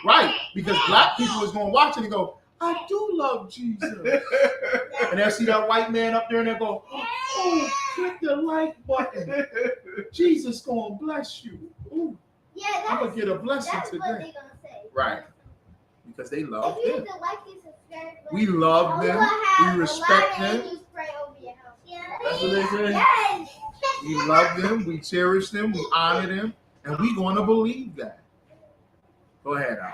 S6: Right, because black people is gonna watch it and go, I do love Jesus. And they'll see that white man up there and they'll go, oh, click the like button. Jesus gonna bless you. Ooh.
S10: Yeah,
S6: I'm gonna get a blessing
S10: that's
S6: today.
S10: what they gonna say.
S6: Right. Because they love
S10: If you
S6: them.
S10: hit the like and subscribe button,
S6: We love them. We respect them.
S14: That's what they say.
S10: Yes.
S6: We love them. We cherish them. We honor them. And we're gonna believe that. Go ahead, Al.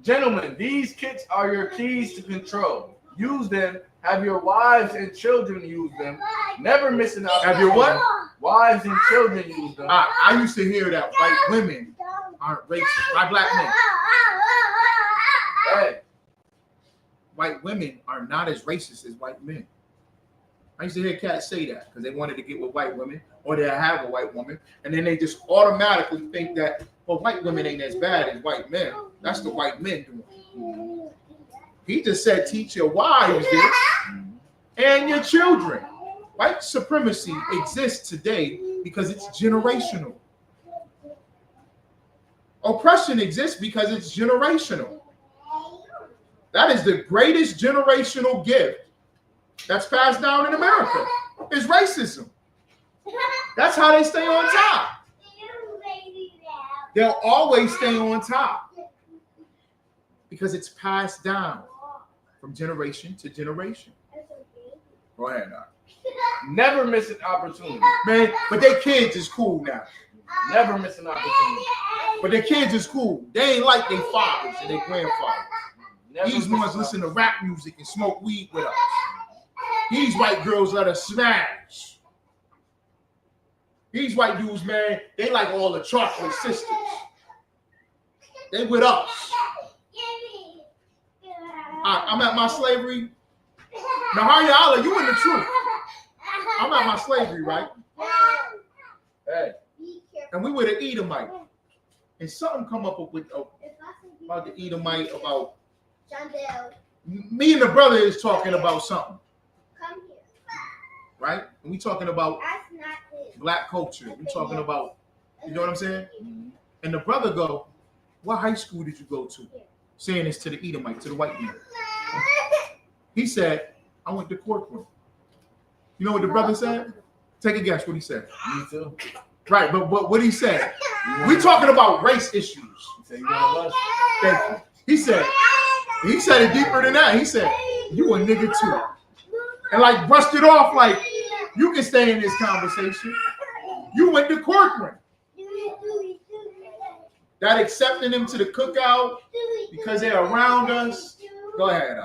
S14: Gentlemen, these kits are your keys to control. Use them. Have your wives and children use them. Never miss an opportunity.
S6: Have your what?
S14: Wives and children use them.
S6: I used to hear that white women aren't racist. By black men.
S14: Hey.
S6: White women are not as racist as white men. I used to hear cats say that because they wanted to get with white women or they have a white woman. And then they just automatically think that, well, white women ain't as bad as white men. That's the white men doing. He just said, teach your wives this and your children. White supremacy exists today because it's generational. Oppression exists because it's generational. That is the greatest generational gift that's passed down in America is racism. That's how they stay on top. They'll always stay on top because it's passed down from generation to generation. Go ahead now.
S14: Never miss an opportunity.
S6: Man, but their kids is cool now.
S14: Never miss an opportunity.
S6: But their kids is cool. They ain't like their fathers and their grandfathers. These ones listen to rap music and smoke weed with us. These white girls let us smash. These white dudes, man, they like all the chocolate sisters. They with us. I'm at my slavery. Now, Haryala, you in the truth. I'm at my slavery, right?
S14: Hey.
S6: And we were the Edomite. And something come up with about the Edomite, about me and the brother is talking about something. Right? And we talking about black culture. We talking about, you know what I'm saying? And the brother go, what high school did you go to? Saying this to the Edomite, to the white man. He said, I went to Corcoran. You know what the brother said? Take a guess what he said.
S14: Me too.
S6: Right, but what he said? We talking about race issues.
S14: Thank you.
S6: He said it deeper than that. He said, you a nigga too. And like brushed it off like, you can stay in this conversation. You went to Corcoran. That accepting them to the cookout because they're around us. Go ahead.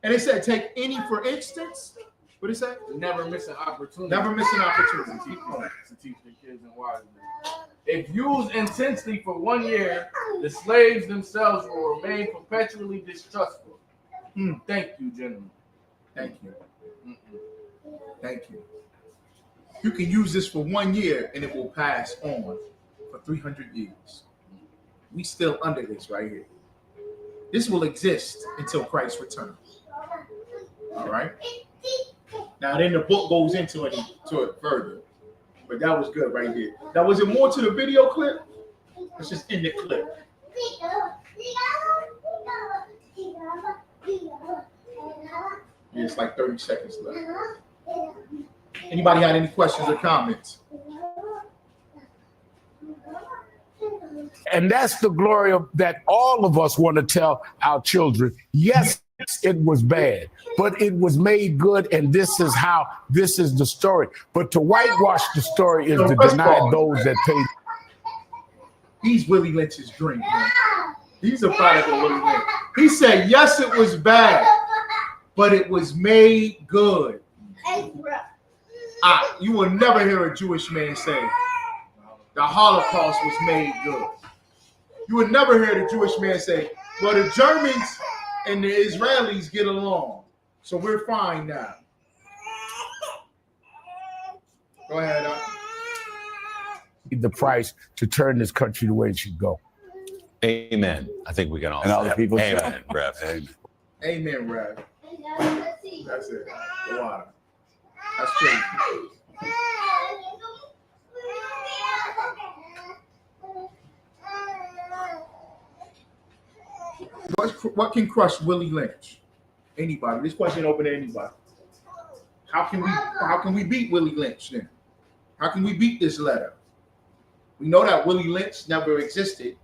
S6: And they said, take any for instance. What did it say?
S14: Never miss an opportunity.
S6: Never miss an opportunity.
S14: To teach the kids and wives. If used intensely for 1 year, the slaves themselves will remain perpetually distrustful. Thank you, gentlemen.
S6: Thank you. Thank you. You can use this for 1 year and it will pass on for 300 years. We still under this right here. This will exist until Christ returns. All right. Now then the book goes into it further. But that was good right there. Now was it more to the video clip? Let's just end the clip. It's like 30 seconds left. Anybody had any questions or comments?
S12: And that's the glory of that all of us want to tell our children. Yes, it was bad, but it was made good, and this is the story. But to whitewash the story is to deny those that paid.
S6: He's Willie Lynch's dream, man. He's a product of Willie Lynch. He said, yes, it was bad, but it was made good. You will never hear a Jewish man say the Holocaust was made good. You would never hear the Jewish man say, well, the Germans and the Israelis get along, so we're fine now. Go ahead.
S12: The price to turn this country the way it should go.
S11: Amen. I think we can all
S13: and
S11: say
S13: all the people say
S11: amen, Rev.
S6: Amen. Amen, Rev. That's it. The water. That's crazy. What can crush Willie Lynch? Anybody. This question open to anybody. How can we beat Willie Lynch then? How can we beat this letter? We know that Willie Lynch never existed.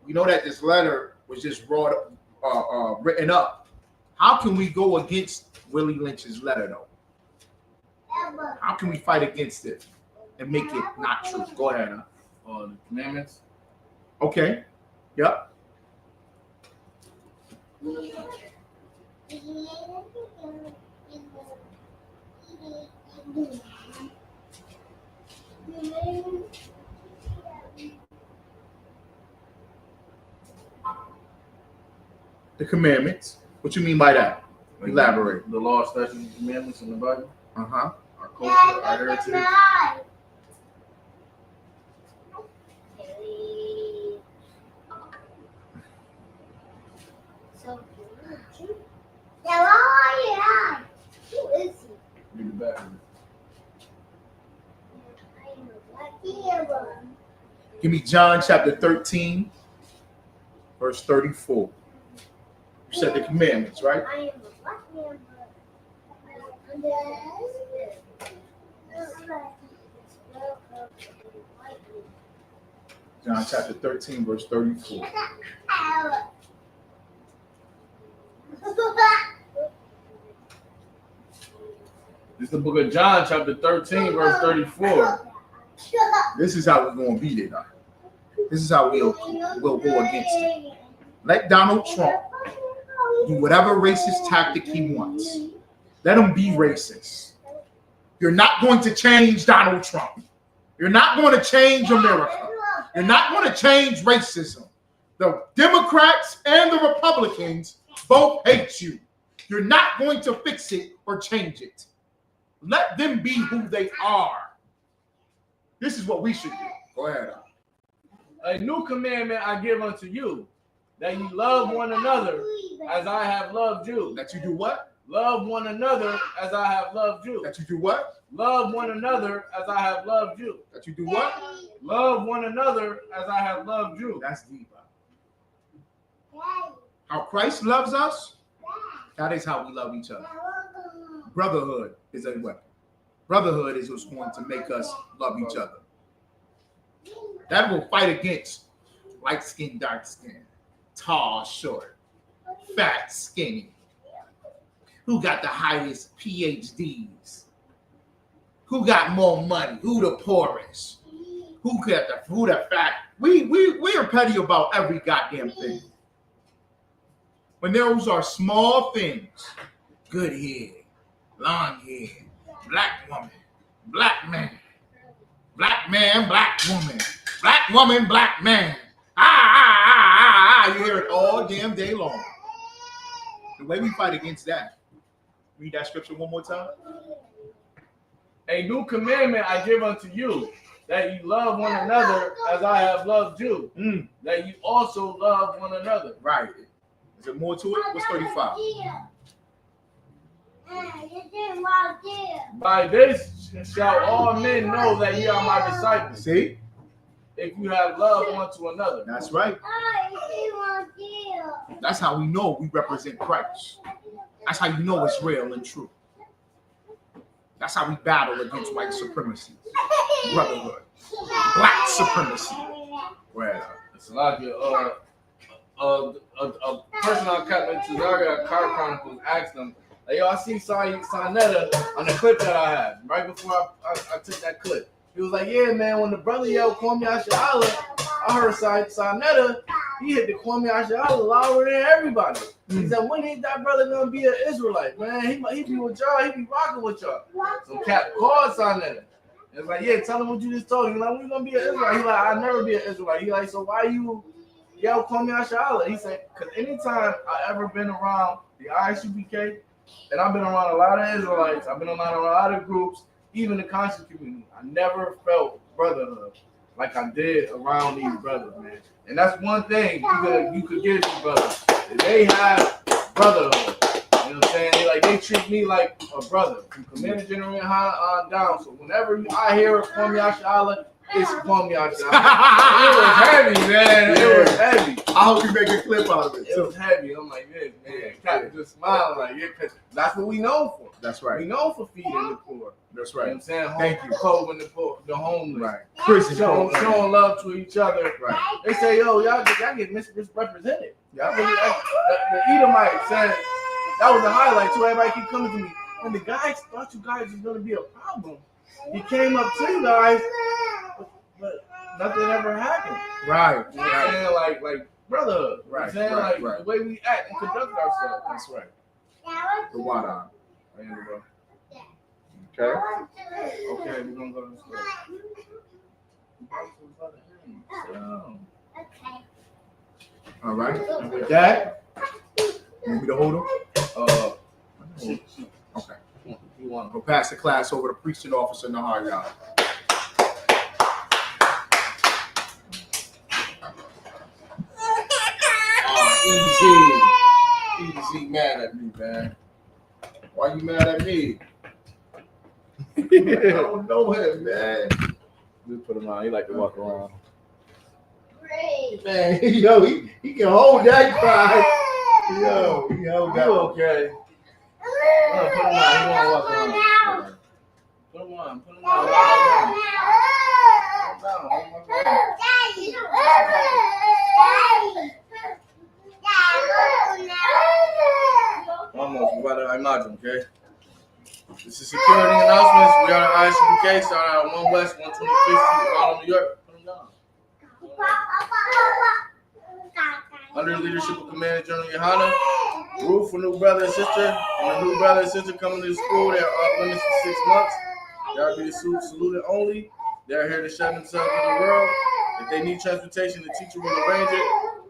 S6: We know that this letter was just written up. How can we go against Willie Lynch's letter though? How can we fight against it and make it not true? Go ahead.
S14: The commandments.
S6: Okay. Yep. The commandments. What you mean by that? Elaborate.
S14: The law, statutes, and commandments in the Bible.
S6: Uh-huh.
S14: Our culture, our heritage.
S6: Give me John chapter 13, verse 34. You said the commandments, right? John chapter 13, verse 34.
S14: This is the book of John, chapter 13, verse 34.
S6: This is how we're going to beat it. This is how we'll go against it. Let Donald Trump do whatever racist tactic he wants. Let him be racist. You're not going to change Donald Trump. You're not going to change America. You're not going to change racism. The Democrats and the Republicans both hate you. You're not going to fix it or change it. Let them be who they are. This is what we should do. Go ahead.
S14: A new commandment I give unto you, that you love one another as I have loved you.
S6: That you do what?
S14: Love one another as I have loved you.
S6: That you do what?
S14: Love one another as I have loved you.
S6: That you do what?
S14: Love one another as I have loved you.
S6: That's deep. How Christ loves us, that is how we love each other. Brotherhood is a weapon. Brotherhood is what's going to make us love each other. That will fight against light skin, dark skin, tall, short, fat, skinny. Who got the highest PhDs? Who got more money? Who the poorest? Who the fat? We are petty about every goddamn thing. When those are small things, good hair, long hair, black woman, black man, black man, black woman, black woman, black man. You hear it all damn day long. The way we fight against that. Read that scripture one more time.
S14: A new commandment I give unto you, that you love one another as I have loved you. That you also love one another.
S6: Right. Is there more to it? What's 35?
S14: By this shall all men know that ye are my disciples.
S6: See?
S14: If you have love one to another.
S6: That's right. That's how we know we represent Christ. That's how you know it's real and true. That's how we battle against white supremacy, brotherhood, black supremacy. Well,
S14: it's like a person I kept into Car Chronicles asked them, like, yo, I see Sonetta on the clip that I had right before I took that clip. He was like, yeah, man, when the brother yelled Kwame Ashala, I heard Sonetta, he hit the Kwame Ashala louder than everybody. He said, when ain't that brother gonna be an Israelite, man? He be with y'all, he be rocking with y'all. So Cap called Sonetta. It's like, yeah, tell him what you just told him. He's like, we gonna be an Israelite. He like, I'll never be an Israelite. He like, so why you yell Kwame Ashala? He said, because anytime I ever been around the Isupk, and I've been around a lot of Israelites, I've been around a lot of groups, even the conscious community, I never felt brotherhood like I did around these brothers, man. And that's one thing you could give these brothers. They have brotherhood. You know what I'm saying? Like, they treat me like a brother from Commander General on down. So whenever I hear Kwame Ashala, it's Kwame Ashala. It was heavy, man. It was heavy.
S6: I hope you make a clip out of it.
S14: It was heavy. I'm like, yeah, man. Cat just smiling like, yeah, because that's what we known for.
S6: That's right.
S14: We known for feeding the poor.
S6: That's right.
S14: You know what I'm saying?
S6: Thank you.
S14: Clothing the poor, the homeless.
S6: Right. Prison.
S14: Showing love to each other.
S6: Right.
S14: They say, yo, y'all get misrepresented. Y'all really, the Edomite said, that was the highlight too. Everybody keep coming to me. When the guys thought you guys was gonna be a problem, he came up to you guys, but nothing ever happened.
S6: Right.
S14: You know what I'm saying? Like brotherhood.
S6: Right.
S14: You know what I'm saying? Like the way we act and conduct ourselves.
S6: That's right. The water.
S14: Okay. Okay, we're gonna go to the store.
S6: All right. And with that, you want me to hold him? Okay.
S14: You want to
S6: go pass the class over to preaching officer in the hard yard. Easy mad at me, man. Why you mad at me? I don't know him, man.
S14: We put him on. He like to walk around.
S6: Man, yo, he can hold that pride. Yo, he held that.
S14: Okay. Put him on. He wanna walk around. Put him on. Put him on. Almost. We about to imagine, okay? This is security announcements. We are at Isupk, starting at 1 West, 125th Street, Harlem, New York. Put him down. Under the leadership of Commander General Yohana, rule for new brother and sister. When a new brother and sister coming to the school, they are off limits for 6 months. They are being saluted only. They are here to show themselves to the world. If they need transportation, the teacher will arrange it.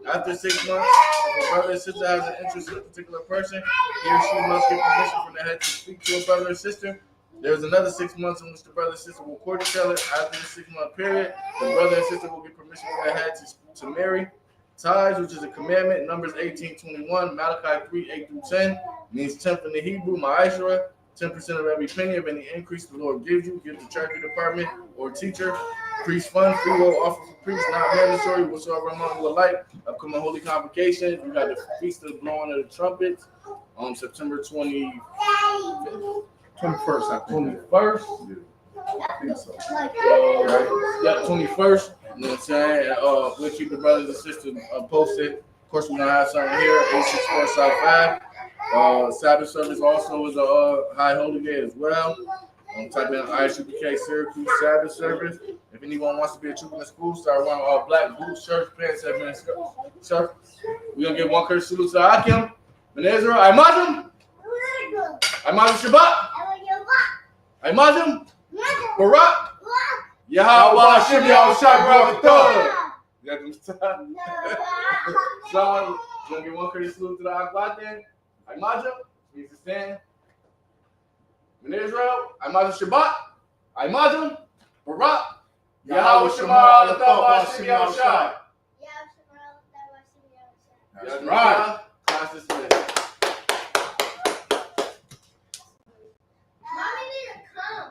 S14: After 6 months, if a brother and sister has an interest in a particular person, he or she must get permission from the head to speak to a brother or sister. There is another 6 months in which the brother and sister will court each other. After the 6-month period, the brother and sister will get permission from the head to marry. Ties, which is a commandment, Numbers 18:21, Malachi 3:8-10, means 10th in the Hebrew, Ma'ashra, 10% of every penny of any increase the Lord gives you, give the treasury department or teacher. Priest fund, free will offer for priests, not mandatory, whatsoever among you alike. Upcoming holy convocation, we got the feast of the blowing of the trumpets on September 21st. I think so. Yeah, 21st. You know what I'm saying? We'll keep the brothers and sisters posted. Of course, we're gonna have something here, 864 South Ave. Sabbath service also is a high holy day as well. Type in Isupk Syracuse Sabbath service. If anyone wants to be a troop in the school, start wearing all black boots, shirts, pants, 7 minutes. Sir, we're gonna give one courtesy salute to Hakim, Ben Israel, Imazim, Shabbat, Imazim, Barak, Yahweh Hashem Yahushua Barakatah. You got them stuff? So, we're gonna give one courtesy salute to the Akbatan, Imazim, means to stand. Ben Israel, Imazim Shabbat, Imazim, Barak, Yahweh Shema Alatah Hashem Yahushua. That's right. Class dismissed. Mommy need to come.